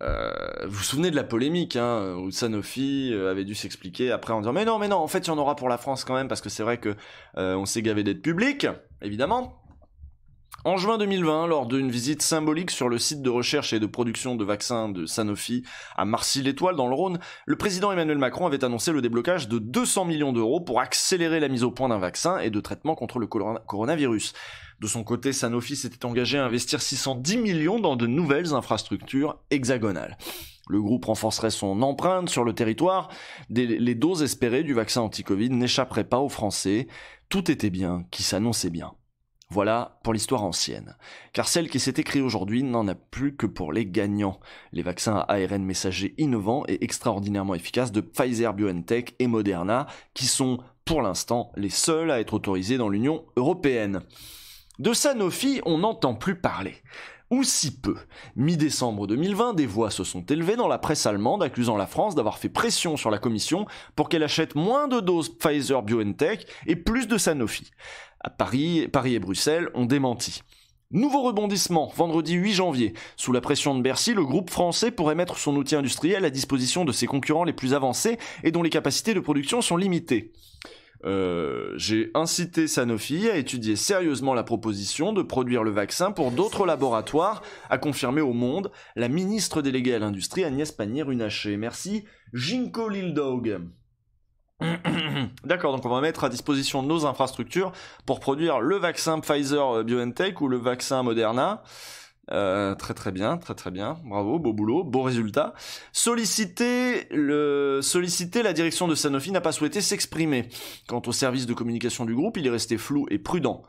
S1: vous vous souvenez de la polémique, hein, où Sanofi avait dû s'expliquer après en disant mais non, en fait il y en aura pour la France quand même, parce que c'est vrai que on s'est gavé d'être public, évidemment. En juin 2020, lors d'une visite symbolique sur le site de recherche et de production de vaccins de Sanofi à Marcy-l'Étoile dans le Rhône, le président Emmanuel Macron avait annoncé le déblocage de 200 millions d'euros pour accélérer la mise au point d'un vaccin et de traitement contre le coronavirus. De son côté, Sanofi s'était engagé à investir 610 millions dans de nouvelles infrastructures hexagonales. Le groupe renforcerait son empreinte sur le territoire. Les doses espérées du vaccin anti-Covid n'échapperaient pas aux Français. Tout était bien, qui s'annonçait bien. Voilà pour l'histoire ancienne. Car celle qui s'est écrite aujourd'hui n'en a plus que pour les gagnants. Les vaccins à ARN messager innovants et extraordinairement efficaces de Pfizer-BioNTech et Moderna, qui sont, pour l'instant, les seuls à être autorisés dans l'Union européenne. De Sanofi, on n'entend plus parler. Ou si peu. Mi-décembre 2020, des voix se sont élevées dans la presse allemande accusant la France d'avoir fait pression sur la Commission pour qu'elle achète moins de doses Pfizer-BioNTech et plus de Sanofi. À Paris et Bruxelles ont démenti. Nouveau rebondissement, vendredi 8 janvier. Sous la pression de Bercy, le groupe français pourrait mettre son outil industriel à disposition de ses concurrents les plus avancés et dont les capacités de production sont limitées. J'ai incité Sanofi à étudier sérieusement la proposition de produire le vaccin pour d'autres laboratoires, a confirmé au Monde la ministre déléguée à l'industrie Agnès Pannier-Runacher. Merci, Ginkgo Lil Dog. D'accord, donc on va mettre à disposition nos infrastructures pour produire le vaccin Pfizer-BioNTech ou le vaccin Moderna. Très bien, bravo, beau boulot, beau résultat. Solliciter, la direction de Sanofi n'a pas souhaité s'exprimer. Quant au service de communication du groupe, il est resté flou et prudent.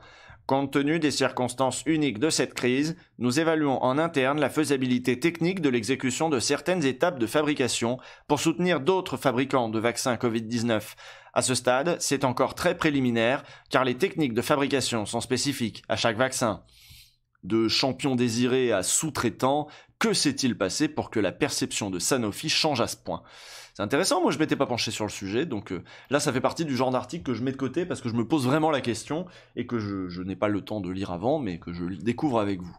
S1: Compte tenu des circonstances uniques de cette crise, nous évaluons en interne la faisabilité technique de l'exécution de certaines étapes de fabrication pour soutenir d'autres fabricants de vaccins Covid-19. À ce stade, c'est encore très préliminaire, car les techniques de fabrication sont spécifiques à chaque vaccin. De champion désiré à sous-traitant, que s'est-il passé pour que la perception de Sanofi change à ce point ? C'est intéressant, moi je m'étais pas penché sur le sujet, donc là ça fait partie du genre d'article que je mets de côté parce que je me pose vraiment la question et que je n'ai pas le temps de lire avant, mais que je découvre avec vous.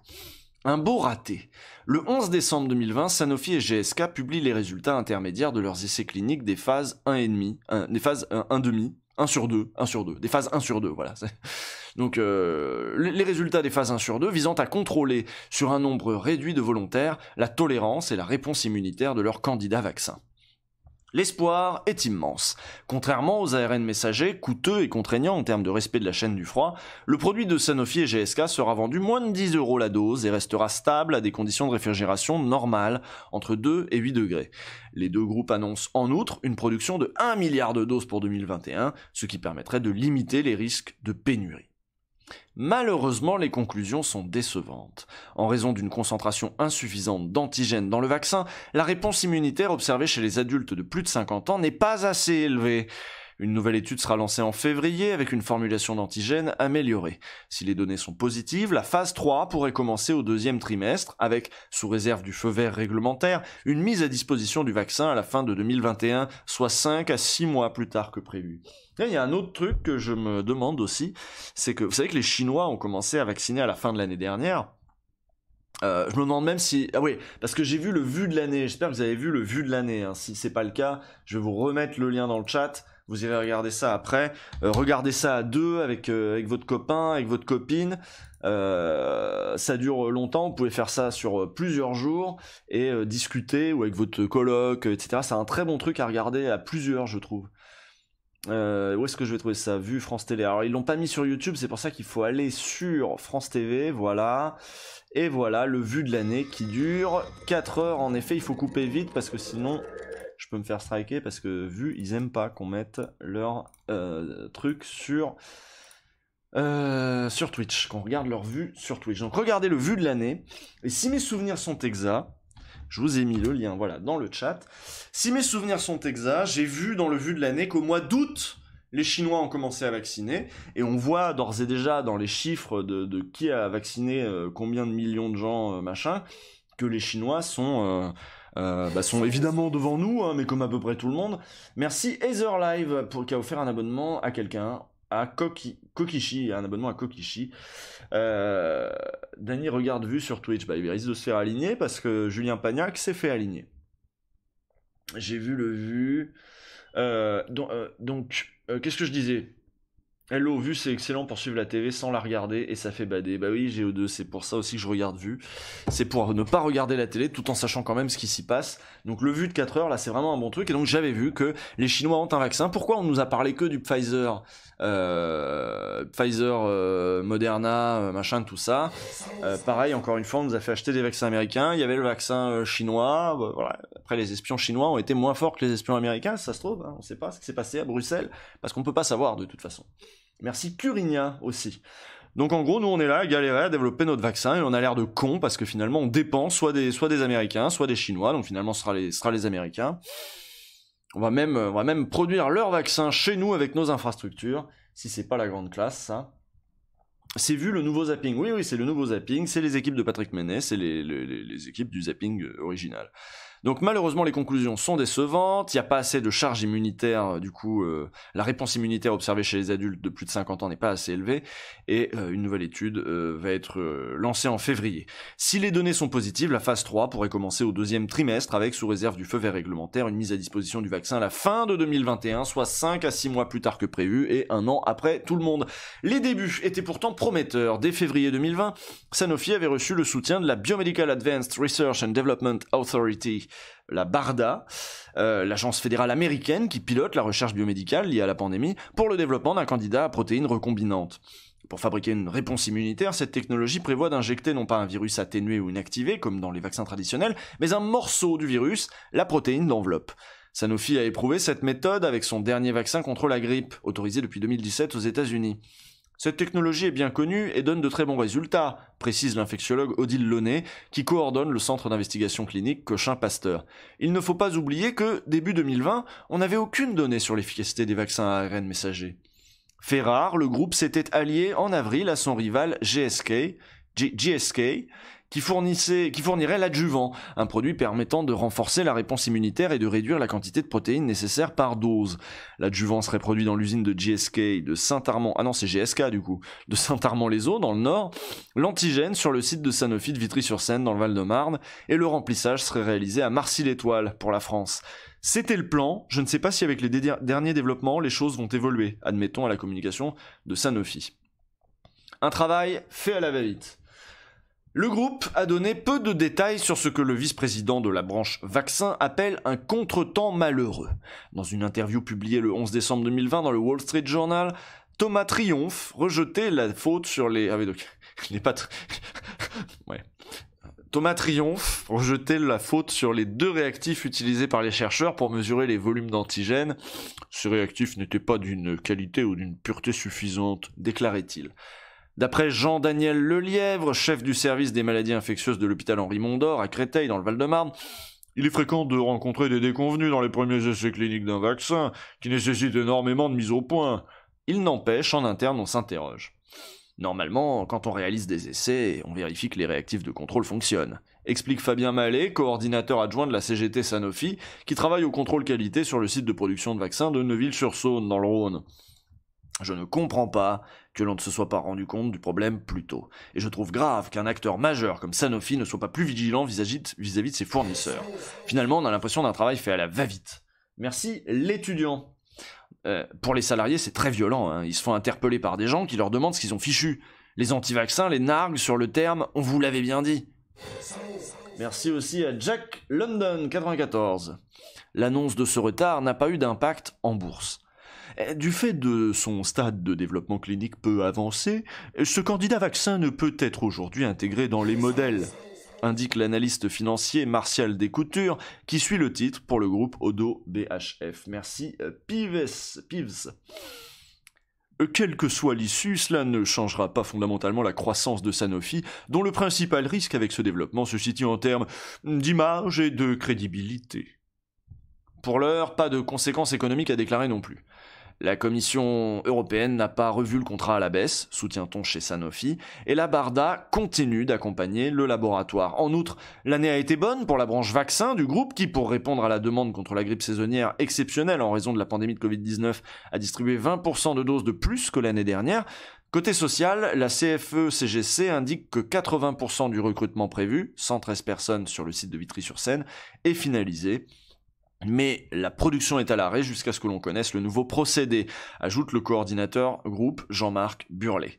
S1: Un beau raté. Le 11 décembre 2020, Sanofi et GSK publient les résultats intermédiaires de leurs essais cliniques des phases 1,5, des phases 1,5, 1 sur 2, des phases 1 sur 2, voilà. Donc les résultats des phases 1 sur 2 visant à contrôler sur un nombre réduit de volontaires la tolérance et la réponse immunitaire de leurs candidats vaccins. L'espoir est immense. Contrairement aux ARN messagers, coûteux et contraignants en termes de respect de la chaîne du froid, le produit de Sanofi et GSK sera vendu moins de 10 € la dose et restera stable à des conditions de réfrigération normales, entre 2 et 8 degrés. Les deux groupes annoncent en outre une production de 1 milliard de doses pour 2021, ce qui permettrait de limiter les risques de pénurie. Malheureusement, les conclusions sont décevantes. En raison d'une concentration insuffisante d'antigènes dans le vaccin, la réponse immunitaire observée chez les adultes de plus de 50 ans n'est pas assez élevée. Une nouvelle étude sera lancée en février avec une formulation d'antigènes améliorée. Si les données sont positives, la phase 3 pourrait commencer au deuxième trimestre avec, sous réserve du feu vert réglementaire, une mise à disposition du vaccin à la fin de 2021, soit 5 à 6 mois plus tard que prévu. Et il y a un autre truc que je me demande aussi, c'est que vous savez que les Chinois ont commencé à vacciner à la fin de l'année dernière. Je me demande même si... Ah oui, parce que j'ai vu le vu de l'année, j'espère que vous avez vu le vu de l'année, hein. Si c'est pas le cas, je vais vous remettre le lien dans le chat. Vous irez regarder ça après. Regardez ça à deux avec votre copain, avec votre copine. Ça dure longtemps. Vous pouvez faire ça sur plusieurs jours et discuter ou avec votre coloc, etc. C'est un très bon truc à regarder à plusieurs, je trouve. Où est-ce que je vais trouver ça? Vu France Télé. Alors ils l'ont pas mis sur YouTube, c'est pour ça qu'il faut aller sur France TV. Voilà. Et voilà le vu de l'année qui dure 4 heures. En effet, il faut couper vite parce que sinon... je peux me faire striker parce que vu, ils aiment pas qu'on mette leur truc sur Twitch, qu'on regarde leur vue sur Twitch. Donc regardez le vu de l'année, et si mes souvenirs sont exacts, je vous ai mis le lien voilà, dans le chat, si mes souvenirs sont exacts, j'ai vu dans le vu de l'année qu'au mois d'août, les Chinois ont commencé à vacciner, et on voit d'ores et déjà dans les chiffres de qui a vacciné combien de millions de gens, machin, que les Chinois sont évidemment devant nous, hein, mais comme à peu près tout le monde. Merci Etherlive qui a offert un abonnement à quelqu'un, à Kokishi, un abonnement à Kokishi. Dany regarde vu sur Twitch, il risque de se faire aligner parce que Julien Pagnac s'est fait aligner. J'ai vu le vu. Donc, qu'est-ce que je disais ? Hello, Vue, c'est excellent pour suivre la TV sans la regarder et ça fait bader. Bah oui, GO2, c'est pour ça aussi que je regarde Vue. C'est pour ne pas regarder la télé tout en sachant quand même ce qui s'y passe. Donc le Vue de 4 heures, là, c'est vraiment un bon truc. Et donc j'avais vu que les Chinois ont un vaccin. Pourquoi on nous a parlé que du Pfizer, Moderna, machin, tout ça. Pareil, encore une fois, on nous a fait acheter des vaccins américains. Il y avait le vaccin chinois. Voilà. Après, les espions chinois ont été moins forts que les espions américains, ça se trouve. Hein. On ne sait pas ce qui s'est passé à Bruxelles parce qu'on ne peut pas savoir de toute façon. Merci Curinia aussi. Donc en gros, nous on est là à galérer à développer notre vaccin et on a l'air de cons parce que finalement on dépend soit des Américains, soit des Chinois, donc finalement ce sera les Américains. On va même produire leur vaccin chez nous avec nos infrastructures, si c'est pas la grande classe ça. C'est vu le nouveau zapping. Oui, c'est le nouveau zapping, c'est les équipes de Patrick Ménès, c'est les équipes du zapping original. Donc malheureusement les conclusions sont décevantes, il n'y a pas assez de charge immunitaire, du coup la réponse immunitaire observée chez les adultes de plus de 50 ans n'est pas assez élevée, et une nouvelle étude va être lancée en février. Si les données sont positives, la phase 3 pourrait commencer au deuxième trimestre avec, sous réserve du feu vert réglementaire, une mise à disposition du vaccin à la fin de 2021, soit 5 à 6 mois plus tard que prévu, et un an après tout le monde. Les débuts étaient pourtant prometteurs. Dès février 2020, Sanofi avait reçu le soutien de la Biomedical Advanced Research and Development Authority, la BARDA, l'agence fédérale américaine qui pilote la recherche biomédicale liée à la pandémie, pour le développement d'un candidat à protéines recombinantes. Pour fabriquer une réponse immunitaire, cette technologie prévoit d'injecter non pas un virus atténué ou inactivé, comme dans les vaccins traditionnels, mais un morceau du virus, la protéine d'enveloppe. Sanofi a éprouvé cette méthode avec son dernier vaccin contre la grippe, autorisé depuis 2017 aux États-Unis. Cette technologie est bien connue et donne de très bons résultats, précise l'infectiologue Odile Launay, qui coordonne le centre d'investigation clinique Cochin-Pasteur. Il ne faut pas oublier que, début 2020, on n'avait aucune donnée sur l'efficacité des vaccins à ARN messager. Fait rare, le groupe s'était allié en avril à son rival GSK, qui fournirait l'adjuvant, un produit permettant de renforcer la réponse immunitaire et de réduire la quantité de protéines nécessaires par dose. L'adjuvant serait produit dans l'usine de GSK de Saint-Armand, c'est GSK du coup, de Saint-Armand-les-Eaux dans le Nord, l'antigène sur le site de Sanofi de Vitry-sur-Seine dans le Val-de-Marne, et le remplissage serait réalisé à Marcy-l'Étoile pour la France. C'était le plan, je ne sais pas si avec les derniers développements les choses vont évoluer, admettons à la communication de Sanofi. Un travail fait à la va-vite. Le groupe a donné peu de détails sur ce que le vice-président de la branche vaccin appelle un contretemps malheureux. Dans une interview publiée le 11 décembre 2020 dans le Wall Street Journal, Thomas Triomphe rejetait la faute sur les... Ah oui, donc, il n'est pas... ouais. Thomas Triomphe rejetait la faute sur les 2 réactifs utilisés par les chercheurs pour mesurer les volumes d'antigènes. Ces réactifs n'étaient pas d'une qualité ou d'une pureté suffisante, déclarait-il. D'après Jean-Daniel Lelièvre, chef du service des maladies infectieuses de l'hôpital Henri Mondor à Créteil dans le Val-de-Marne, il est fréquent de rencontrer des déconvenus dans les premiers essais cliniques d'un vaccin qui nécessitent énormément de mise au point. Il n'empêche, en interne, on s'interroge. Normalement, quand on réalise des essais, on vérifie que les réactifs de contrôle fonctionnent, explique Fabien Mallet, coordinateur adjoint de la CGT Sanofi, qui travaille au contrôle qualité sur le site de production de vaccins de Neuville-sur-Saône, dans le Rhône. Je ne comprends pas que l'on ne se soit pas rendu compte du problème plus tôt. Et je trouve grave qu'un acteur majeur comme Sanofi ne soit pas plus vigilant vis-à-vis de ses fournisseurs. Finalement, on a l'impression d'un travail fait à la va-vite. Merci l'étudiant. Pour les salariés, c'est très violent, hein. Ils se font interpeller par des gens qui leur demandent ce qu'ils ont fichu. Les anti-vaccins les narguent sur le terme « on vous l'avait bien dit ». Merci aussi à Jack London 94. L'annonce de ce retard n'a pas eu d'impact en bourse. Du fait de son stade de développement clinique peu avancé, ce candidat vaccin ne peut être aujourd'hui intégré dans les modèles, indique l'analyste financier Martial Descoutures, qui suit le titre pour le groupe Odo BHF. Merci Pives. Quelle que soit l'issue, cela ne changera pas fondamentalement la croissance de Sanofi, dont le principal risque avec ce développement se situe en termes d'image et de crédibilité. Pour l'heure, pas de conséquences économiques à déclarer non plus. La Commission européenne n'a pas revu le contrat à la baisse, soutient-on chez Sanofi, et la BARDA continue d'accompagner le laboratoire. En outre, l'année a été bonne pour la branche vaccin du groupe qui, pour répondre à la demande contre la grippe saisonnière exceptionnelle en raison de la pandémie de Covid-19, a distribué 20% de doses de plus que l'année dernière. Côté social, la CFE-CGC indique que 80% du recrutement prévu, 113 personnes sur le site de Vitry-sur-Seine, est finalisé. Mais la production est à l'arrêt jusqu'à ce que l'on connaisse le nouveau procédé, ajoute le coordinateur groupe Jean-Marc Burlet.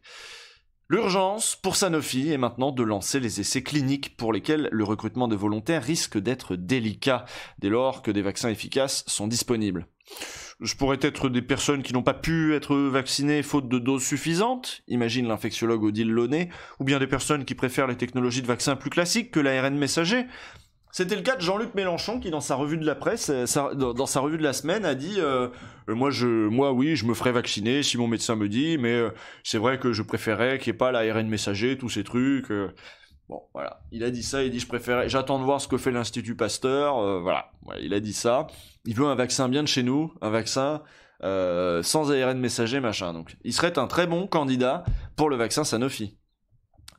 S1: L'urgence pour Sanofi est maintenant de lancer les essais cliniques pour lesquels le recrutement de volontaires risque d'être délicat dès lors que des vaccins efficaces sont disponibles. Je pourrais être des personnes qui n'ont pas pu être vaccinées faute de doses suffisantes, imagine l'infectiologue Odile Launay, ou bien des personnes qui préfèrent les technologies de vaccins plus classiques que l'ARN messager. C'était le cas de Jean-Luc Mélenchon qui, dans sa revue de la presse, dans sa revue de la semaine, a dit moi oui, je me ferai vacciner si mon médecin me dit, mais c'est vrai que je préférais qu'il n'y ait pas l'ARN messager, tous ces trucs. Bon, voilà, il a dit ça, il dit j'attends de voir ce que fait l'Institut Pasteur, voilà, il a dit ça. Il veut un vaccin bien de chez nous, un vaccin sans ARN messager, machin. Donc, il serait un très bon candidat pour le vaccin Sanofi.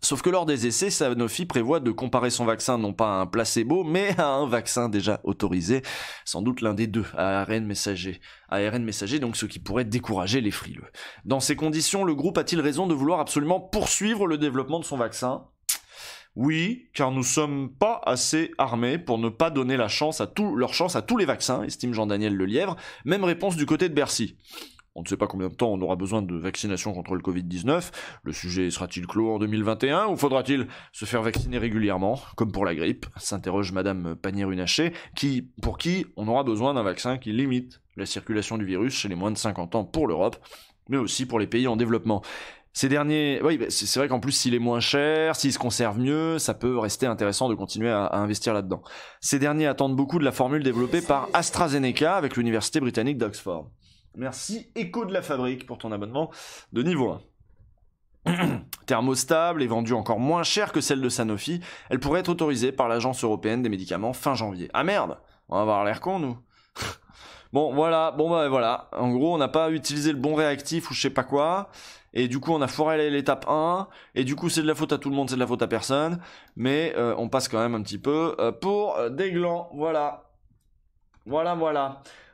S1: Sauf que lors des essais, Sanofi prévoit de comparer son vaccin non pas à un placebo, mais à un vaccin déjà autorisé, sans doute l'un des deux, à ARN messager, donc ce qui pourrait décourager les frileux. Dans ces conditions, le groupe a-t-il raison de vouloir absolument poursuivre le développement de son vaccin ? Oui, car nous sommes pas assez armés pour ne pas donner leur chance à tous les vaccins, estime Jean-Daniel Lelièvre. Même réponse du côté de Bercy. On ne sait pas combien de temps on aura besoin de vaccination contre le Covid-19. Le sujet sera-t-il clos en 2021 ou faudra-t-il se faire vacciner régulièrement, comme pour la grippe, s'interroge Madame Pannier-Runacher, pour qui on aura besoin d'un vaccin qui limite la circulation du virus chez les moins de 50 ans pour l'Europe, mais aussi pour les pays en développement. Ces derniers, oui, c'est vrai qu'en plus s'il est moins cher, s'il se conserve mieux, ça peut rester intéressant de continuer à investir là-dedans. Ces derniers attendent beaucoup de la formule développée par AstraZeneca avec l'université britannique d'Oxford. Merci Echo de la Fabrique pour ton abonnement de niveau 1. Thermostable et vendue encore moins cher que celle de Sanofi, elle pourrait être autorisée par l'Agence européenne des médicaments fin janvier. Ah merde, on va avoir l'air con nous. Bon voilà. En gros on n'a pas utilisé le bon réactif ou je sais pas quoi, et du coup on a foiré l'étape 1, et du coup c'est de la faute à tout le monde, c'est de la faute à personne, mais on passe quand même un petit peu pour des glands, voilà.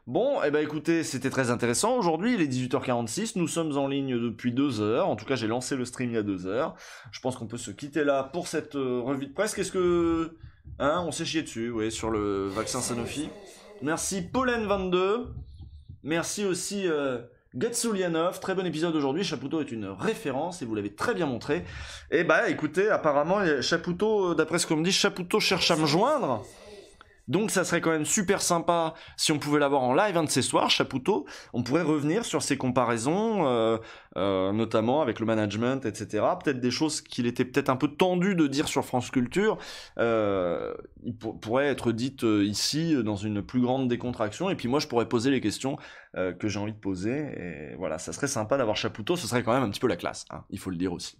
S1: Bon, écoutez, c'était très intéressant. Aujourd'hui, il est 18h46, nous sommes en ligne depuis 2 heures. En tout cas, j'ai lancé le stream il y a 2 heures. Je pense qu'on peut se quitter là pour cette revue de presse. Qu'est-ce que... on s'est chié dessus, oui, sur le vaccin Sanofi. Merci Pollen22. Merci aussi Gatsulianov. Très bon épisode aujourd'hui. Chapoutot est une référence et vous l'avez très bien montré. Et écoutez, apparemment, Chapoutot, d'après ce qu'on me dit, Chapoutot cherche à me joindre. Donc ça serait quand même super sympa si on pouvait l'avoir en live un de ces soirs, Chapoutot. On pourrait revenir sur ces comparaisons, notamment avec le management, etc. Peut-être des choses qu'il était peut-être un peu tendu de dire sur France Culture, pourraient être dites ici dans une plus grande décontraction. Et puis moi je pourrais poser les questions que j'ai envie de poser. Et voilà, ça serait sympa d'avoir Chapoutot, ce serait quand même un petit peu la classe, hein, il faut le dire aussi.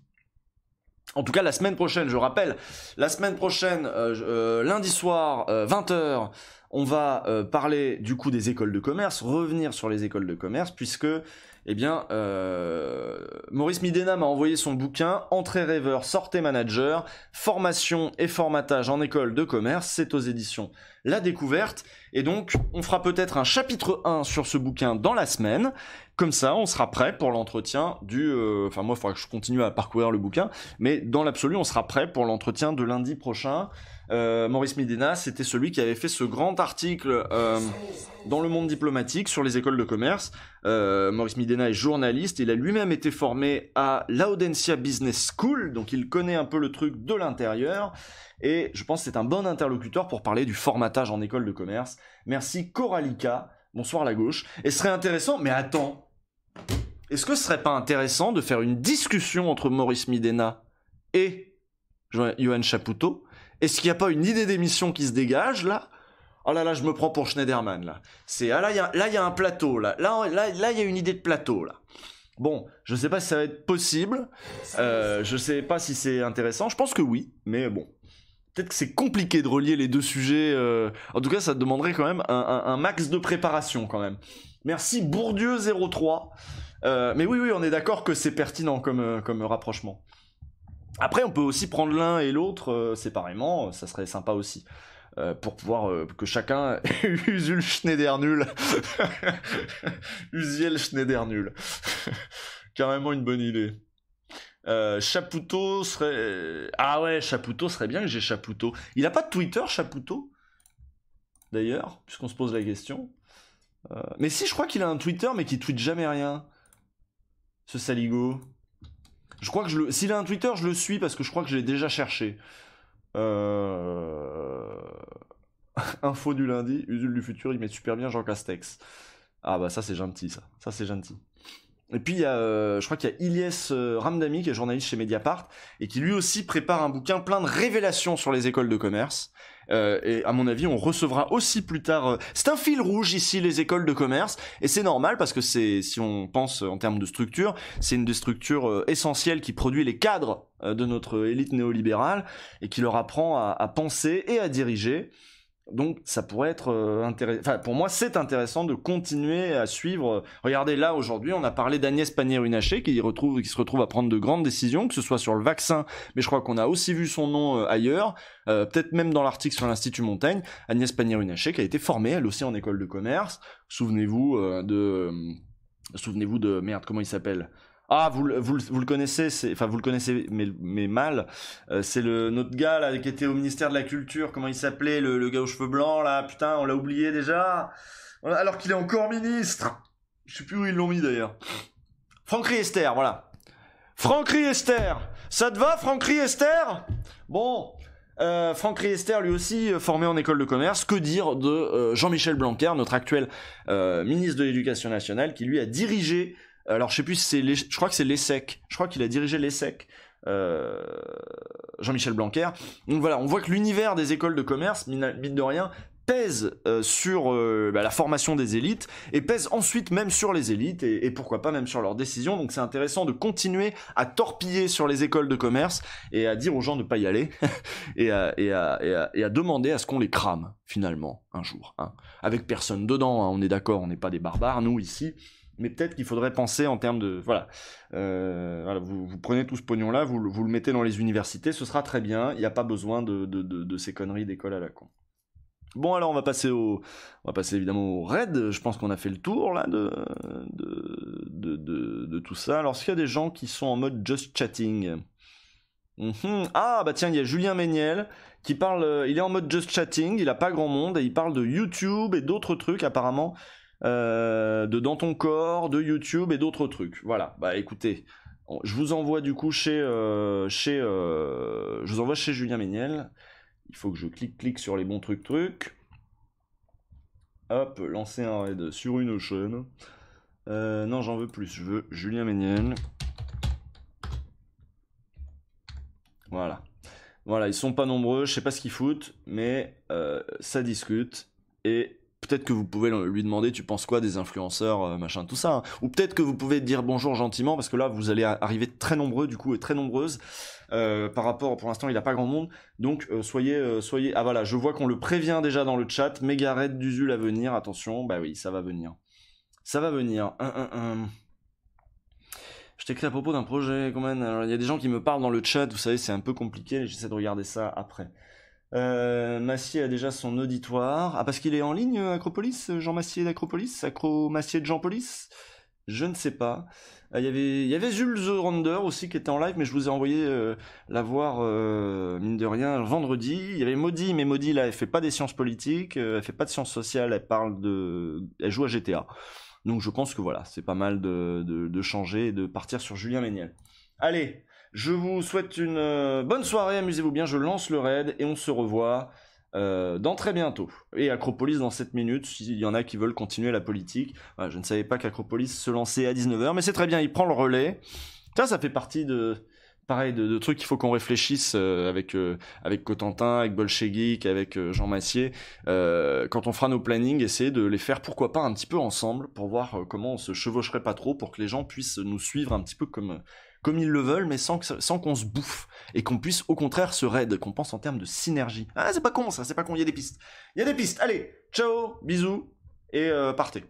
S1: En tout cas, la semaine prochaine, je rappelle, lundi soir, 20h, on va parler du coup des écoles de commerce, revenir sur les écoles de commerce, puisque, Maurice Midena m'a envoyé son bouquin « Entrée rêveur, sortez manager, formation et formatage en école de commerce », c'est aux éditions La Découverte, et donc on fera peut-être un chapitre 1 sur ce bouquin dans la semaine. Comme ça, on sera prêt pour l'entretien moi, il faudra que je continue à parcourir le bouquin, mais dans l'absolu, on sera prêt pour l'entretien de lundi prochain. Maurice Midena, c'était celui qui avait fait ce grand article dans Le Monde diplomatique sur les écoles de commerce. Maurice Midena est journaliste, il a lui-même été formé à l'Audencia Business School, donc il connaît un peu le truc de l'intérieur, et je pense que c'est un bon interlocuteur pour parler du formatage en école de commerce. Merci Coralica. Bonsoir la gauche. Et ce serait intéressant, mais attends, est-ce que ce serait pas intéressant de faire une discussion entre Maurice Midena et Johan Chapoutot? Est-ce qu'il n'y a pas une idée d'émission qui se dégage là? Oh là là, je me prends pour Schneiderman là. Là il y a un plateau là. Là il y a une idée de plateau là. Bon, je sais pas si ça va être possible. Je sais pas si c'est intéressant. Je pense que oui, mais bon. Peut-être que c'est compliqué de relier les deux sujets. En tout cas, ça demanderait quand même un max de préparation quand même. Merci Bourdieu03. Mais oui, on est d'accord que c'est pertinent comme rapprochement. Après, on peut aussi prendre l'un et l'autre séparément. Ça serait sympa aussi. Pour pouvoir que chacun Usul Schneider nul. Usiel Schneider nul. Carrément une bonne idée. Chapoutot serait... Ah ouais, Chapoutot serait bien que j'ai Chapoutot. Il a pas de Twitter, Chapoutot? D'ailleurs, puisqu'on se pose la question. Mais si, je crois qu'il a un Twitter, mais qu'il tweete jamais rien. Ce saligo. Je crois que s'il a un Twitter, je le suis, parce que je crois que je l'ai déjà cherché. Info du lundi, Usul du futur, il met super bien Jean Castex. Ah bah ça c'est gentil, ça c'est gentil. Et puis, je crois qu'il y a Ilyes Ramdami, qui est journaliste chez Mediapart, et qui lui aussi prépare un bouquin plein de révélations sur les écoles de commerce. Et à mon avis, on recevra aussi plus tard... c'est un fil rouge ici, les écoles de commerce, et c'est normal, parce que si on pense en termes de structure, c'est une des structures essentielles qui produit les cadres de notre élite néolibérale, et qui leur apprend à penser et à diriger. Donc ça pourrait être intéressant. Enfin, pour moi, c'est intéressant de continuer à suivre. Regardez, là, aujourd'hui, on a parlé d'Agnès Pannier-Runacher qui se retrouve à prendre de grandes décisions, que ce soit sur le vaccin, mais je crois qu'on a aussi vu son nom ailleurs, peut-être même dans l'article sur l'Institut Montaigne. Agnès Pannier-Runacher qui a été formée, elle aussi, en école de commerce. Souvenez-vous de... Merde, comment il s'appelle ? Ah, vous le connaissez, enfin vous le connaissez, mais mal. C'est notre gars là qui était au ministère de la Culture. Comment il s'appelait, le gars aux cheveux blancs là? Putain, on l'a oublié déjà. Alors qu'il est encore ministre. Je sais plus où ils l'ont mis d'ailleurs. Franck Riester, voilà. Franck Riester. Ça te va, Franck Riester? Bon. Franck Riester, lui aussi formé en école de commerce. Que dire de Jean-Michel Blanquer, notre actuel ministre de l'Éducation nationale, qui lui a dirigé. Alors je sais plus si c'est je crois que c'est l'ESSEC. Je crois qu'il a dirigé l'ESSEC. Jean-Michel Blanquer. Donc voilà, on voit que l'univers des écoles de commerce, mine de rien, pèse sur la formation des élites et pèse ensuite même sur les élites et pourquoi pas même sur leurs décisions. Donc c'est intéressant de continuer à torpiller sur les écoles de commerce et à dire aux gens de pas y aller et à demander à ce qu'on les crame finalement un jour. Hein. Avec personne dedans, hein, on est d'accord, on n'est pas des barbares nous ici. Mais peut-être qu'il faudrait penser en termes de... Voilà, vous prenez tout ce pognon-là, vous le mettez dans les universités, ce sera très bien, il n'y a pas besoin de ces conneries d'école à la con. Bon, alors on va passer évidemment au raid, je pense qu'on a fait le tour là de tout ça. Alors, est-ce qu'il y a des gens qui sont en mode just chatting? Ah, bah tiens, il y a Julien Méniel qui parle, il est en mode just chatting, il a pas grand monde, et il parle de YouTube et d'autres trucs apparemment... de Dans ton corps, de YouTube et d'autres trucs. Voilà, bah écoutez, je vous envoie du coup je vous envoie chez Julien Méniel. Il faut que je clique sur les bons trucs. Hop, lancer un raid sur une chaîne. Non, j'en veux plus, je veux Julien Méniel. Voilà. Voilà, ils sont pas nombreux, je sais pas ce qu'ils foutent, mais ça discute et... Peut-être que vous pouvez lui demander, tu penses quoi des influenceurs, machin, tout ça. Hein. Ou peut-être que vous pouvez dire bonjour gentiment, parce que là, vous allez arriver très nombreux, du coup, et très nombreuses. Par rapport, pour l'instant, il n'a pas grand monde. Donc, soyez... Ah voilà, je vois qu'on le prévient déjà dans le chat. Méga raid d'Usul à venir, attention. Bah oui, ça va venir. Ça va venir. Je t'écris à propos d'un projet, quand même. Alors, il y a des gens qui me parlent dans le chat, vous savez, c'est un peu compliqué. J'essaie de regarder ça après. Massier a déjà son auditoire. Ah, parce qu'il est en ligne, Acropolis, Jean Massier d'Acropolis, Massier de Jean Polis. Je ne sais pas. Il y avait Jules The Ronder aussi qui était en live, mais je vous ai envoyé la voir, mine de rien, vendredi. Il y avait Maudit, mais Maudit, là, elle fait pas des sciences politiques, elle fait pas de sciences sociales, elle joue à GTA. Donc je pense que voilà, c'est pas mal de changer et de partir sur Julien Méniel. Allez, je vous souhaite une bonne soirée, amusez-vous bien, je lance le raid et on se revoit dans très bientôt. Et Acropolis dans 7 minutes, s'il y en a qui veulent continuer la politique. Voilà, je ne savais pas qu'Acropolis se lançait à 19h, mais c'est très bien, il prend le relais. Ça fait partie de trucs qu'il faut qu'on réfléchisse avec Cotentin, avec Bolchegeek, avec Jean Massier. Quand on fera nos plannings, essayer de les faire pourquoi pas un petit peu ensemble pour voir comment on se chevaucherait pas trop pour que les gens puissent nous suivre un petit peu comme ils le veulent, mais sans qu'on se bouffe, et qu'on puisse au contraire se raid, qu'on pense en termes de synergie. Ah, c'est pas con ça, c'est pas con, il y a des pistes. Il y a des pistes, allez, ciao, bisous, et partez.